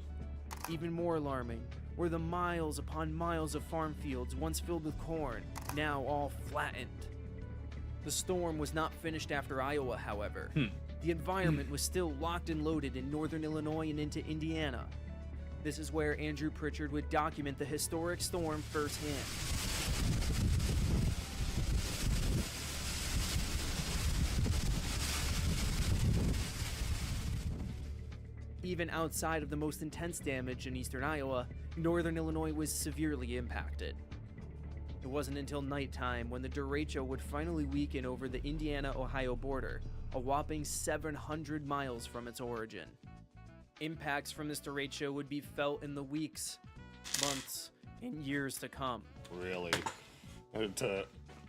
Even more alarming were the miles upon miles of farm fields once filled with corn, now all flattened. The storm was not finished after Iowa, however. The environment was still locked and loaded in northern Illinois and into Indiana. This is where Andrew Pritchard would document the historic storm firsthand. Even outside of the most intense damage in eastern Iowa, northern Illinois was severely impacted. It wasn't until nighttime when the derecho would finally weaken over the Indiana-Ohio border, a whopping 700 miles from its origin. Impacts from this derecho would be felt in the weeks, months, and years to come. Really?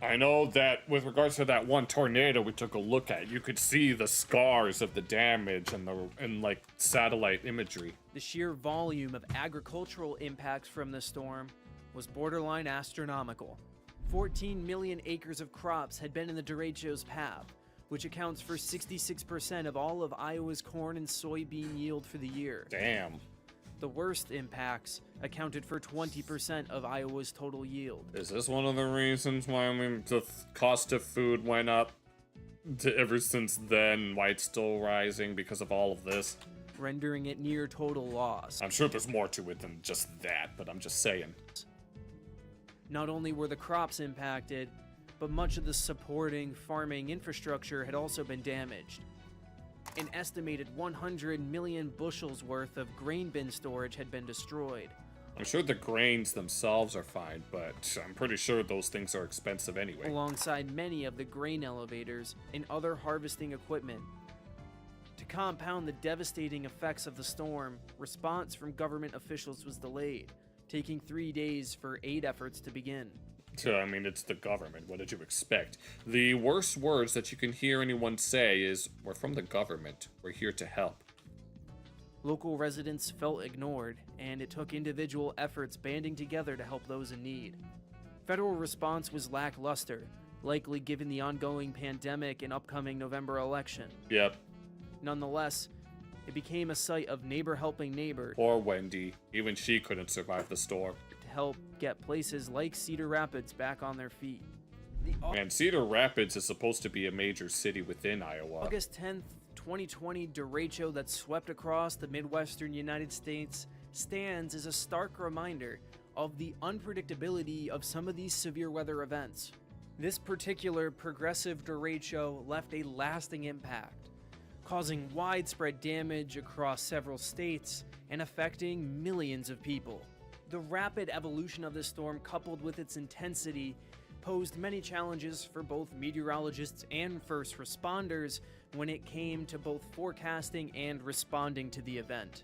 I know that with regards to that one tornado we took a look at, you could see the scars of the damage and like satellite imagery. The sheer volume of agricultural impacts from the storm was borderline astronomical. 14 million acres of crops had been in the derecho's path, which accounts for 66% of all of Iowa's corn and soybean yield for the year. Damn. The worst impacts accounted for 20% of Iowa's total yield. Is this one of the reasons why the cost of food went up ever since then? Why it's still rising because of all of this? Rendering it near total loss. I'm sure there's more to it than just that, but I'm just saying. Not only were the crops impacted, but much of the supporting farming infrastructure had also been damaged. An estimated 100 million bushels worth of grain bin storage had been destroyed. I'm sure the grains themselves are fine, but I'm pretty sure those things are expensive anyway. Alongside many of the grain elevators and other harvesting equipment. To compound the devastating effects of the storm, response from government officials was delayed, taking 3 days for aid efforts to begin. So, I mean, it's the government. What did you expect? The worst words that you can hear anyone say is, "We're from the government. We're here to help." Local residents felt ignored, and it took individual efforts banding together to help those in need. Federal response was lackluster, likely given the ongoing pandemic and upcoming November election. Yep. Nonetheless, it became a site of neighbor helping neighbor. Poor Wendy. Even she couldn't survive the storm. To help get places like Cedar Rapids back on their feet. And Cedar Rapids is supposed to be a major city within Iowa. August 10th, 2020 derecho that swept across the Midwestern United States stands as a stark reminder of the unpredictability of some of these severe weather events. This particular progressive derecho left a lasting impact, causing widespread damage across several states and affecting millions of people. The rapid evolution of this storm, coupled with its intensity, posed many challenges for both meteorologists and first responders when it came to both forecasting and responding to the event.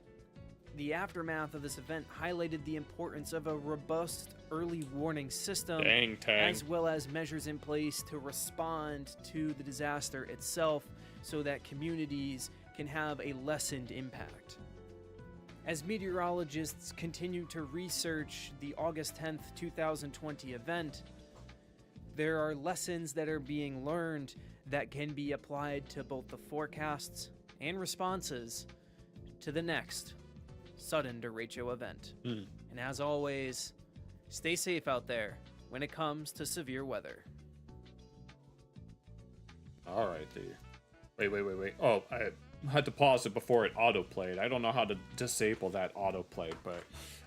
The aftermath of this event highlighted the importance of a robust early warning system, as well as measures in place to respond to the disaster itself so that communities can have a lessened impact. As meteorologists continue to research the August 10th, 2020 event, there are lessons that are being learned that can be applied to both the forecasts and responses to the next sudden derecho event. Hmm. And as always, stay safe out there when it comes to severe weather. All right, wait. Oh, I had to pause it before it autoplayed. I don't know how to disable that autoplay, but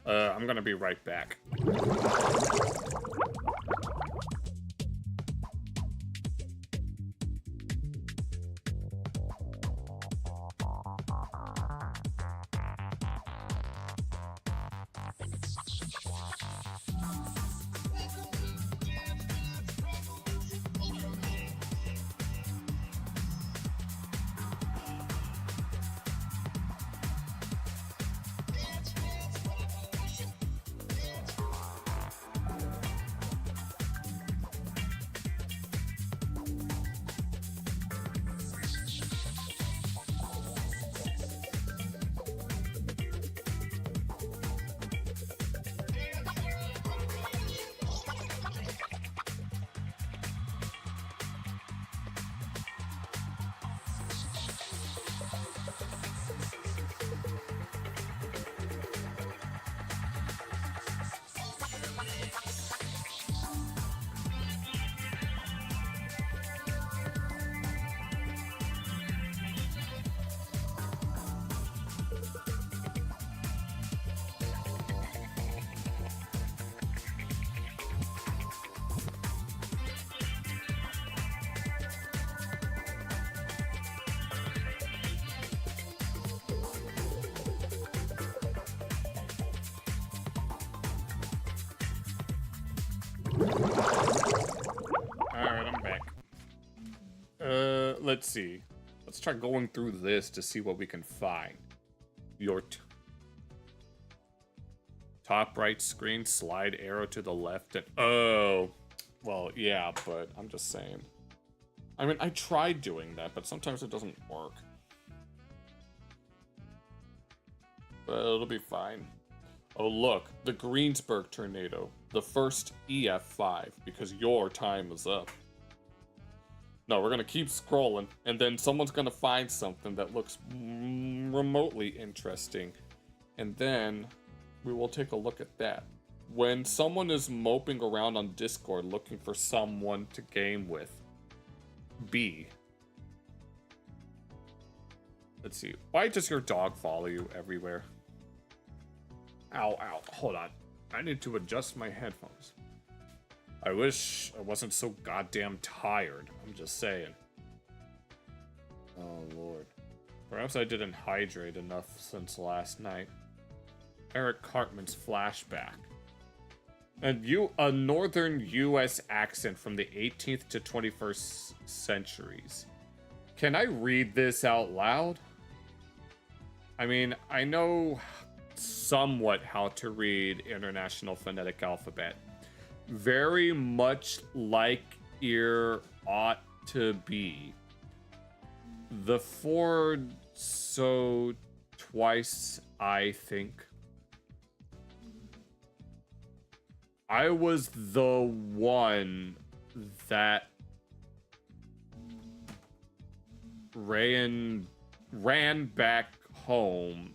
I'm gonna be right back. Alright, I'm back. Let's see. Let's try going through this to see what we can find. Your top right screen, slide arrow to the left, and oh, well, yeah, but I'm just saying. I mean, I tried doing that, but sometimes it doesn't work. But it'll be fine. Oh, look, the Greensburg tornado. The first EF5, because your time is up. No, we're gonna keep scrolling, and then someone's gonna find something that looks remotely interesting. And then we will take a look at that. When someone is moping around on Discord looking for someone to game with, B. Let's see. Why does your dog follow you everywhere? Ow, ow. Hold on. I need to adjust my headphones. I wish I wasn't so goddamn tired. I'm just saying. Oh, Lord. Perhaps I didn't hydrate enough since last night. Eric Cartman's flashback. A northern U.S. accent from the 18th to 21st centuries. Can I read this out loud? I mean, I know somewhat how to read International Phonetic Alphabet. Very much like ear ought to be. The Ford so twice, I think. I was the one that ran back home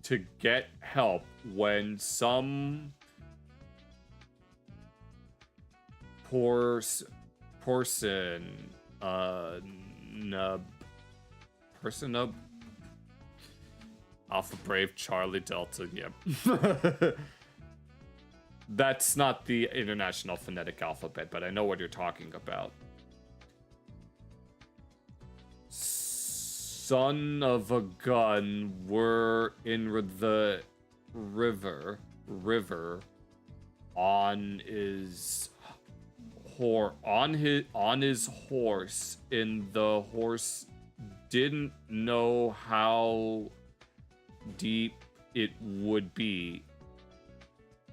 to get help when some person Alpha Brave Charlie Delta, yep. That's not the International Phonetic Alphabet, but I know what you're talking about. Son of a gun were in the river on his horse, and the horse didn't know how deep it would be.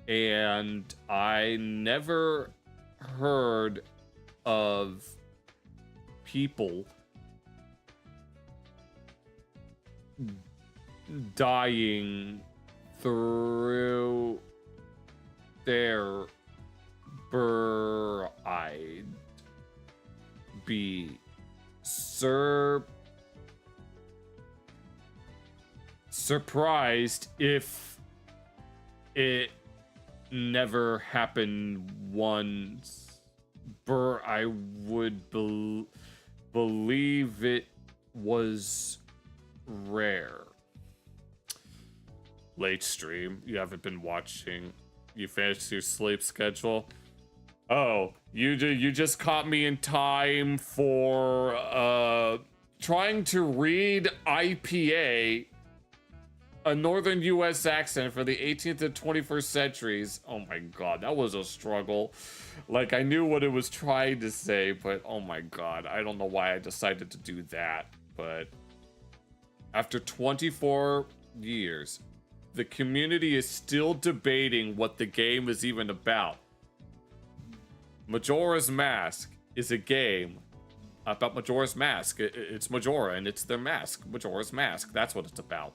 And I never heard of people dying through their I'd be surprised if it never happened once. I would believe it was rare. Late stream. You haven't been watching. You finished your sleep schedule. Oh, you just caught me in time for trying to read IPA, a Northern U.S. accent for the 18th and 21st centuries. Oh my god, that was a struggle. Like, I knew what it was trying to say, but oh my god, I don't know why I decided to do that. But after 24 years, the community is still debating what the game is even about. Majora's Mask is a game about Majora's Mask. It's Majora and it's their mask. Majora's Mask. That's what it's about.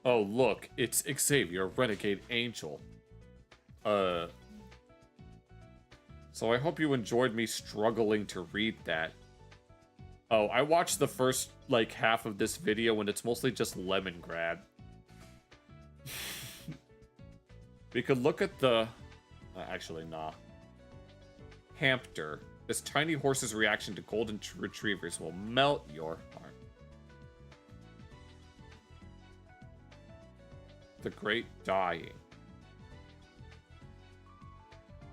Oh, look. It's Xavier, Renegade Angel. So I hope you enjoyed me struggling to read that. Oh, I watched the first, like, half of this video and it's mostly just Lemongrab. We could look at the... actually, nah. Hamster. This tiny horse's reaction to golden retrievers will melt your heart. The Great Dying.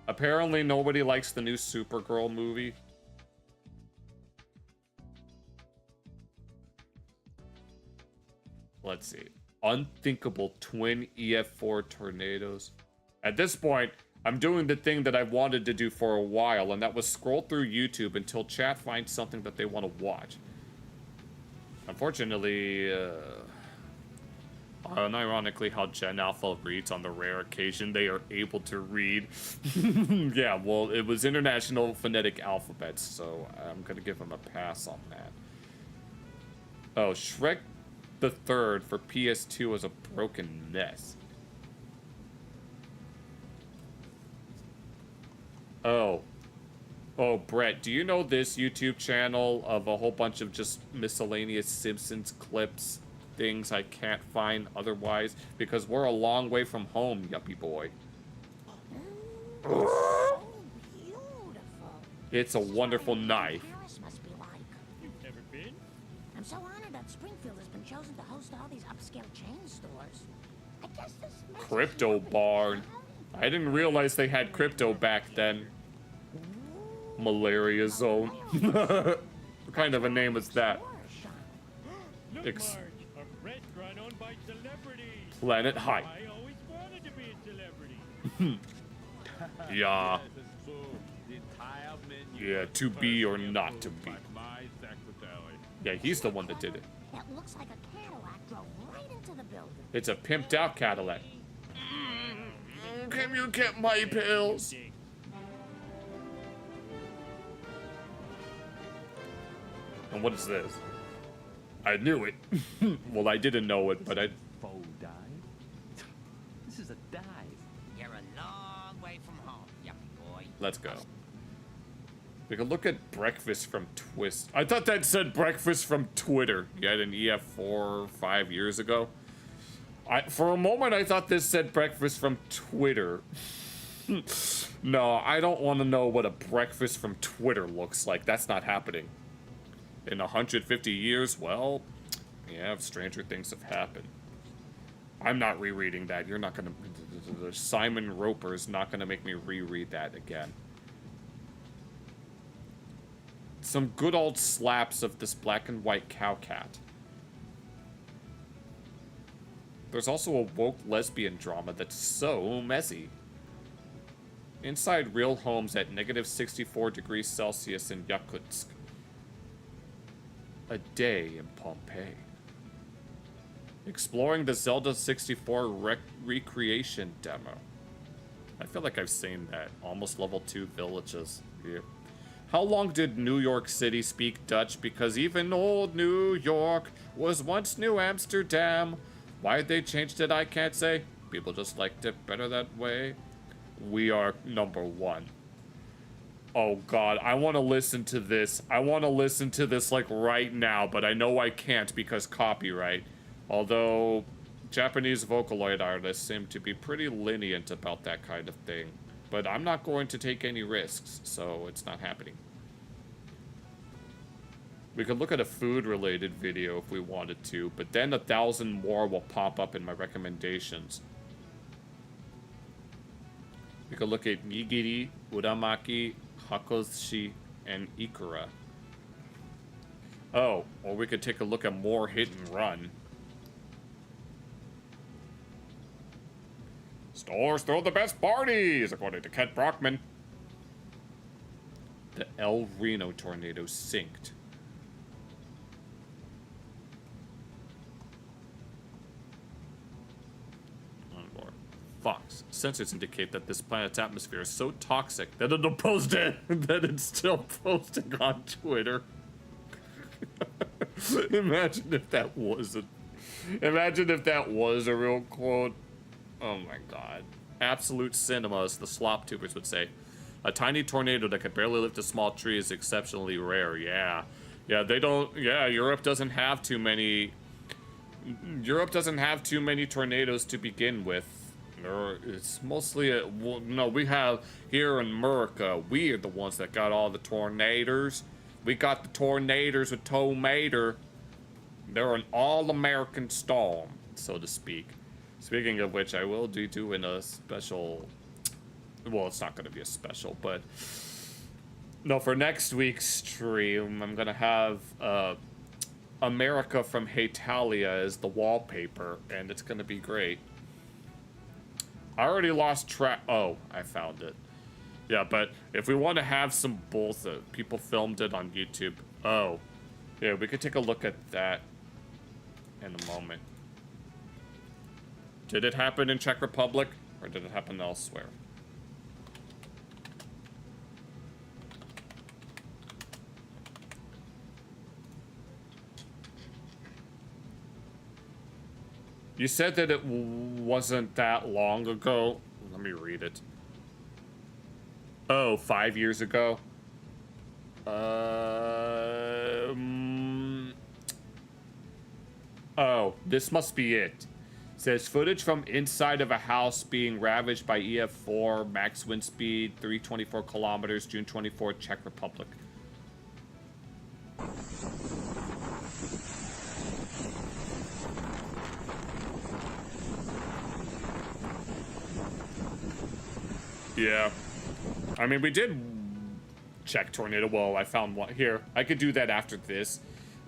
Apparently nobody likes the new Supergirl movie. Let's see. Unthinkable twin EF4 tornadoes. At this point, I'm doing the thing that I've wanted to do for a while, and that was scroll through YouTube until chat finds something that they want to watch. Unfortunately, unironically, how Gen Alpha reads on the rare occasion they are able to read. Yeah, well, it was International Phonetic Alphabets, so I'm gonna give them a pass on that. Oh, Shrek the Third for PS2 was a broken mess. Oh, Brett, do you know this YouTube channel of a whole bunch of just miscellaneous Simpsons clips, things I can't find otherwise? Because we're a long way from home, yuppie boy. It's a wonderful knife. Must be like. You've never been? I'm so honored that Springfield has been chosen to host all these upscale chain stores. I guess this Crypto Barn. I didn't realize they had crypto back then. Malaria Zone. What kind of a name is that? Look, Marge, a restaurant owned by celebrities. Planet Hype. I always wanted to be a celebrity. Yeah. Yeah, to be or not to be. Yeah, he's the one that did it. That looks like a Cadillac drove right into the building. It's a pimped out Cadillac. Can you get my pills? And what is this? I knew it. Well, I didn't know it, but I... Faux dive? This is a dive. You're a long way from home, yuppie boy. Let's go. We can look at breakfast from Twist. I thought that said breakfast from Twitter. You had an EF4 5 years ago. For a moment, I thought this said breakfast from Twitter. No, I don't want to know what a breakfast from Twitter looks like. That's not happening. In 150 years, well, yeah, stranger things have happened. I'm not rereading that. You're not gonna... Simon Roper is not gonna make me reread that again. Some good old slaps of this black and white cow cat. There's also a woke lesbian drama that's so messy. Inside real homes at -64°C in Yakutsk. A day in Pompeii. Exploring the Zelda 64 recreation demo. I feel like I've seen that. Almost level 2 villages. Yeah. How long did New York City speak Dutch? Because even old New York was once New Amsterdam. Why they changed it, I can't say. People just liked it better that way. We are #1. Oh god, I want to listen to this. I want to listen to this like right now, but I know I can't because copyright. Although Japanese Vocaloid artists seem to be pretty lenient about that kind of thing. But I'm not going to take any risks, so it's not happening. We could look at a food-related video if we wanted to, but then 1,000 more will pop up in my recommendations. We could look at nigiri, uramaki, hakoshi, and ikura. Oh, or we could take a look at more hit and run. Stores throw the best parties, according to Ket Brockman. The El Reno tornado sinked. Fox. Sensors indicate that this planet's atmosphere is so toxic that it'll post it, that it's still posting on Twitter. Imagine if that was a real quote. Oh my god. Absolute cinema, as the slop tubers would say. A tiny tornado that could barely lift a small tree is exceptionally rare. Yeah. Yeah, Europe doesn't have too many tornadoes to begin with. It's mostly we have here in America, we are the ones that got all the tornadoes. We got the tornadoes with tomato. They're an all-American storm, so to speak. Speaking of which, I will be doing a special, well, it's not going to be a special, but no, for next week's stream, I'm going to have America from Hatalia as the wallpaper, and it's going to be great. I already lost track. Oh, I found it. Yeah, but if we want to have some bullshit, people filmed it on YouTube. Oh, yeah, we could take a look at that in a moment. Did it happen in Czech Republic, or did it happen elsewhere? You said that it wasn't that long ago. Let me read it. Oh, 5 years ago? Oh, this must be it. Says footage from inside of a house being ravaged by EF4, max wind speed, 324 kilometers, June 24th, Czech Republic. Yeah. I mean, we did check tornado. Well, I found one here. I could do that after this.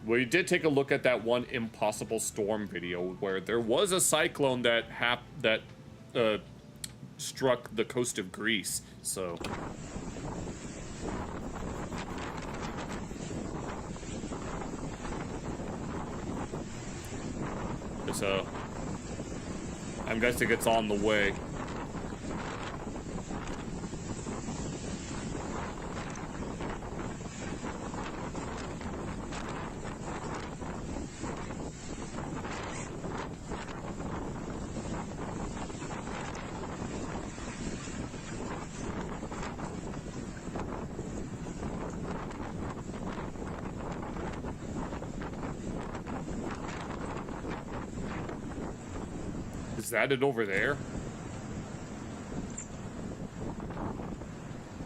We did take a look at that one Impossible Storm video where there was a cyclone that struck the coast of Greece. So I'm guessing it's on the way. Is that it over there?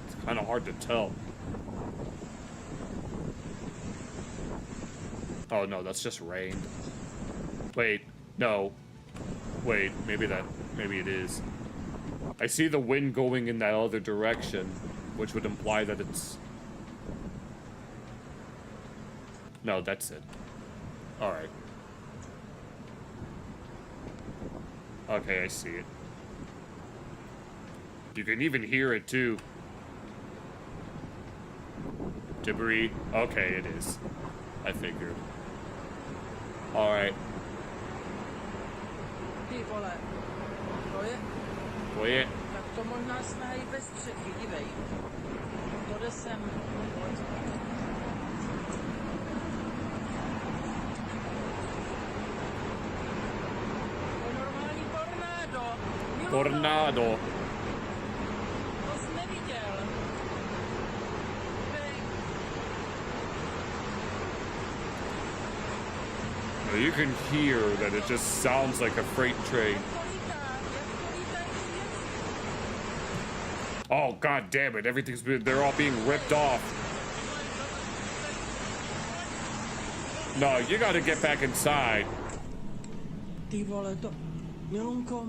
It's kind of hard to tell. Oh no, that's just rain. Wait, no. Wait, maybe it is. I see the wind going in that other direction, which would imply that it's... No, that's it. Alright. Okay, I see it. You can even hear it too. Debris. Okay, it is. I figured. Alright. Boje. Tak to možná jsme i bez střechy, dívej. To jde sem. Tornádo. To jsi neviděl. You can hear that it just sounds like a freight train. Oh, god damn it. They're all being ripped off. No, you gotta get back inside. Ty vole, to... Milunko,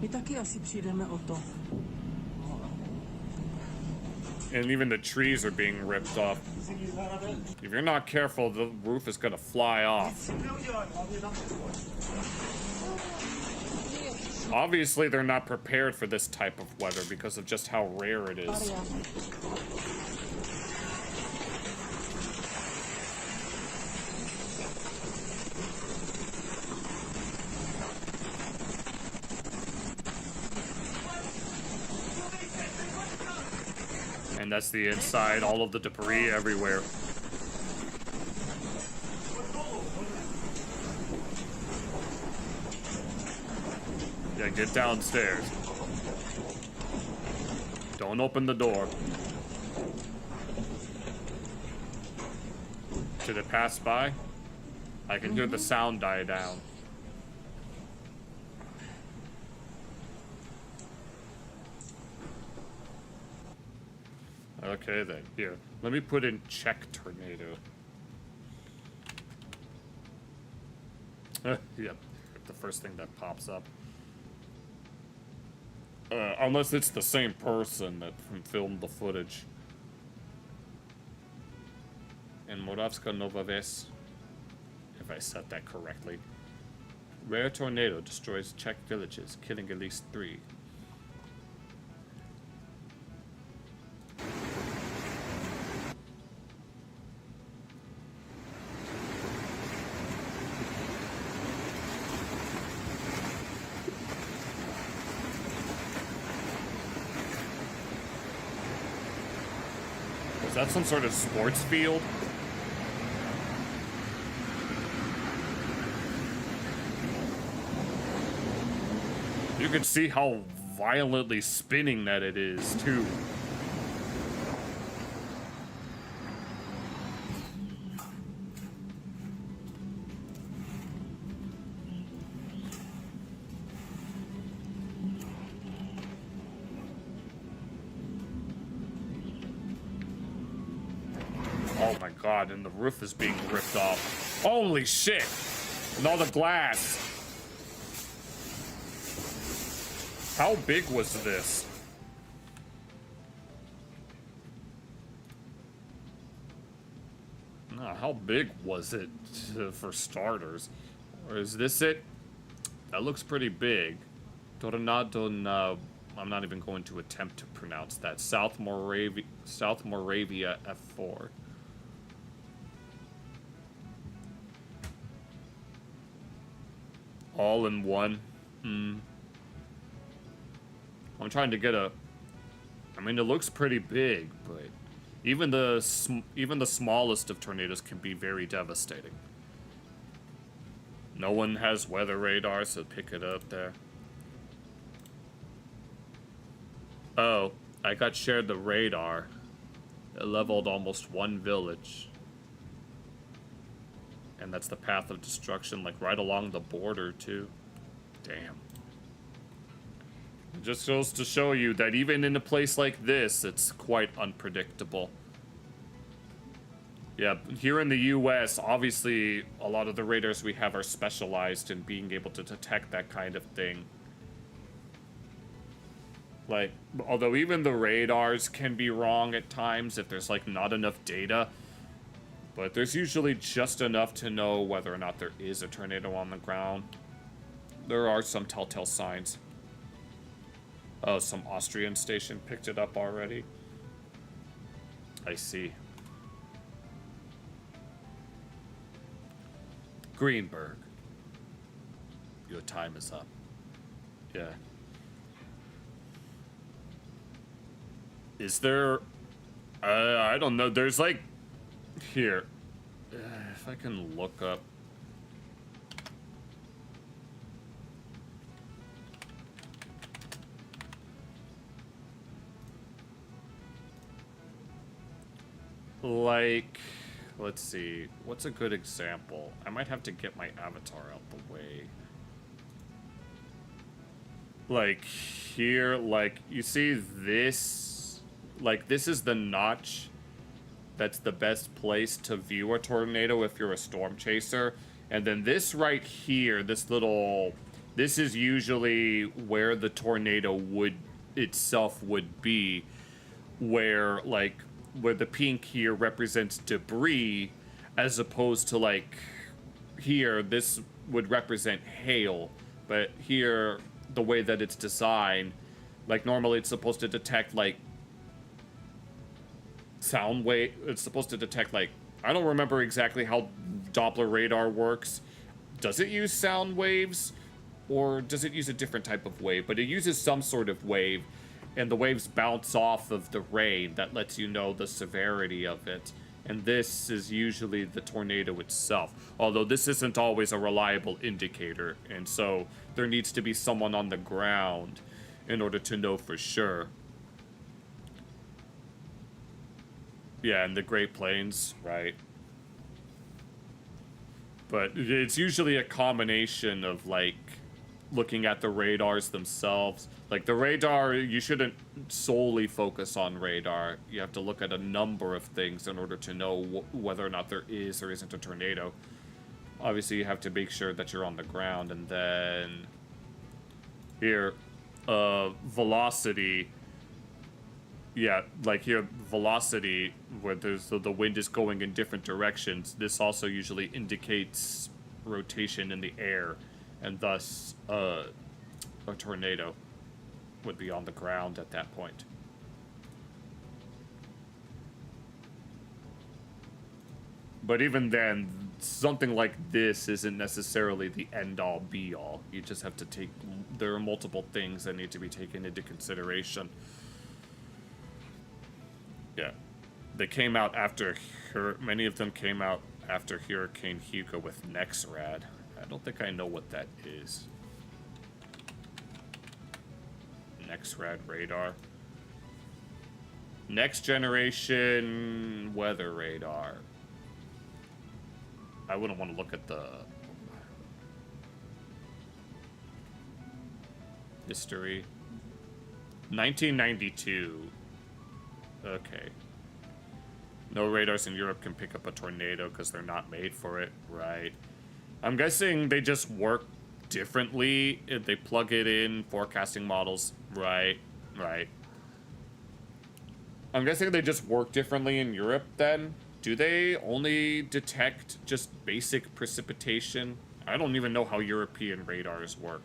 my taky asi přijdeme o to. And even the trees are being ripped off. If you're not careful, the roof is gonna fly off. Obviously, they're not prepared for this type of weather because of just how rare it is. And that's the inside, all of the debris everywhere. Yeah, get downstairs. Don't open the door. Did it pass by? I can hear the sound die down. Okay then, here. Let me put in check tornado. Yep, the first thing that pops up. Unless it's the same person that filmed the footage. And Moravska Nova Ves, if I said that correctly. Rare tornado destroys Czech villages, killing at least 3. Is that some sort of sports field? You can see how violently spinning that it is, too. Oh my god, and the roof is being ripped off. Holy shit! And all the glass. How big was this? How big was it, for starters? Or is this it? That looks pretty big. Tornado, I'm not even going to attempt to pronounce that. South Moravia F4. All in one. I'm trying to get a. I mean, it looks pretty big, but even the smallest of tornadoes can be very devastating. No one has weather radar, so pick it up there. Oh, I got shared the radar. It leveled almost one village. And that's the path of destruction, like right along the border, too. Damn. It just goes to show you that even in a place like this, it's quite unpredictable. Yeah, here in the US, obviously, a lot of the radars we have are specialized in being able to detect that kind of thing. Like, although even the radars can be wrong at times if there's, like, not enough data. But there's usually just enough to know whether or not there is a tornado on the ground. There are some telltale signs. Oh, some Austrian station picked it up already. I see. Greenberg. Your time is up. Yeah. Is there... I don't know. There's like... Here. If I can look up... Like... let's see. What's a good example? I might have to get my avatar out the way. Like here, like you see this, like this is the notch that's the best place to view a tornado if you're a storm chaser. And then this right here, this is usually where the tornado itself would be, where the pink here represents debris, as opposed to like here, this would represent hail. But here, the way that it's designed, like normally it's supposed to detect like sound wave. It's supposed to detect like, I don't remember exactly how Doppler radar works. Does it use sound waves or does it use a different type of wave? But it uses some sort of wave, and the waves bounce off of the rain that lets you know the severity of it. And this is usually the tornado itself, although this isn't always a reliable indicator, and so there needs to be someone on the ground in order to know for sure. Yeah, in the Great Plains, right? But it's usually a combination of like looking at the radars themselves. Like the radar, you shouldn't solely focus on radar. You have to look at a number of things in order to know whether or not there is or isn't a tornado. Obviously, you have to make sure that you're on the ground. And then here, velocity. Yeah, like here, velocity, where the wind is going in different directions. This also usually indicates rotation in the air, and thus a tornado would be on the ground at that point. But even then, something like this isn't necessarily the end-all be-all. You just have to there are multiple things that need to be taken into consideration. Yeah, they came out after many of them came out after Hurricane Hugo with NexRad. I don't think I know what that is. NexRad radar. Next generation weather radar. I wouldn't want to look at the history. 1992. Okay. No radars in Europe can pick up a tornado because they're not made for it. Right. I'm guessing they just work differently. They plug it in forecasting models. Right. Right. I'm guessing they just work differently in Europe then. Do they only detect just basic precipitation? I don't even know how European radars work.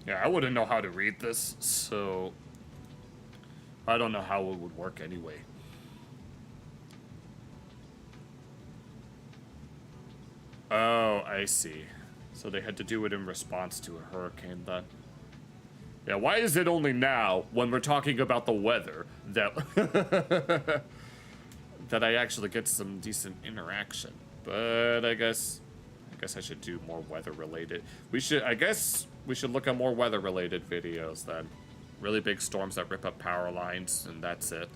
Yeah, I wouldn't know how to read this, so I don't know how it would work anyway. Oh, I see. So they had to do it in response to a hurricane then. Yeah, why is it only now, when we're talking about the weather, that that I actually get some decent interaction? But I guess I should do more weather related. I guess we should look at more weather related videos then. Really big storms that rip up power lines, and that's it.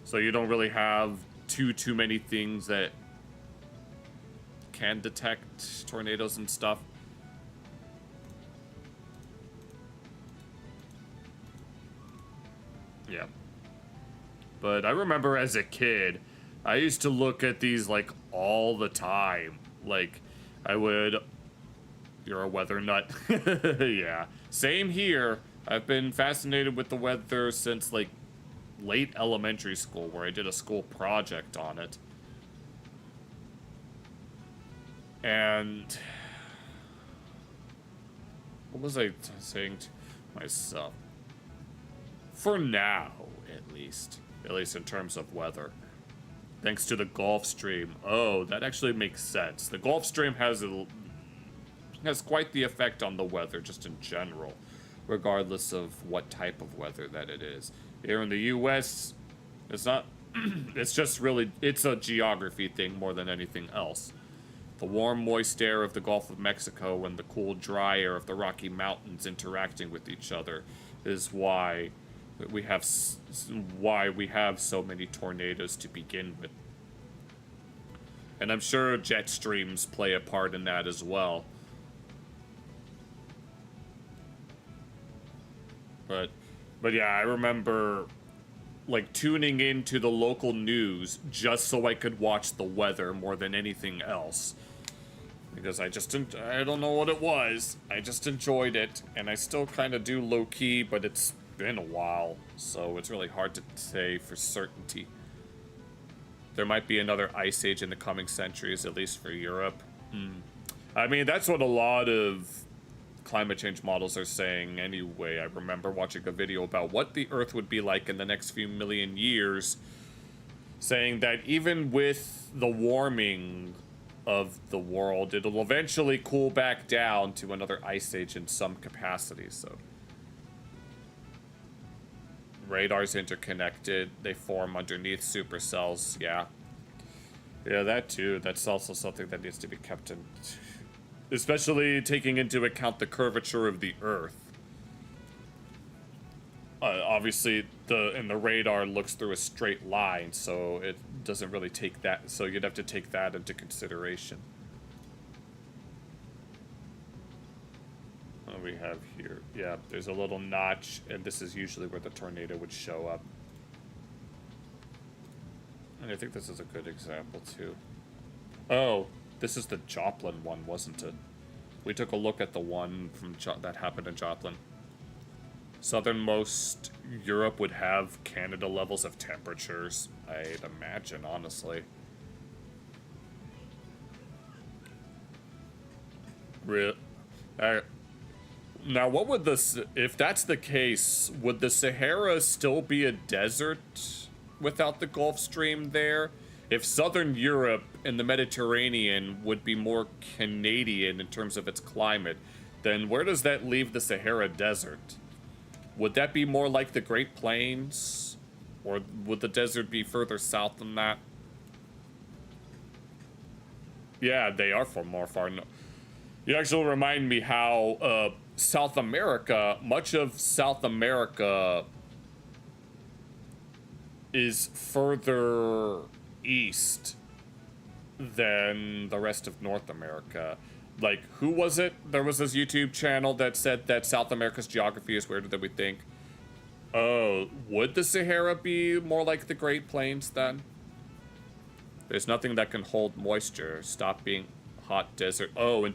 So you don't really have too many things that can detect tornadoes and stuff. Yeah. But I remember as a kid, I used to look at these like all the time. Like, I would... You're a weather nut. Yeah. Same here. I've been fascinated with the weather since like late elementary school, where I did a school project on it. And what was I saying to myself? For now, at least in terms of weather. Thanks to the Gulf Stream. Oh, that actually makes sense. The Gulf Stream has quite the effect on the weather, just in general. regardless of what type of weather that it is. Here in the US, it's not, it's just really, it's a geography thing more than anything else. The warm, moist air of the Gulf of Mexico and the cool, dry air of the Rocky Mountains interacting with each other is why we have so many tornadoes to begin with. And I'm sure jet streams play a part in that as well. But yeah, I remember like tuning into the local news just so I could watch the weather more than anything else. Because I don't know what it was. I just enjoyed it, and I still kind of do low-key, but it's been a while, so it's really hard to say for certainty. There might be another ice age in the coming centuries, at least for Europe. I mean, that's what a lot of climate change models are saying anyway. I remember watching a video about what the Earth would be like in the next few million years, saying that even with the warming of the world, it'll eventually cool back down to another ice age in some capacity. So radars interconnected, they form underneath supercells. Yeah, that too. That's also something that needs to be kept in, especially taking into account the curvature of the Earth. Obviously, the radar looks through a straight line, so it doesn't really take that. So you'd have to take that into consideration. What do we have here? Yeah, there's a little notch, and this is usually where the tornado would show up. And I think this is a good example too. Oh, this is the Joplin one, wasn't it? We took a look at the one from that happened in Joplin. Southernmost Europe would have Canada levels of temperatures, I'd imagine, honestly. Now, what would this, if that's the case, would the Sahara still be a desert without the Gulf Stream there? If Southern Europe and the Mediterranean would be more Canadian in terms of its climate, then where does that leave the Sahara Desert? Would that be more like the Great Plains? Or would the desert be further south than that? Yeah, they are more far. You actually remind me how South America, much of South America is further east than the rest of North America. Like, who was it? There was this YouTube channel that said that South America's geography is weirder than we think. Oh, would the Sahara be more like the Great Plains then? There's nothing that can hold moisture. Stop being hot desert. Oh,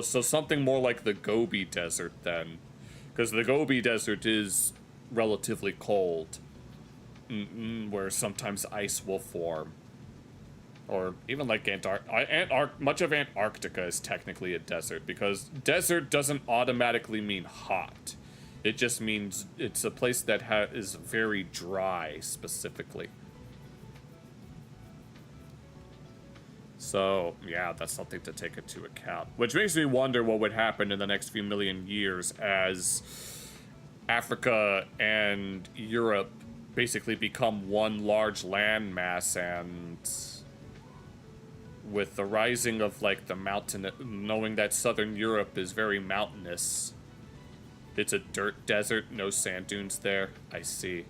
so something more like the Gobi Desert then. Because the Gobi Desert is relatively cold. Where sometimes ice will form. Or even like much of Antarctica is technically a desert, because desert doesn't automatically mean hot. It just means it's a place that is very dry, specifically. So, yeah, that's something to take into account. Which makes me wonder what would happen in the next few million years as Africa and Europe basically become one large landmass, and with the rising of like the mountain, knowing that Southern Europe is very mountainous. It's a dirt desert, no sand dunes there. I see.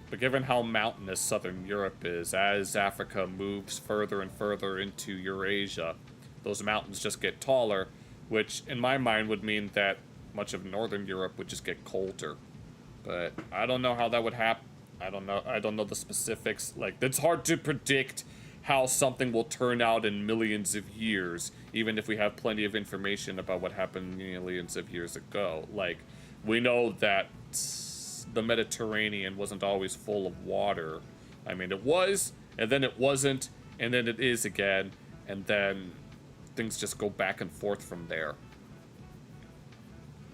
But given how mountainous Southern Europe is, as Africa moves further and further into Eurasia, those mountains just get taller, which in my mind would mean that much of Northern Europe would just get colder. But I don't know how that would happen. I don't know the specifics. Like, it's hard to predict how something will turn out in millions of years, even if we have plenty of information about what happened millions of years ago. Like, we know that the Mediterranean wasn't always full of water. I mean, it was, and then it wasn't, and then it is again, and then things just go back and forth from there.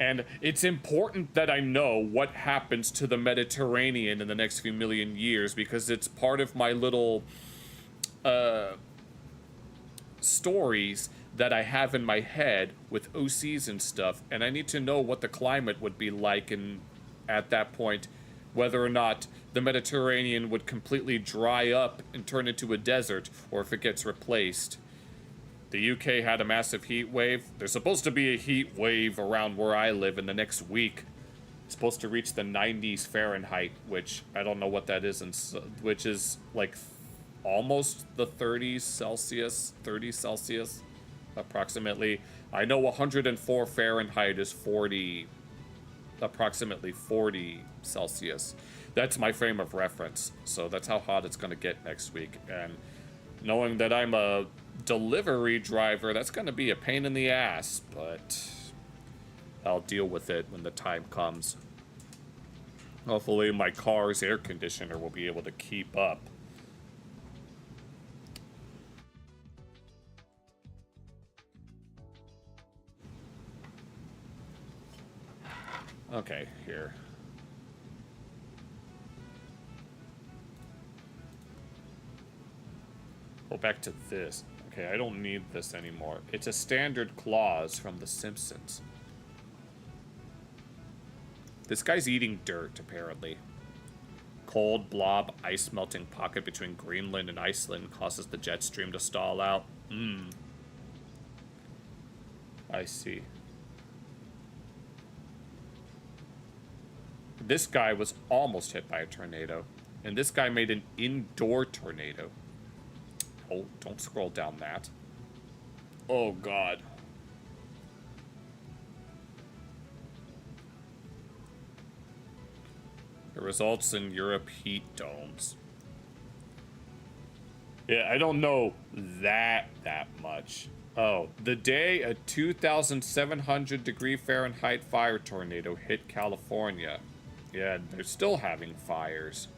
And it's important that I know what happens to the Mediterranean in the next few million years, because it's part of my little stories that I have in my head with OCs and stuff, and I need to know what the climate would be like at that point, whether or not the Mediterranean would completely dry up and turn into a desert, or if it gets replaced. The UK had a massive heat wave. There's supposed to be a heat wave around where I live in the next week. It's supposed to reach the 90s Fahrenheit, which I don't know what that is, which is like almost the 30 Celsius, approximately. I know 104 Fahrenheit is approximately 40 Celsius. That's my frame of reference. So that's how hot it's going to get next week. And knowing that I'm a delivery driver, that's going to be a pain in the ass, but I'll deal with it when the time comes. Hopefully my car's air conditioner will be able to keep up. Okay, here. Go back to this. Okay, I don't need this anymore. It's a standard clause from The Simpsons. This guy's eating dirt, apparently. Cold blob ice melting pocket between Greenland and Iceland causes the jet stream to stall out. I see. This guy was almost hit by a tornado, and this guy made an indoor tornado. Oh, don't scroll down that. Oh, God. It results in Europe heat domes. Yeah, I don't know that much. Oh, the day a 2,700 degree Fahrenheit fire tornado hit California. Yeah, they're still having fires.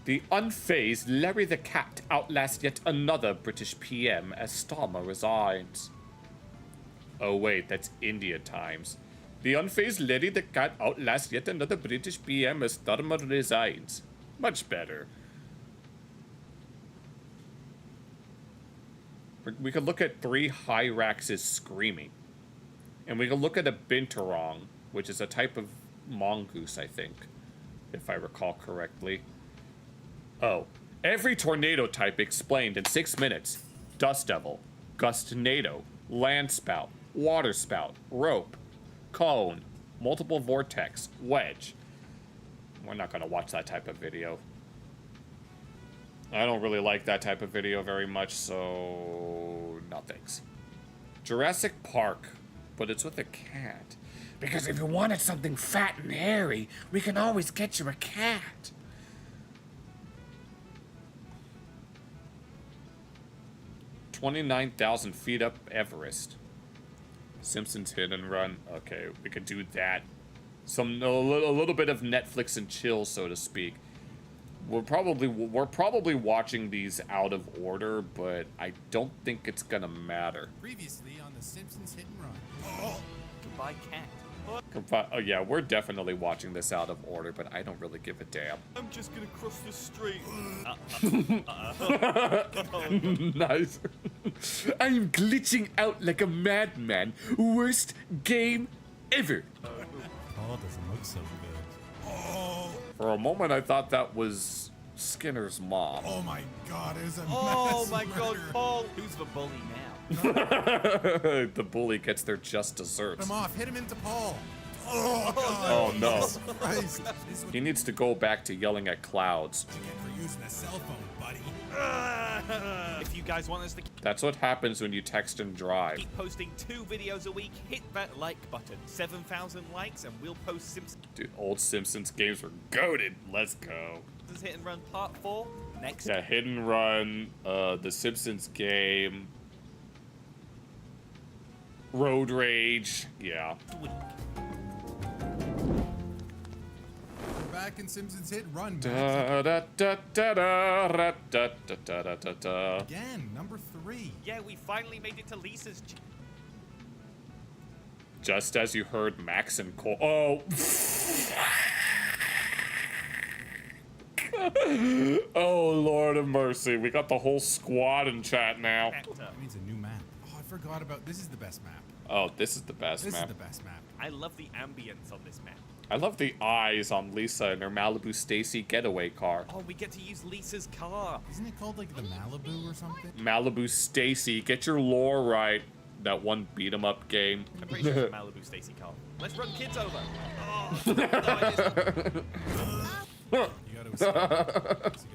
The unfazed Larry the Cat outlasts yet another British PM as Starmer resigns. Oh wait, that's India times. The unfazed Larry the Cat outlasts yet another British PM as Starmer resigns. Much better. We could look at 3 Hyraxes screaming. And we could look at a Binturong, which is a type of mongoose, I think, if I recall correctly. Oh, every tornado type explained in 6 minutes. Dust Devil, Gustnado, Land Spout, Water Spout, Rope, Cone, Multiple Vortex, Wedge. We're not going to watch that type of video. I don't really like that type of video very much, so no thanks. Jurassic Park, but it's with a cat. Because if you wanted something fat and hairy, we can always get you a cat. $29,000 feet up Everest. Simpsons Hit and Run. Okay, we could do that. A little bit of Netflix and chill, so to speak. We're probably watching these out of order, but I don't think it's gonna matter. Previously on the Simpsons Hit and Run. Oh, goodbye, cat. Oh yeah, we're definitely watching this out of order, but I don't really give a damn. I'm just gonna cross the street. Nice. I'm glitching out like a madman. Worst game ever. Paul doesn't look so good. Oh. For a moment, I thought that was Skinner's mom. Oh my God, it is a Oh mass my murder. God, Paul. Who's the bully now? The bully gets their just desserts. Hit him off. Hit him into Paul. Oh, God. Oh no. Jesus Christ. He needs to go back to yelling at clouds. For using a cell phone, buddy. If you guys want us to That's what happens when you text and drive. keep posting 2 videos a week, hit that like button. 7,000 likes and we'll post Simpsons Dude, old Simpsons games were goated. Let's go. Hit and Run Part 4 next. Yeah, Hit and Run, the Simpsons game, Road Rage, yeah. We're back in Simpsons Hit and Run. Da, da, da, da, da, da, da, da, da, da, da. Again, number 3. Yeah, we finally made it to Lisa's. Just as you heard Max and Cole. Oh. Oh, Lord of mercy. We got the whole squad in chat now. That means a new map. Oh, I forgot about this. Is the best map. Oh, this is the best This map. is the best map. I love the ambience on this map. I love the eyes on Lisa and her Malibu Stacy getaway car. Oh, we get to use Lisa's car. Isn't it called like the Malibu or something? Malibu Stacy, get your lore right. That one beat 'em up game. I'm pretty sure it's a Malibu Stacy car. Let's run kids over. Oh, no, You gotta escape. You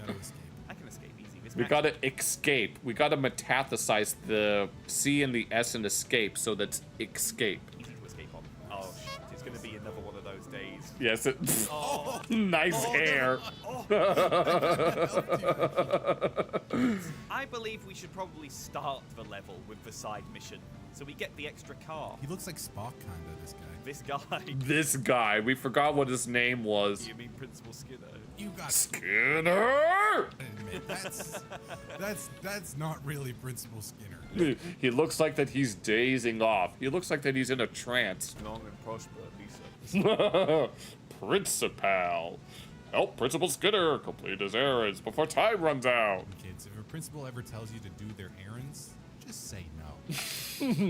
gotta escape. I can escape easy. This We map's- gotta escape. We gotta metathesize the C and the S in escape, so that's escape. easy to escape on. Oh, shit. It's gonna be another one of those days. Yes, it. Oh. Nice hair. I believe we should probably start the level with the side mission, so we get the extra car. He looks like Spock, kinda, this guy. This guy. This guy. We forgot what his name was. You mean Principal Skinner? You got Skinner. admit, that's not really Principal Skinner. He looks like that he's dazing off. He looks like that he's in a trance. Long and prosper, Lisa. Principal. Help Principal Skinner complete his errands before time runs out. Kids, if a principal ever tells you to do their errands, just say no.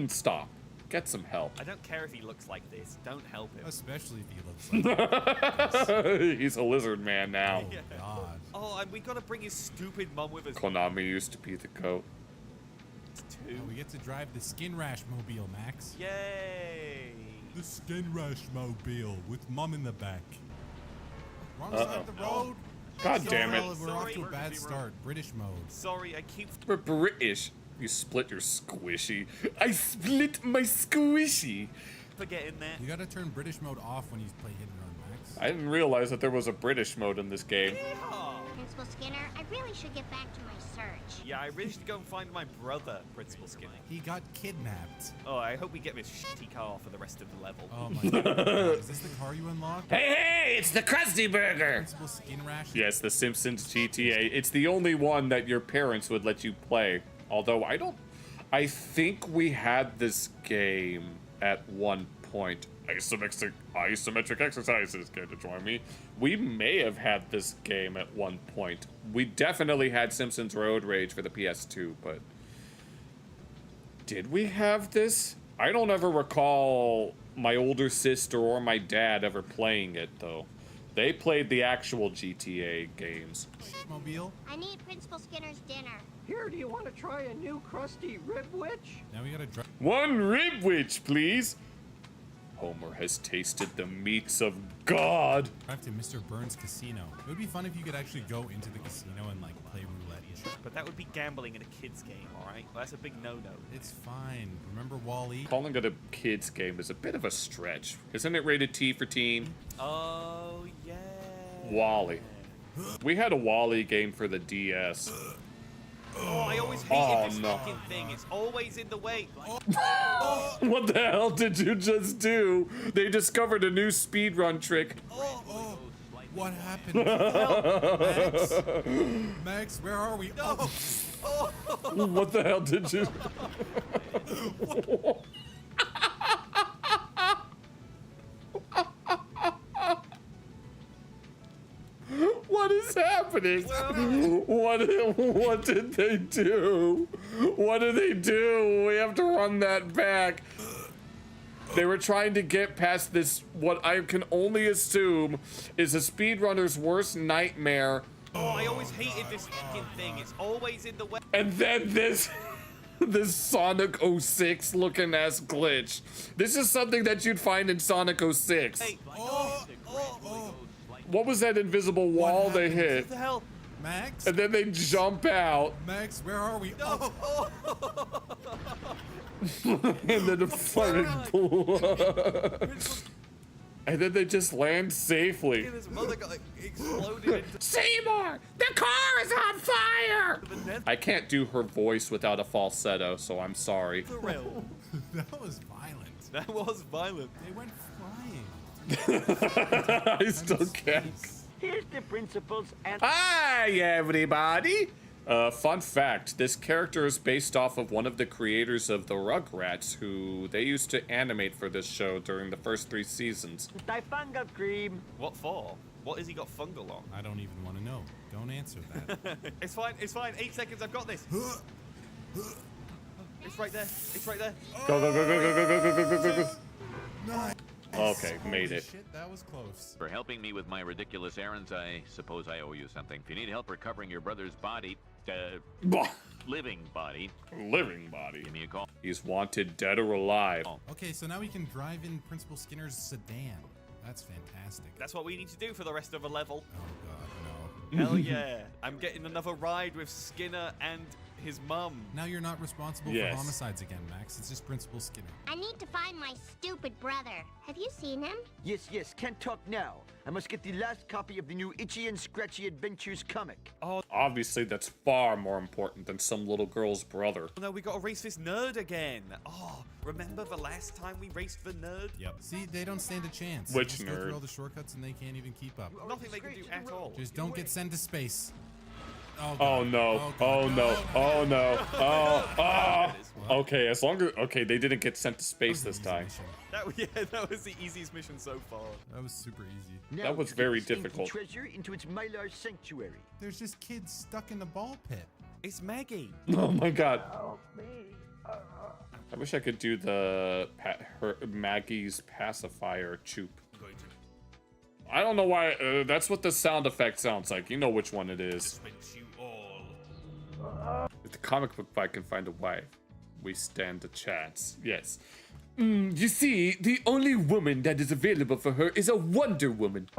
Stop. Get some help. I don't care if he looks like this. Don't help him. Especially if he looks like this. He's a lizard man now. Oh, God. Oh, and we gotta bring his stupid mum with us. Konami used to be the goat. Oh, we get to drive the Skin Rash Mobile, Max. Yay! The Skin Rash Mobile with Mom in the back. Wrong side of the road. God damn it. We're off to a bad start. British mode. Sorry, I keep. We're British. You split your squishy. I split my squishy. Forgetting that. You gotta turn British mode off when you play Hit and Run, Max. I didn't realize that there was a British mode in this game. Principal Skinner, I really should get back to my search. Yeah, I really should go and find my brother, Principal Skinner. He got kidnapped. Oh, I hope we get this shitty car for the rest of the level. Oh my God. Is this the car you unlocked? Hey, it's the Krusty Burger. Principal Skin Rash? Yes, the Simpsons GTA. It's the only one that your parents would let you play. Although I think we had this game at one point. Isometric exercises, care to join me? We may have had this game at one point. We definitely had Simpsons Road Rage for the PS2, but did we have this? I don't ever recall my older sister or my dad ever playing it, though. They played the actual GTA games. Mobile? I need Principal Skinner's dinner. Here, do you want to try a new crusty ribwich? Now we gotta drive. One ribwich, please. Homer has tasted the meats of God. Drive to Mr. Burns' casino. It would be fun if you could actually go into the casino and like play roulette and shit. But that would be gambling in a kid's game, alright? Well, that's a big no-no. It's fine. Remember Wall-E? Calling it a kid's game is a bit of a stretch. Isn't it rated T for teen? Oh, yeah. Wall-E. We had a Wall-E game for the DS. Oh, I always hated this fucking thing. It's always in the way. What the hell did you just do? They discovered a new speedrun trick. What happened? Max? Max, where are we? No. What the hell did you... What is happening? What did they do? What did they do? We have to run that back. They were trying to get past this, what I can only assume is a speedrunner's worst nightmare. Oh, I always hated this fucking thing. It's always in the way. And then this Sonic 06 looking ass glitch. This is something that you'd find in Sonic 06. Hey, What was that invisible wall they hit? What the hell? Max? And then they jump out. Max, where are we? No. And then the fucking and then they just land safely. This mother got exploded into Seymour, the car is on fire! I can't do her voice without a falsetto, so I'm sorry. the realm. That was violent. That was violent. They went flying. I still can't. Here's the principals and... Hi, everybody! Fun fact, this character is based off of one of the creators of the Rugrats, who they used to animate for this show during the first 3 seasons. Typhanga cream. What for? What has he got fungal on? I don't even want to know. Don't answer that. It's fine. It's fine. 8 seconds. I've got this. It's right there. It's right there. Go, go, go, go, go, go, go, go, go, go, go. Nice. Okay, made it. Shit, that was close. For helping me with my ridiculous errands, I suppose I owe you something. If you need help recovering your brother's body, living body, give me a call. He's wanted dead or alive. Okay, so now we can drive in Principal Skinner's sedan. That's fantastic. That's what we need to do for the rest of the level. Oh god, no. Hell yeah. I'm getting another ride with Skinner and his mum. Now you're not responsible for homicides again, Max. It's just Principal Skinner. I need to find my stupid brother. Have you seen him? Yes, can't talk now. I must get the last copy of the new Itchy and Scratchy Adventures comic. Oh, obviously that's far more important than some little girl's brother. No, we gotta race this nerd again. Oh, remember the last time we raced the nerd? Yep. See, they don't stand a chance. Which they just go nerd? through all the shortcuts and they can't even keep up. Nothing they can do at all. Just don't get sent to space. Oh no! Oh no! Oh no! Oh! Okay, as long as they didn't get sent to space this time. That was the easiest mission so far. That was super easy. Now that was very difficult. Treasure into its Mylar sanctuary. There's just kids stuck in the ball pit. It's Maggie. Oh my god! I wish I could do the Maggie's pacifier choop. I don't know why. That's what the sound effect sounds like. You know which one it is. If the comic book fight can find a wife, we stand a chance. Yes. You see, the only woman that is available for her is a Wonder Woman.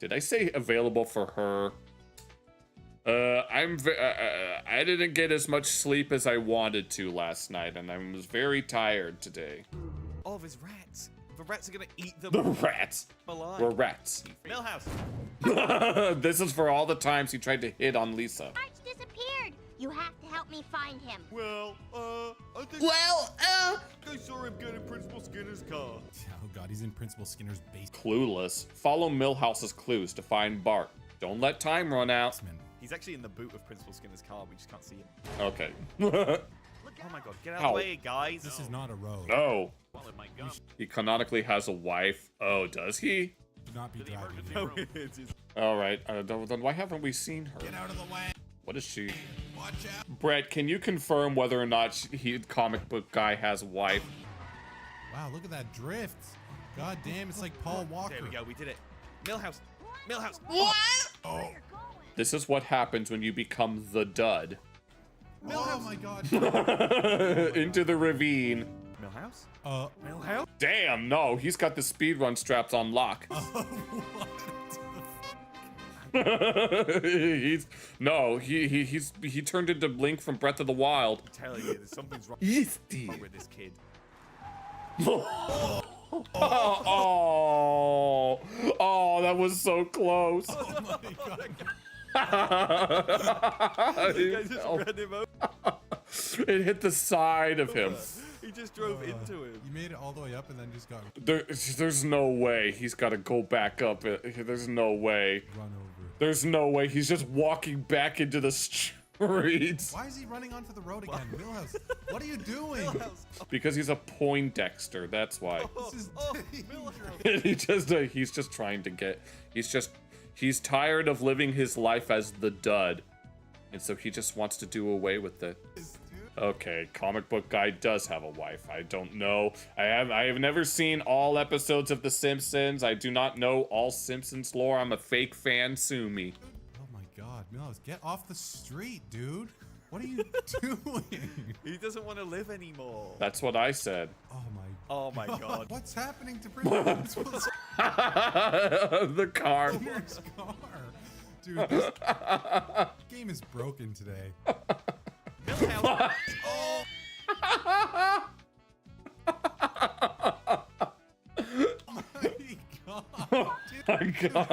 Did I say available for her? I didn't get as much sleep as I wanted to last night, and I was very tired today. Oh, there's rats. The rats are gonna eat them. The rats. Alive. We're rats. Millhouse. This is for all the times he tried to hit on Lisa. Arch disappeared. You have to help me find him. Well, I think I saw him get in Principal Skinner's car. Oh god, he's in Principal Skinner's base. Clueless. Follow Millhouse's clues to find Bart. Don't let time run out. He's actually in the boot of Principal Skinner's car. We just can't see him. Okay. Oh my god, get out of the way, guys. This is not a road. No. He canonically has a wife. Oh, does he? Do not be driving. All right. Then why haven't we seen her? Get out of the way. What is she? Watch out. Brett, can you confirm whether or not comic book guy has a wife? Wow, look at that drift. God damn, it's like Paul Walker. There we go. We did it. Millhouse. Millhouse. What? Oh. This is what happens when you become the dud. Oh my god. Into the ravine. Millhouse? Millhouse? Damn, no, he's got the speedrun straps on lock. He turned into Link from Breath of the Wild. I'm telling you, there's something's wrong with this kid. Oh, that was so close. Oh my god. It hit the side of him. He just drove into him. You made it all the way up and then just got... There's no way he's got to go back up. There's no way. Run over. There's no way. He's just walking back into the streets. Why is he running onto the road again? Millhouse, what are you doing? Because he's a Poindexter. That's why. This is he's just trying to get... He's tired of living his life as the dud. And so he just wants to do away with it. Okay, comic book guy does have a wife. I don't know. I have never seen all episodes of The Simpsons. I do not know all Simpsons lore. I'm a fake fan. Sue me. Oh my god, Millhouse, get off the street, dude. What are you doing? He doesn't want to live anymore. That's what I said. Oh my god. What's happening to Principal? The car. Skinner's car. Dude, this game is broken today. What? Oh. Oh my god.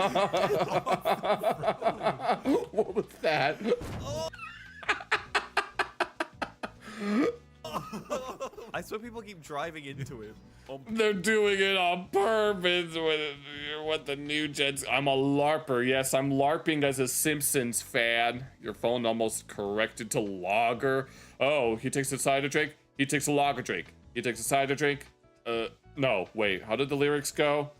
What was that? I swear people keep driving into him. They're doing it on purpose with the new gens. I'm a LARPer. Yes, I'm LARPing as a Simpsons fan. Your phone almost corrected to lager. Oh, he takes a cider drink. He takes a lager drink. He takes a cider drink. No, wait. How did the lyrics go?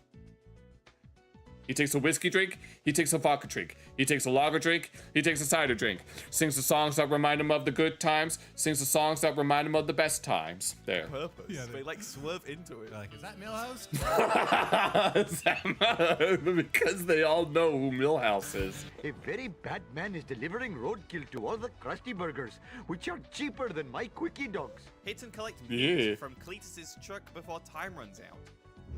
He takes a whiskey drink, he takes a vodka drink, he takes a lager drink, he takes a cider drink, sings the songs that remind him of the good times, sings the songs that remind him of the best times. There. Purpose. Yeah, they like swerve into it. Like, is that Millhouse? Because they all know who Millhouse is. A very bad man is delivering roadkill to all the Krusty Burgers, which are cheaper than my quickie dogs. Hit and collect meat Yeah. from Cletus's truck before time runs out.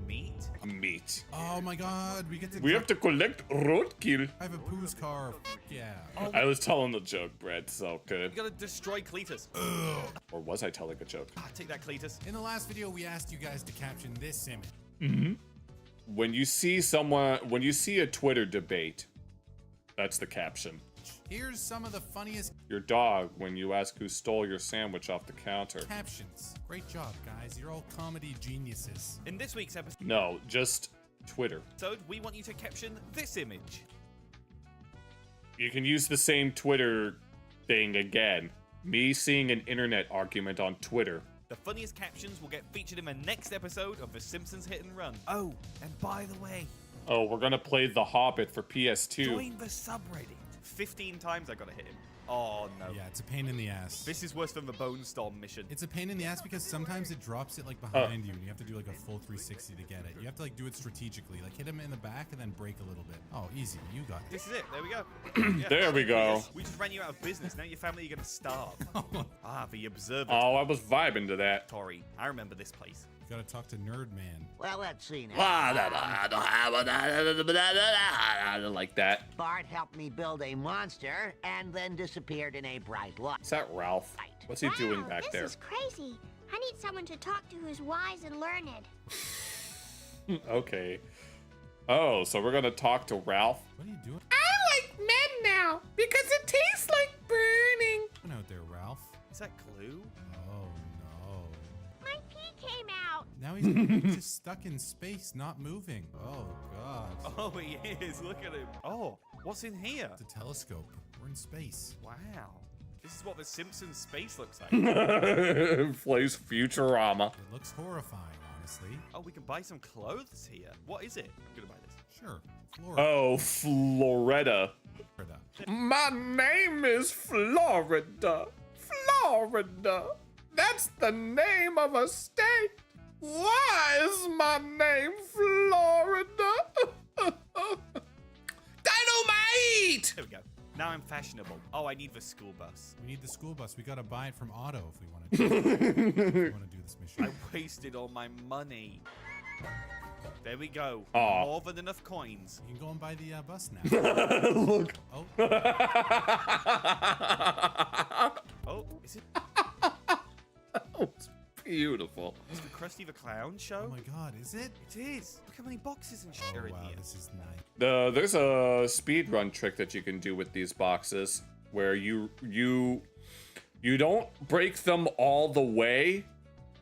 Meat? Meat. Oh my god, We have to collect roadkill. I have a Pooh's car. Yeah. I was telling the joke, Brett, so good. You gotta destroy Cletus. Or was I telling a joke? Ah, take that, Cletus. In the last video, we asked you guys to caption this image. Mm-hmm. When you see a Twitter debate, that's the caption. Here's some of the funniest Your dog when you ask who stole your sandwich off the counter. captions. Great job, guys. You're all comedy geniuses. In this week's episode, No, just Twitter. we want you to caption this image. You can use the same Twitter thing again. Me seeing an internet argument on Twitter. The funniest captions will get featured in the next episode of The Simpsons Hit and Run. Oh, and by the way, Oh, we're gonna play The Hobbit for PS2. join the subreddit. 15 times I gotta hit him. Oh no. Yeah, it's a pain in the ass. This is worse than the Bone Storm mission. It's a pain in the ass because sometimes it drops it like behind you and you have to do like a full 360 to get it. You have to like do it strategically, like hit him in the back and then brake a little bit. Oh, easy. You got it. This is it. There we go. Yeah. There we go. We just ran you out of business. Now your family are gonna starve. The Observatory. Oh, I was vibing to that. I remember this place. You gotta talk to Nerd Man. Well, let's see now. Like that. Bart helped me build a monster and then disappeared in a bright light. Is that Ralph? What's he doing back there? This is crazy. I need someone to talk to who's wise and learned. Okay. Oh, so we're gonna talk to Ralph? What are you doing? I like men now because it tastes like burning. Come out there, Ralph. Is that glue? Oh no. My pee came out. Now he's just stuck in space, not moving. Oh god. Oh, he is. Look at him. Oh, what's in here? It's a telescope. We're in space. Wow. This is what the Simpsons space looks like. Plays Futurama. It looks horrifying, honestly. Oh, we can buy some clothes here. What is it? I'm gonna buy this. Sure. Florida. Oh, Florida. My name is Florida. Florida. That's the name of a state. Why is my name Florida? Dynamite! There we go. Now I'm fashionable. Oh, I need the school bus. We need the school bus. We gotta buy it from Otto if we want to do this mission. I wasted all my money. There we go. Aw. More than enough coins. You can go and buy the bus now. Look. Oh. Oh, is it? Oh, it's beautiful. Is the Krusty the Clown show? Oh my god, is it? It is. Look how many boxes and shit are in Wow, here. this is nice. There's a speedrun trick that you can do with these boxes where you don't break them all the way.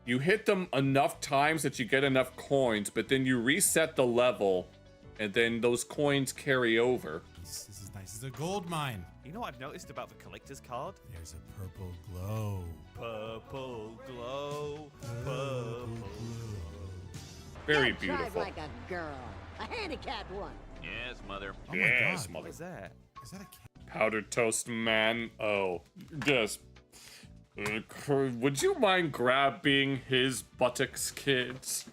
You hit them enough times that you get enough coins, but then you reset the level, and then those coins carry over. This is nice. It's a gold mine. You know what I've noticed about the collector's card? There's a purple glow. Purple glow. Purple glow. Very Drive beautiful. like a girl. A handicapped one. Yes, mother. Oh my Yes, god. mother. What is that? Is that a cat? Powdered toast man. Oh, yes. Would you mind grabbing his buttocks, kids?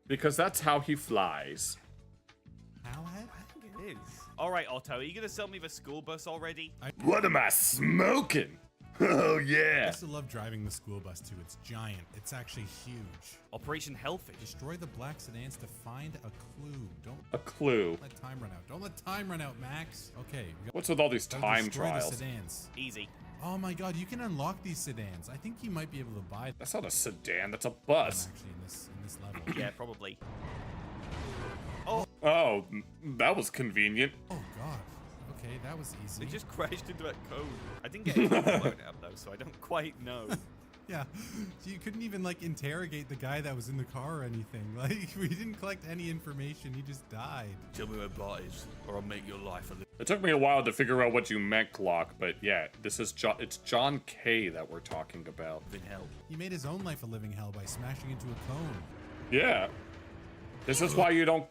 Because that's how he flies. Cowhead? I think it is. All right, Otto, are you going to sell me the school bus already? What am I smoking? Oh, I yeah. used to love driving the school bus too. It's giant. It's actually huge. Operation Hellfish. Destroy the black sedans to find a clue. Don't A clue. let time run out. Don't let time run out, Max. Okay. We got What's with all these gotta time destroy trials? The sedans. Easy. Oh my god, you can unlock these sedans. I think you might be able to buy them That's not a sedan, that's a bus. actually in this level. Yeah, probably. Oh, that was convenient. Oh god. Okay, that was easy. They just crashed into that code. I didn't get anything blown out though, so I don't quite know. Yeah. So you couldn't even like interrogate the guy that was in the car or anything. Like we didn't collect any information. He just died. Tell me where Bart is, or I'll make your life a little. It took me a while to figure out what you meant, Glock, but yeah, it's John K that we're talking about. In hell. He made his own life a living hell by smashing into a cone. Yeah. This is why you don't.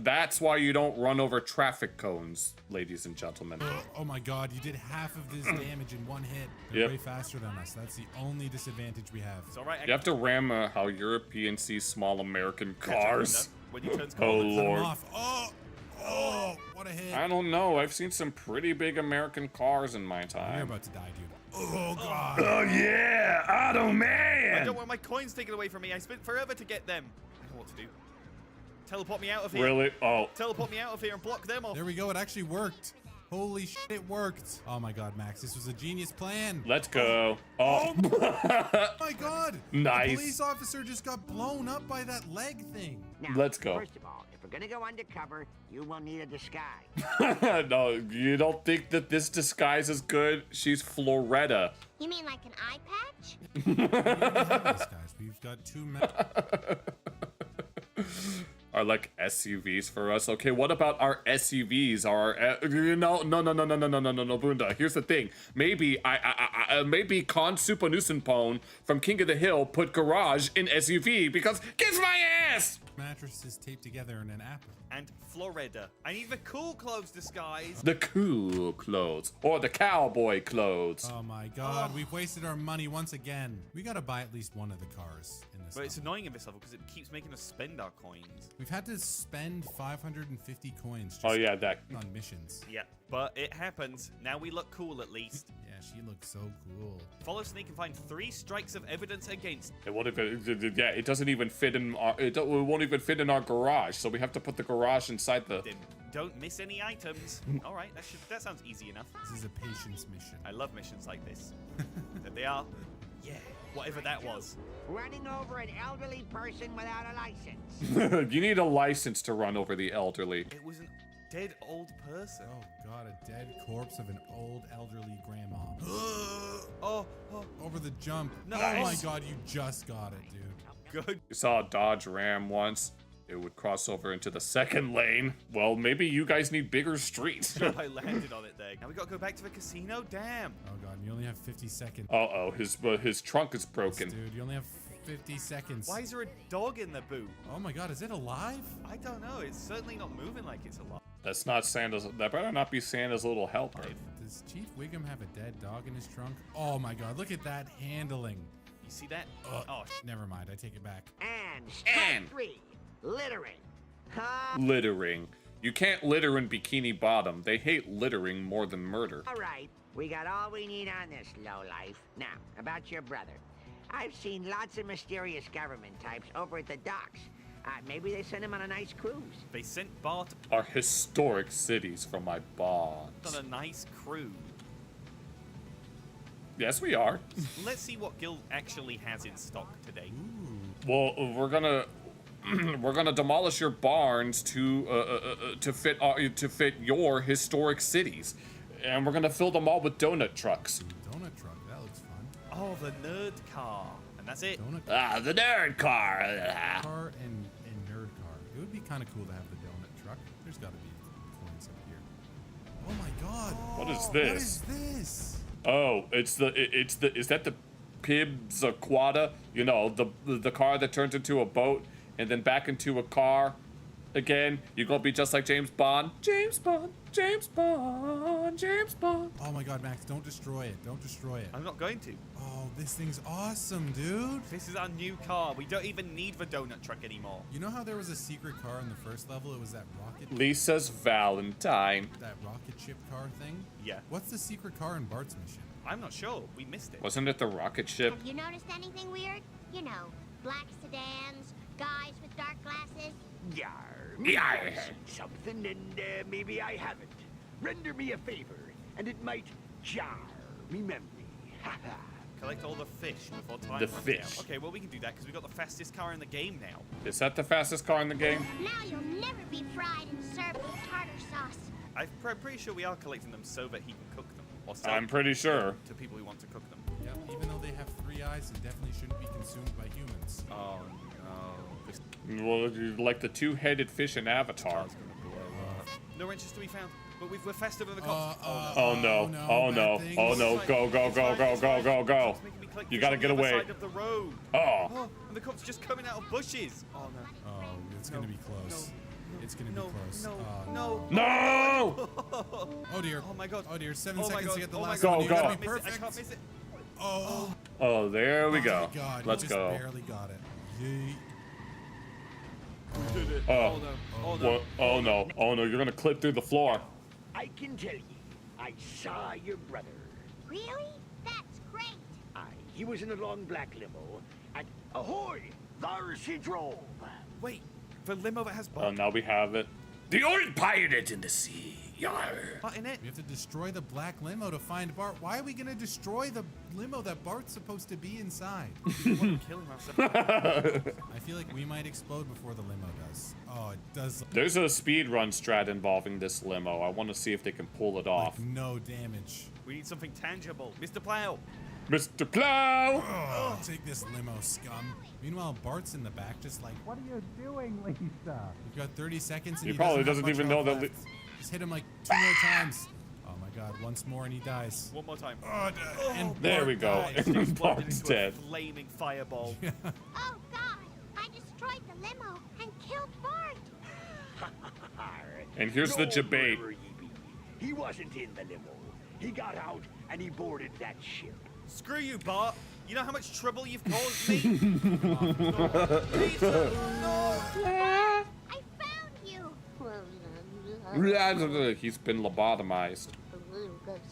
That's why you don't run over traffic cones, ladies and gentlemen. Oh my God! You did half of this damage in one hit. They're way faster than us. That's the only disadvantage we have. It's all right. You have to ram how Europeans see small American cars. When he turns Oh cold, Lord! Oh, what a hit! I don't know. I've seen some pretty big American cars in my time. You're about to die, dude. Oh God! Oh yeah, Auto Man! I don't want my coins taken away from me. I spent forever to get them. I know what to do. Teleport me out of here. Really? Oh. Teleport me out of here and block them off. There we go. It actually worked. Holy shit, it worked. Oh my God, Max, this was a genius plan. Let's go. Oh. My God. Nice. The police officer just got blown up by that leg thing. Now, let's go. First of all, if we're gonna go undercover, you will need a disguise. No, you don't think that this disguise is good? She's Floretta. You mean like an eye patch? We already have a disguise. We've got 2 men. Are like SUVs for us. Okay, what about our SUVs? No, Bunda. Here's the thing. Maybe maybe Con Supanusenpone from King of the Hill put garage in SUV because kiss my ass. Mattresses taped together in an apple. And Florida. I need the cool clothes disguise. The cool clothes or the cowboy clothes. Oh my God, we've wasted our money once again. We gotta buy at least one of the cars in this. But it's annoying in this level because it keeps making us spend our coins. We've had to spend 550 coins. Just that on missions. Yeah, but it happens. Now we look cool at least. Yeah, she looks so cool. Follow Sneak and find 3 strikes of evidence against. It won't even. Yeah, it doesn't even fit in. It won't even fit in our garage. So we have to put the garage inside the. Then don't miss any items. All right, that sounds easy enough. This is a patience mission. I love missions like this. There they are. Yeah, whatever that was. Running over an elderly person without a license. You need a license to run over the elderly. It was an dead old person. Oh God, a dead corpse of an old elderly grandma. Oh, over the jump. Nice. Oh my God, you just got it, dude. Good. You saw a Dodge Ram once. It would cross over into the second lane. Well, maybe you guys need bigger streets. I landed on it there. Now we gotta go back to the casino. Damn. Oh God, you only have 50 seconds. Uh-oh, his trunk is broken. Dude, you only have 50 seconds. Why is there a dog in the boot? Oh my God, is it alive? I don't know. It's certainly not moving like it's alive. That's not Santa's. That better not be Santa's little helper. Does Chief Wiggum have a dead dog in his trunk? Oh my God, look at that handling. You see that? Never mind. I take it back. And strike 3, littering. Littering. You can't litter in Bikini Bottom. They hate littering more than murder. All right, we got all we need on this lowlife. Now, about your brother. I've seen lots of mysterious government types over at the docks. Maybe they sent him on a nice cruise. They sent Bart Our historic cities from my bonds. on a nice cruise. Yes, we are. Let's see what Gil actually has in stock today. Well, we're gonna demolish your barns to fit your historic cities, and we're gonna fill them all with donut trucks. Donut truck, that looks fun. Oh, the nerd car, and that's it. The nerd car. Car and nerd car. It would be kind of cool to have the donut truck. There's got to be coins up here. Oh my God. What is this? What is this? Oh, is that the Pibs Aquata? You know, the car that turns into a boat and then back into a car again. You're gonna be just like James Bond. James Bond, James Bond, James Bond. Oh my God, Max, don't destroy it. Don't destroy it. I'm not going to. Oh, this thing's awesome, dude. This is our new car. We don't even need the donut truck anymore. You know how there was a secret car in the first level? It was that rocket. Lisa's Valentine. That rocket ship car thing? Yeah. What's the secret car in Bart's mission? I'm not sure. We missed it. Wasn't it the rocket ship? Have you noticed anything weird? You know, black sedans, guys with dark glasses. Yar. Something, and maybe I haven't. Render me a favor, and it might jar me memory. Collect all the fish before time The runs fish. out. Okay, well we can do that because we got the fastest car in the game now. Is that the fastest car in the game? Now you'll never be fried and served with tartar sauce. I'm pretty sure we are collecting them so that he can cook them. Or sell I'm pretty sure. to people who want to cook them. Yep, even though they have 3 eyes, they definitely shouldn't be consumed by humans. Oh no. This Well, like the 2-headed fish in Avatar. car's gonna blow up. No wrenches to be found, but we're faster than the cops. Oh no! Oh no! Oh no! Go! Go! Go! Go! Go! Go! Go! You gotta get away. Side of the road. Oh! And the cops just coming out of bushes. Oh no. Oh, it's It's gonna be close. It's gonna be close. No! Oh dear. Oh my god. Oh dear. 7 seconds to get the last Go, one. You go. gotta be I perfect. can't miss it. Oh. Oh, there we go. My God, Let's you just go. barely got it. Yeet. Did it. Oh. Oh no. What? Oh no. Oh no, you're gonna clip through the floor. I can tell you, I saw your brother. Really? That's great. Aye, he was in a long black limo, and ahoy, there's he drove. Wait, the limo that has Oh, Bart. now we have it. The old pirate in the sea. Yar. Bart in it. We have to destroy the black limo to find Bart. Why are we gonna destroy the limo that Bart's supposed to be inside? Kill him ourselves. I feel like we might explode before the limo does. Oh, it does. There's a speed run strat involving this limo. I want to see if they can pull it off. Like, no damage. We need something tangible. Mr. Plow. Mr. Plow! Oh, take this limo, scum. Meanwhile, Bart's in the back, just like, what are you doing, Lisa? You've got 30 seconds, and He probably doesn't have much even know health that. left. Just hit him like 2 more times. Oh my God! Once more, and he dies. One more time. And There Bart we go. dies. And Exploded Bart's into a dead. flaming fireball. Oh, God. I destroyed the limo and killed Bart. And here's the No debate. murderer ye be. He wasn't in the limo. He got out and he boarded that ship. Screw you, Bart. You know how much trouble you've caused me? Lisa, no! I found you. He's been lobotomized.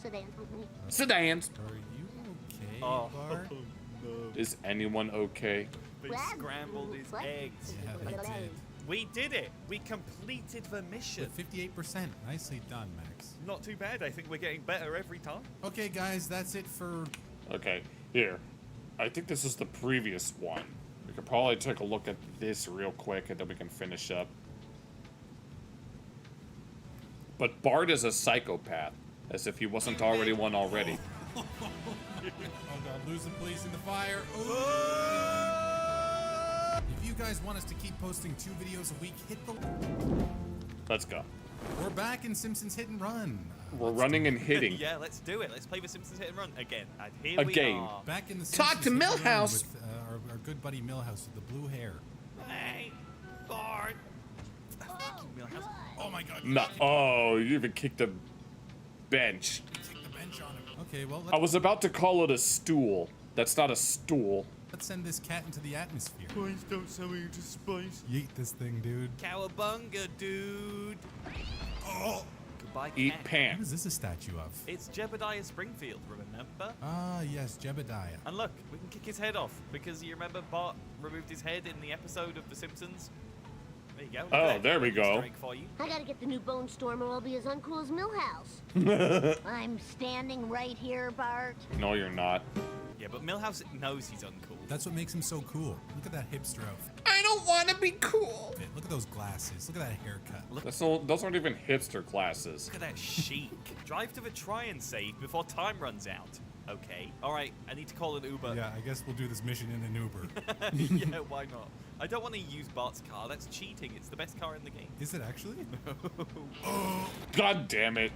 Sit down. Sedans. Are you okay, Oh, Bart? no. Is anyone okay? They scrambled his eggs. Yeah, they did. We did it. We completed the mission. With 58%. Nicely done, Max. Not too bad. I think we're getting better every time. Okay, guys, that's it for. Okay, here. I think this is the previous one. We could probably take a look at this real quick and then we can finish up. But Bart is a psychopath, as if he wasn't already one already. Oh God, lose the police in the fire. If you guys want us to keep posting 2 videos a week, hit the. Let's go. We're back in Simpsons Hit and Run. We're running and hitting. Yeah, let's do it. Let's play the Simpsons Hit and Run again. And here Again. we are. Back in the Talk Simpsons to Hit and Run Milhouse. with our good buddy Milhouse with the blue hair. Hey, Bart. Milhouse. Oh my God. No. Oh, you even kicked a bench. Kick the bench on him. Okay, well, I was about to call it a stool. That's not a stool. let's send this cat into the atmosphere. Please don't send me into space. Yeet this thing, dude. Cowabunga, dude. Oh. Goodbye, Eat cat. pants. What is this a statue of? It's Jebediah Springfield, remember? Ah, yes, Jebediah. And look, we can kick his head off because you remember Bart removed his head in the episode of The Simpsons? There you go. Look at Oh, that there we Easter go. egg for you. I gotta get the new Bone Storm or I'll be as uncool as Millhouse. I'm standing right here, Bart. No, you're not. Yeah, but Milhouse knows he's uncool. That's what makes him so cool. Look at that hipster outfit. I don't want to be cool. Look at those glasses. Look at that haircut. Those aren't even hipster classes. Look at that chic. Drive to the try and save before time runs out. Okay. All right, I need to call an Uber. Yeah, I guess we'll do this mission in an Uber. Yeah, why not? I don't want to use Bart's car. That's cheating. It's the best car in the game. Is it actually? God damn it.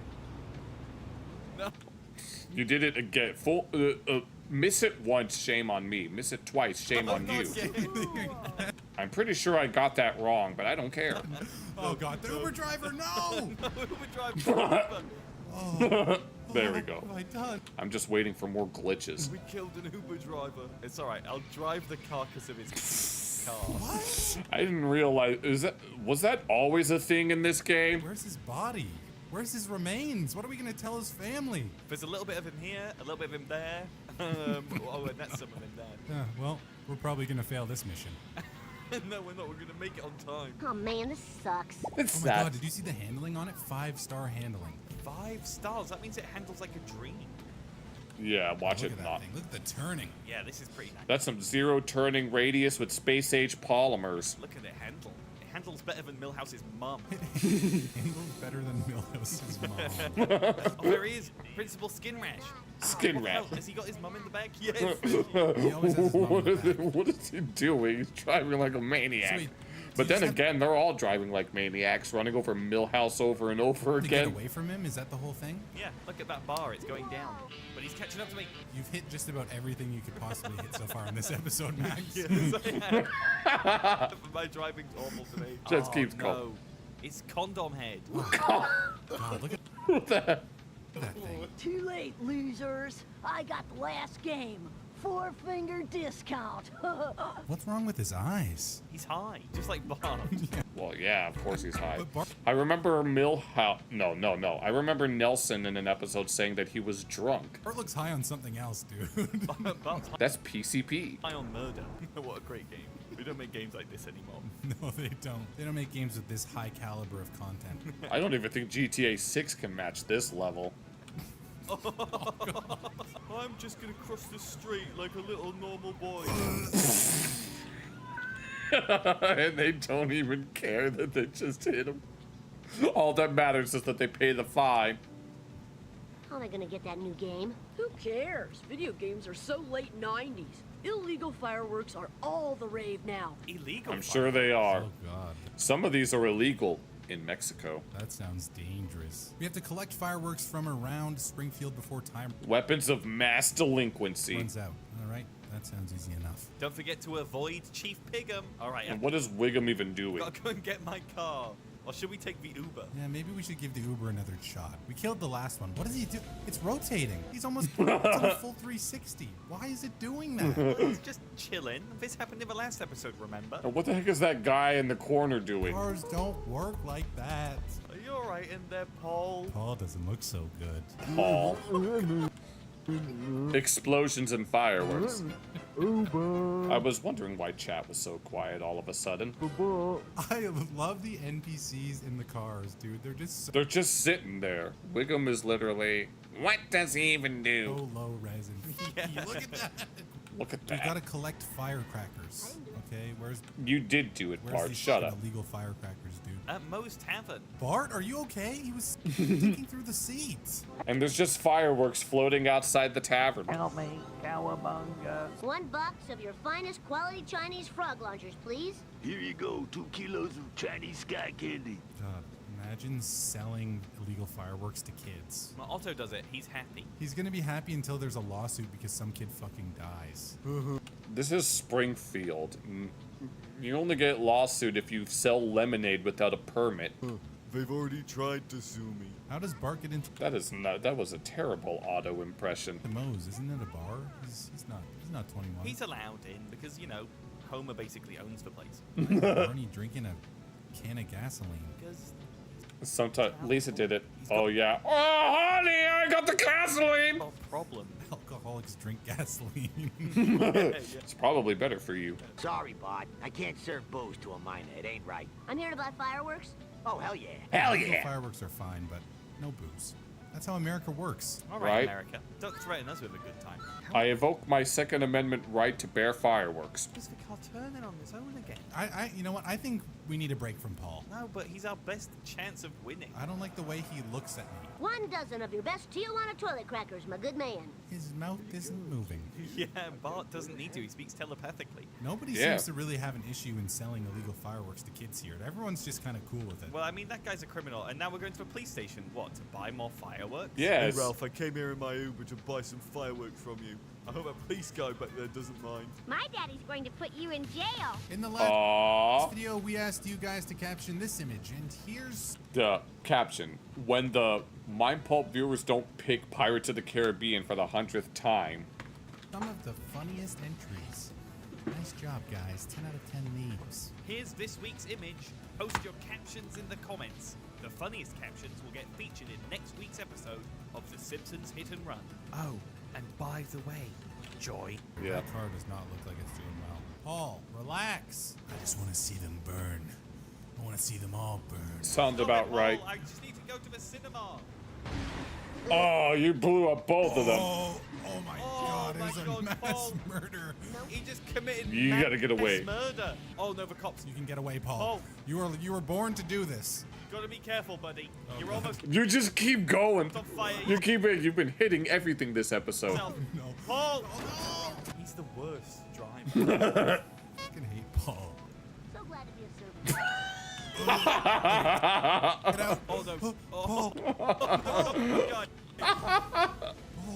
No. You did it again. Miss it once, shame on me. Miss it twice, shame on you. I'm pretty sure I got that wrong, but I don't care. Oh god, the Uber driver, no! No, Uber driver. There we go. What have I done? I'm just waiting for more glitches. We killed an Uber driver. It's all right. I'll drive the carcass of his car. What? I didn't realize. Was that always a thing in this game? Where's his body? Where's his remains? What are we gonna tell his family? There's a little bit of him here, a little bit of him there. Oh, and that's some of him there. Well, we're probably gonna fail this mission. No, we're not. We're gonna make it on time. Oh man, this sucks. Oh my god, did you see the handling on it? 5-star handling. 5 stars. That means it handles like a dream. Yeah, watch Look it at not. that thing. Look at the turning. Yeah, this is pretty nice. That's some zero turning radius with space age polymers. Look at it handle. It handles better than Milhouse's mum. Handles better than Milhouse's mom. Oh, there he is. Principal Skin Rash. Skin What the hell? Rash. Has he got his mum in the back? Yes. He always has his mom in the back. What is he doing? He's driving like a maniac. So wait, But then again, they're all driving like maniacs, running over Millhouse over and over To get again. away from him? Is that the whole thing? Yeah, look at that bar. It's going down. But he's catching up to me. You've hit just about everything you could possibly hit so far in this episode, Max. Yes, I have. My driving's awful today. Just keeps no. going. It's Condom Head. God, look at that. that thing. Too late, losers. I got the last game. 4-finger discount. What's wrong with his eyes? He's high, just like Bob. Well, yeah, of course he's high. But Bart- I remember Millhouse. No. I remember Nelson in an episode saying that he was drunk. Bart looks high on something else, dude. Bob's That's PCP. high on murder. What a great game. We don't make games like this anymore. No, they don't. They don't make games with this high caliber of content. I don't even think GTA 6 can match this level. I'm just gonna cross the street like a little normal boy. And they don't even care that they just hit him. All that matters is that they pay the fine. How am I gonna get that new game? Who cares? Video games are so late 90s. Illegal fireworks are all the rave now. Illegal? I'm sure they are. Oh, God. Some of these are illegal in Mexico. That sounds dangerous. We have to collect fireworks from around Springfield before time Weapons of mass delinquency. runs out. All right, that sounds easy enough. Don't forget to avoid Chief Piggum. All right, And what is Wiggum even doing? gotta go and get my car. Or should we take the Uber? Yeah, maybe we should give the Uber another shot. We killed the last one. What does he do? It's rotating. He's almost it's on a full 360. Why is it doing that? He's just chilling. This happened in the last episode, remember? And what the heck is that guy in the corner doing? Cars don't work like that. Are you alright in there, Paul? Paul doesn't look so good. Paul. Explosions and fireworks. I was wondering why chat was so quiet all of a sudden. I love the NPCs in the cars, dude. They're just so They're just sitting there. Wiggum is literally, what does he even do? low res and Yeah. Look at that. Look at We that. gotta collect firecrackers. Okay, where's You did do it, where's Bart. these Shut fucking up. illegal firecrackers, dude? At Moe's Tavern. Bart, are you okay? He was sticking through the seats. And there's just fireworks floating outside the tavern. Help me, cowabunga. $1 of your finest quality Chinese frog launchers, please. Here you go, 2 kilos of Chinese sky candy. God, imagine selling illegal fireworks to kids. Well, Otto does it. He's happy. He's gonna be happy until there's a lawsuit because some kid fucking dies. This is Springfield. You only get lawsuit if you sell lemonade without a permit. They've already tried to sue me. How does Bart get into That was a terrible Otto impression. the Moe's? Isn't it a bar? He's not 21. He's allowed in because, you know, Homer basically owns the place. Why is Barney drinking a can of gasoline? Because Sometimes Lisa did it. Oh yeah. Oh honey, I got the gasoline. no problem. Alcoholics drink gasoline. It's probably better for you. Sorry, Bart. I can't serve booze to a minor. It ain't right. I'm here to buy fireworks. Oh, hell yeah. Hell Illegal yeah. Fireworks are fine, but no booze. That's how America works. All Right. right, America. Don't threaten us with a good time. I evoke my Second Amendment right to bear fireworks. Is the car turning on its own again? You know what? I think we need a break from Paul. No, but he's our best chance of winning. I don't like the way he looks at me. 1 dozen of your best Tijuana toilet crackers, my good man. His mouth isn't moving. Yeah, Bart doesn't need to. He speaks telepathically. Nobody Yeah. seems to really have an issue in selling illegal fireworks to kids here. Everyone's just kind of cool with it. Well, I mean, that guy's a criminal, and now we're going to a police station. What, to buy more fireworks? Yes. Hey, Ralph, I came here in my Uber to buy some fireworks from you. I hope a police guy back there doesn't mind. My daddy's going to put you in jail. In the Aww. last video, we asked you guys to caption this image, and here's The caption: when the Mind Pulp viewers don't pick Pirates of the Caribbean for the 100th time. some of the funniest entries. Nice job, guys. 10 out of 10 memes. Here's this week's image. Post your captions in the comments. The funniest captions will get featured in next week's episode of The Simpsons Hit and Run. Oh, and by the way, Joy. Yeah. That car does not look like it's doing well. Paul, relax. I just want to see them burn. I want to see them all burn. Sounds about right. I just need to go to the cinema. Oh, you blew up both of them. Oh my God, my it is a God, mass Paul. murder. He just committed You gotta get away. murder. Oh no, the cops. You can get away, Paul. Paul. You were born to do this. Gotta be careful, buddy. Oh, You're God. almost You just keep going. on fire. You've been hitting everything this episode. yourself. No. Paul. He's the worst driver. I fucking hate Paul. So glad to be of service. Get out. Oh no. Oh, oh my god.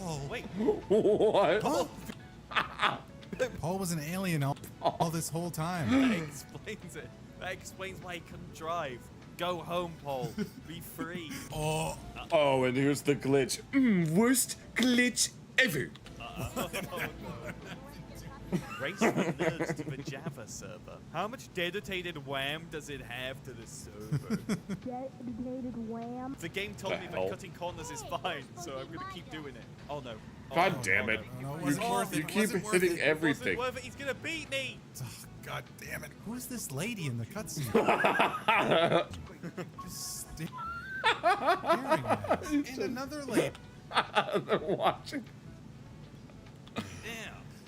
Oh. Wait. What? Paul? Paul was an alien all this whole time. That explains it. That explains why he couldn't drive. Go home, Paul. Be free. Oh. Oh, and here's the glitch. Worst glitch ever. Oh, no. Race the nerds to the Java server. How much dedicated wham does it have to the server? Dedicated wham. The game told The me hell? that cutting corners is fine, so I'm gonna keep doing it. Oh no. Oh, God no. damn it. No, it You, wasn't worth it. you It keep wasn't worth hitting it. everything. Wasn't worth it. He's gonna beat me. Oh, God damn it. Who is this lady in the cutscene? Just staring at us. And another lady. They're watching. Ew,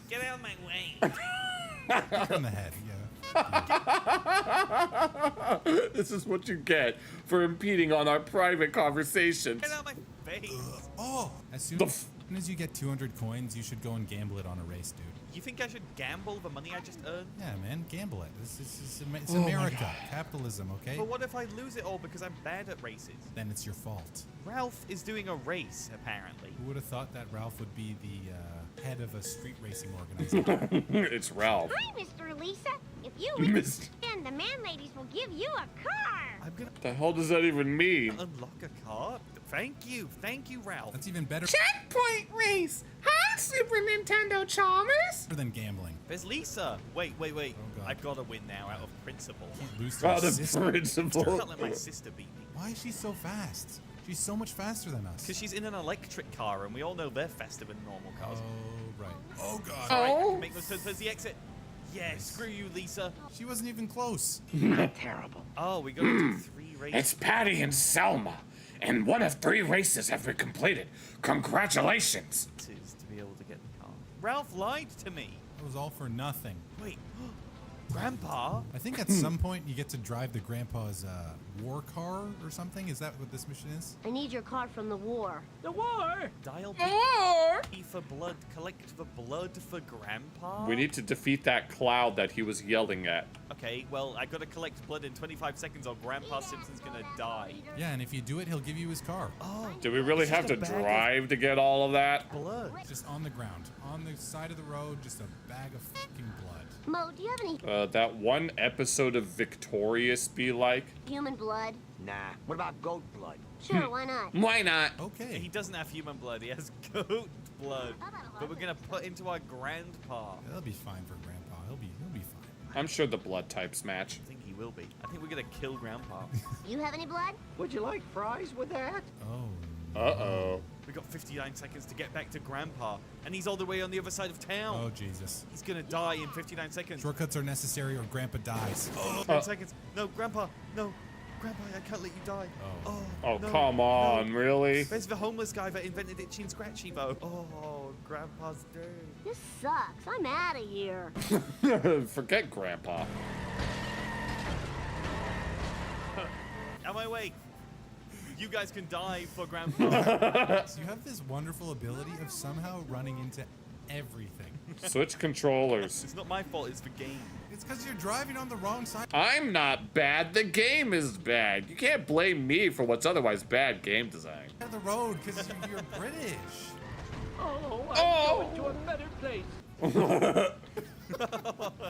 get out of my way. Kick in the head, This is what you get for impeding on our private conversations. Get out of my face. Oh, as soon as you get 200 coins, you should go and gamble it on a race, dude. You think I should gamble the money I just earned? Yeah, man, gamble it. It's Oh my America, God. capitalism, okay? But what if I lose it all because I'm bad at races? Then it's your fault. Ralph is doing a race, apparently. Who would have thought that Ralph would be the head of a street racing organization? It's Ralph. Hi, Mr. Lisa. If you win, then the man ladies will give you a car. I'm gonna The hell does that even mean? unlock a car. Thank you, Ralph. That's even better Checkpoint race! Hi, Super Nintendo Chalmers! than gambling. There's Lisa. Wait. Oh, God. I've got to win now out of principle. Can't lose to Out a of sister. principle. Can't let my sister beat me. Why is she so fast? She's so much faster than us. Because she's in an electric car, and we all know they're faster than normal cars. Oh, right. Oh, God. All right, I can make those turns towards the exit. Yeah, screw you, Lisa. She wasn't even close. Not terrible. Oh, we got to do 3 races. It's Patty and Selma, and one of 3 races have been completed. Congratulations! Is to be able to get the car. Ralph lied to me. It was all for nothing. Wait, Grandpa? I think at some point you get to drive the grandpa's war car or something. Is that what this mission is? I need your car from the war. The war! Dial B for blood. Collect the blood for Grandpa? We need to defeat that cloud that he was yelling at. Okay, well, I gotta collect blood in 25 seconds or Grandpa Simpson's gonna die. Yeah, and if you do it, he'll give you his car. Oh, Do we really it's have just to a bag of drive to get all of that? blood. Just on the ground. On the side of the road, just a bag of fucking blood. Mo, do you have any That one episode of Victorious be like? human blood? Nah. What about goat blood? Sure, why not? Why not? Okay. He doesn't have human blood, he has goat blood. But we're gonna put into our Grandpa. That'll be fine for Grandpa. He'll be fine. I'm sure the blood types match. I think he will be. I think we're gonna kill Grandpa. You have any blood? Would you like fries with that? Oh. Uh-oh. We got 59 seconds to get back to Grandpa, and he's all the way on the other side of town. Oh, Jesus. He's gonna die in 59 seconds. Shortcuts are necessary or Grandpa dies. Oh, 10 seconds. No, Grandpa. No. Grandpa, I can't let you die. Oh. Oh, no, come on, no. really? There's the homeless guy that invented Itchy and Scratchy, though. Oh, Grandpa's dead. This sucks. I'm out of here. Forget Grandpa. On my way. You guys can die for Grandpa. So you have this wonderful ability of somehow running into everything. Switch controllers. It's not my fault, it's the game. It's because you're driving on the wrong side. I'm not bad. The game is bad. You can't blame me for what's otherwise bad game design. On the road because you're British. Oh, I'm going to a better place.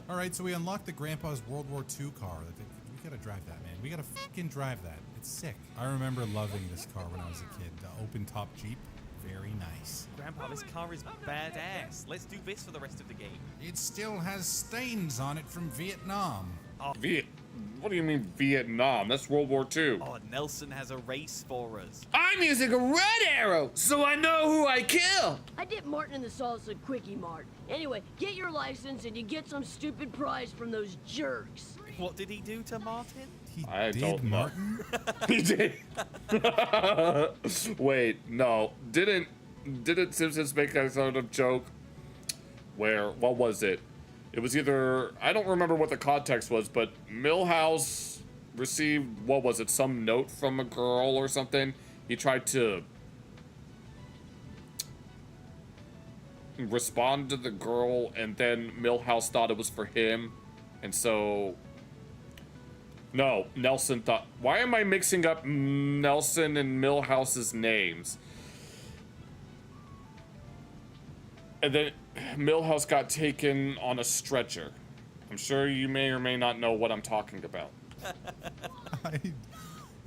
All right, so we unlocked the Grandpa's World War II car. We gotta drive that, man. We gotta fucking drive that. It's sick. I remember loving this car when I was a kid. The open top Jeep. Very nice. Grandpa, this car is badass. Let's do this for the rest of the game. It still has stains on it from Vietnam. Oh, What do you mean Vietnam? That's World War II. oh, Nelson has a race for us. I'm using a red arrow, so I know who I kill. I dipped Martin in the sauce at Quickie Mart. Anyway, get your license and you get some stupid prize from those jerks. What did he do to Martin? I did, don't know. Martin? He did. Wait, no. Didn't Simpsons make that sort of joke where, what was it? It was either, I don't remember what the context was, but Milhouse received, what was it, some note from a girl or something? He tried to respond to the girl, and then Milhouse thought it was for him, and so No, Nelson thought. Why am I mixing up Nelson and Milhouse's names? And then Milhouse got taken on a stretcher. I'm sure you may or may not know what I'm talking about.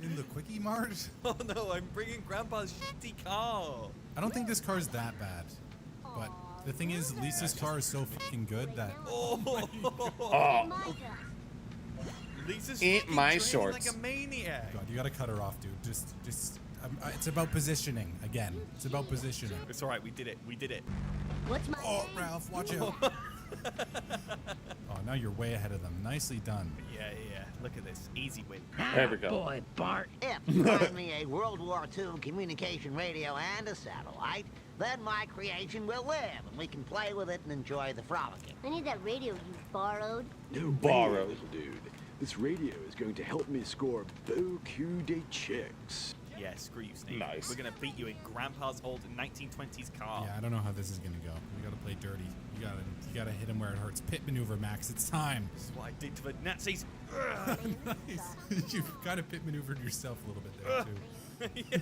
In the Quickie Mart? Oh no, I'm bringing Grandpa's shitty car. I don't think this car's that bad. But the thing is, Lisa's car is so fucking good that... Oh. Lisa's Eat fucking my draining shorts. like a maniac. God, you gotta cut her off, dude. Just it's about positioning, again. It's about positioning. It's alright, we did it. We did it. What's my Oh, Ralph, watch out. Oh, now you're way ahead of them. Nicely done. Yeah. Look at this. Easy win. There we go. Boy, Bart, if you find me a World War II communication radio and a satellite, then my creation will live, and we can play with it and enjoy the frolicking. I need that radio you borrowed. No Borrowed. way, little dude. This radio is going to help me score beaucoup de chicks. Yeah, screw you, Snake. Nice. We're gonna beat you in Grandpa's old 1920s car. Yeah, I don't know how this is gonna go. We gotta play dirty. You gotta hit him where it hurts. Pit maneuver, Max. It's time. This is what I did to the Nazis. Nice. You've kind of pit maneuvered yourself a little bit there, too. yeah,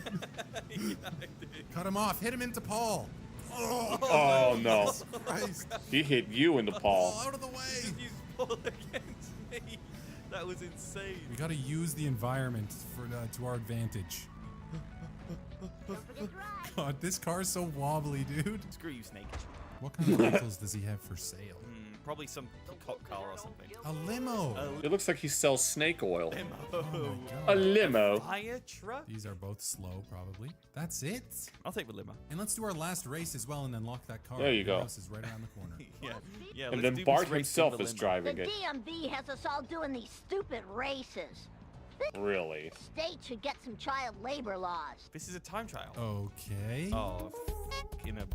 I did. Cut him off. Hit him into Paul. Oh, no. Christ. He hit you in the paw. Paul, out of the way. Just use Paul against me. That was insane. We gotta use the environment to our advantage. God, this car's so wobbly, dude. Screw you, Snake. What kind of rentals does he have for sale? Probably some cop car or something. A limo. It looks like he sells snake oil. Limo. A limo. Fire truck? These are both slow, probably. That's it. I'll take the limo. And let's do our last race as well and then lock that car. There you The go. house is right around the corner. Yeah. And let's then do Bart this race himself with the is limo. driving The it. DMV has us all doing these stupid races. Really? State should get some child labor laws. This is a time trial. Okay. Oh, in a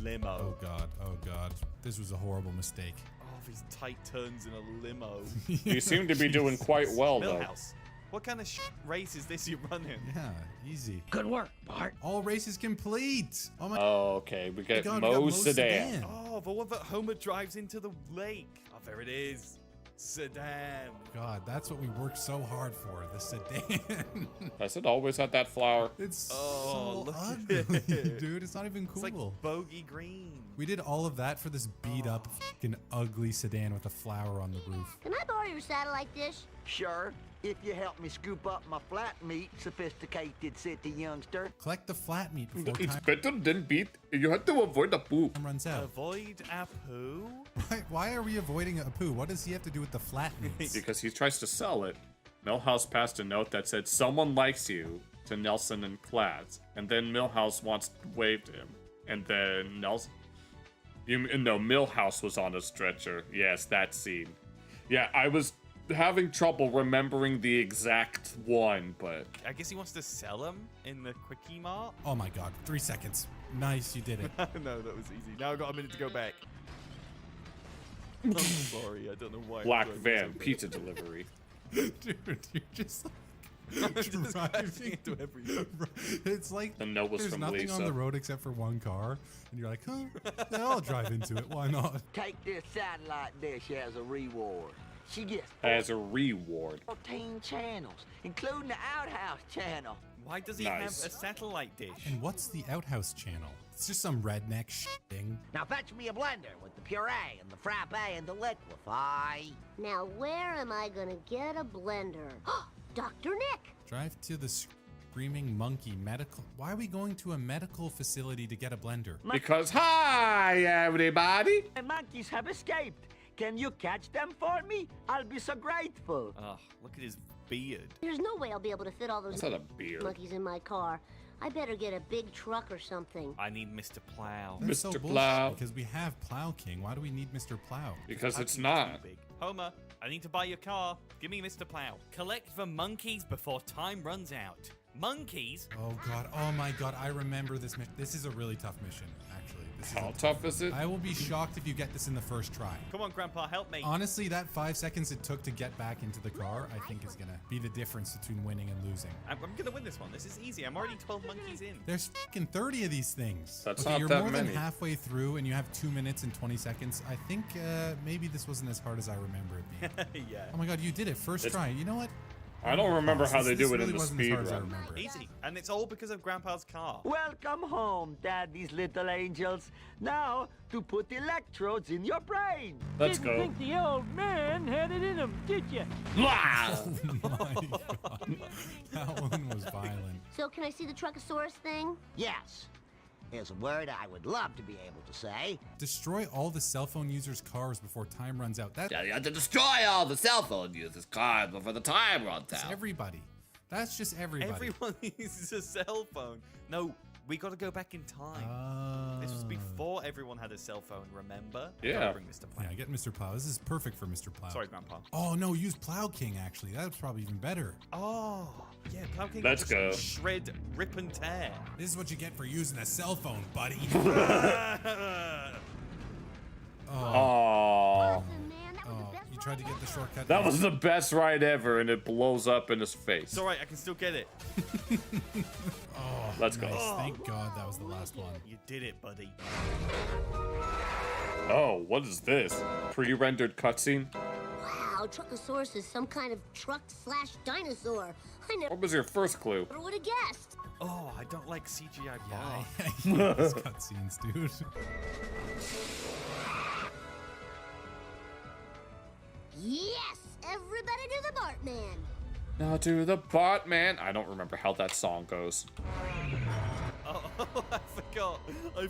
limo. Oh God. This was a horrible mistake. Oh, these tight turns in a limo. You seem to be doing quite well, though. Millhouse, what kind of race is this you're running? Yeah, easy. Good work, Bart. All races complete. Oh my. Oh, okay. We get God, we got Moe's sedan. Oh, the one that Homer drives into the lake. Oh, there it is. Sedan. God, that's what we worked so hard for. The sedan. Does it always have that flower? It's so look ugly, dude. It's not even cool. It's like bogey green. We did all of that for this beat up, fucking ugly sedan with a flower on the roof. Can I borrow your satellite dish? Sure, if you help me scoop up my flat meat, sophisticated city youngster. Collect the flat meat before It's time better than beat. You have to avoid the poo. runs out. Avoid a poo? Why are we avoiding a poo? What does he have to do with the flat meats? Because he tries to sell it. Millhouse passed a note that said, "Someone likes you," to Nelson and Clads. And then Millhouse wants to wave to him. And then Nelson... Millhouse was on a stretcher. Yes, that scene. Yeah, I was having trouble remembering the exact one, but... I guess he wants to sell them in the Quickie Mart? Oh my God, 3 seconds. Nice, you did it. No, that was easy. Now I've got a minute to go back. I'm sorry, I don't know why. Black van, pizza delivery. Dude, you're just like... I'm just crashing into everything. It's like The note was there's from nothing Lisa. on the road except for one car, and you're like, huh? Yeah, I'll drive into it. Why not? Take this satellite dish as a reward. She gets As a reward. 14 channels, including the outhouse channel. Why does he Nice. have a satellite dish? And what's the outhouse channel? It's just some redneck thing. Now fetch me a blender with the puree and the frappe and the liquefy. Now, where am I gonna get a blender? Dr. Nick! Drive to the Screaming Monkey Medical. Why are we going to a medical facility to get a blender? Because, hi, everybody! My monkeys have escaped. Can you catch them for me? I'll be so grateful. Oh, look at his beard. There's no way I'll be able to fit all those That's not a beard. monkeys in my car. I better get a big truck or something. I need Mr. Plow. That's so Mr. bullshit, Plow. Because we have Plow King. Why do we need Mr. Plow? Because How it's can you not. be big? Homer, I need to buy your car. Give me Mr. Plow. Collect the monkeys before time runs out. Monkeys? Oh God! Oh my God! I remember this mission. This is a really tough mission, actually. How tough is it? I will be shocked if you get this in the first try. Come on, Grandpa, help me. Honestly, that 5 seconds it took to get back into the car, I think is gonna be the difference between winning and losing. I'm gonna win this one. This is easy. I'm already 12 monkeys in. There's fucking 30 of these things. That's okay, not you're that more many. than halfway through and you have 2 minutes and 20 seconds. I think maybe this wasn't as hard as I remember it being. Yeah. Oh my god, you did it first try. You know what? I don't remember how they do it really in the wasn't as speed hard as I run. remember. Easy. And it's all because of Grandpa's car. Welcome home, Daddy's little angels. Now, to put electrodes in your brain. Let's Didn't go. think the old man had it in him, did you? Oh my god. That one was violent. So can I see the Truckosaurus thing? Yes. Is a word I would love to be able to say. Destroy all the cell phone users' cars before time runs out. That's You have to destroy all the cell phone users' cars before the time runs out. everybody. That's just everybody. Everyone uses a cell phone. No, we got to go back in time. This was before everyone had a cell phone, remember? Yeah. Gotta bring Mr. Plow. Yeah, get Mr. Plow. This is perfect for Mr. Plow. Sorry, Grandpa. Oh no, use Plow King actually. That's probably even better. Oh, yeah, Plow King. Let's just go. Shred, rip, and tear. This is what you get for using a cell phone, buddy. Oh. You tried to get the shortcut. That was the best ride ever, and it blows up in his face. It's alright, I can still get it. Oh, Let's go. nice. Thank God that was the last one. You did it, buddy. Oh, what is this? Pre-rendered cutscene? Wow, Truckosaurus is some kind of truck/dinosaur. I never What was your first clue? would have guessed. Oh, I don't like CGI bar. Yeah, these cutscenes, dude. Yes, everybody do the Bartman. Now to the bot, man. I don't remember how that song goes. Oh, I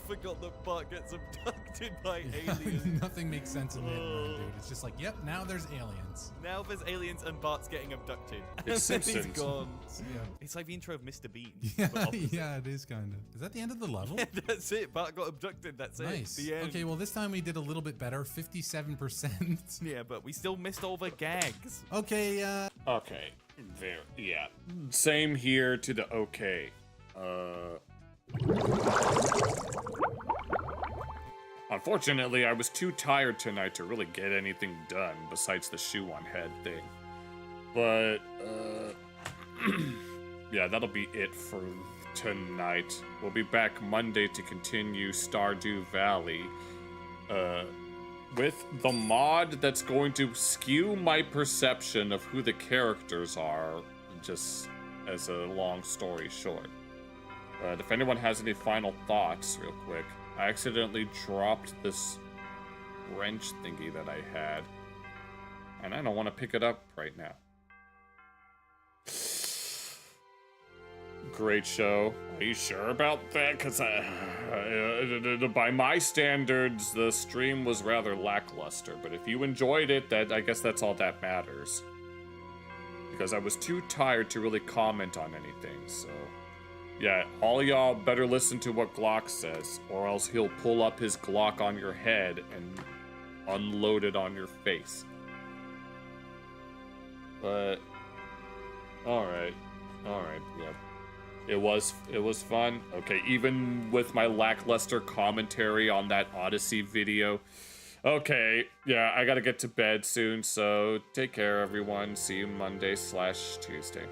forgot that Bart gets abducted by aliens. Nothing makes sense in Hit and Run, dude. It's just like, yep, now there's aliens. Now there's aliens and Bart's getting abducted. It's And then he's Simpsons. gone. Yeah. It's like the intro of Mr. Bean. Yeah, but opposite. yeah, it is kind of. Is that the end of the level? That's it. Bart got abducted. That's Nice. it. The end. Okay, well, this time we did a little bit better, 57%. Yeah, but we still missed all the gags. Okay, Okay. There. Yeah. Same here to the okay. Unfortunately, I was too tired tonight to really get anything done besides the shoe on head thing. But, yeah, that'll be it for tonight. We'll be back Monday to continue Stardew Valley. With the mod that's going to skew my perception of who the characters are, just as a long story short. But if anyone has any final thoughts, real quick, I accidentally dropped this wrench thingy that I had, and I don't want to pick it up right now. Great show. Are you sure about that? Because by my standards, the stream was rather lackluster. But if you enjoyed it, I guess that's all that matters. Because I was too tired to really comment on anything, so... Yeah, all y'all better listen to what Glock says, or else he'll pull up his Glock on your head and unload it on your face. But... Alright, yeah. It was fun. Okay, even with my lackluster commentary on that Odyssey video. Okay, yeah, I gotta get to bed soon, so take care, everyone. See you Monday/Tuesday.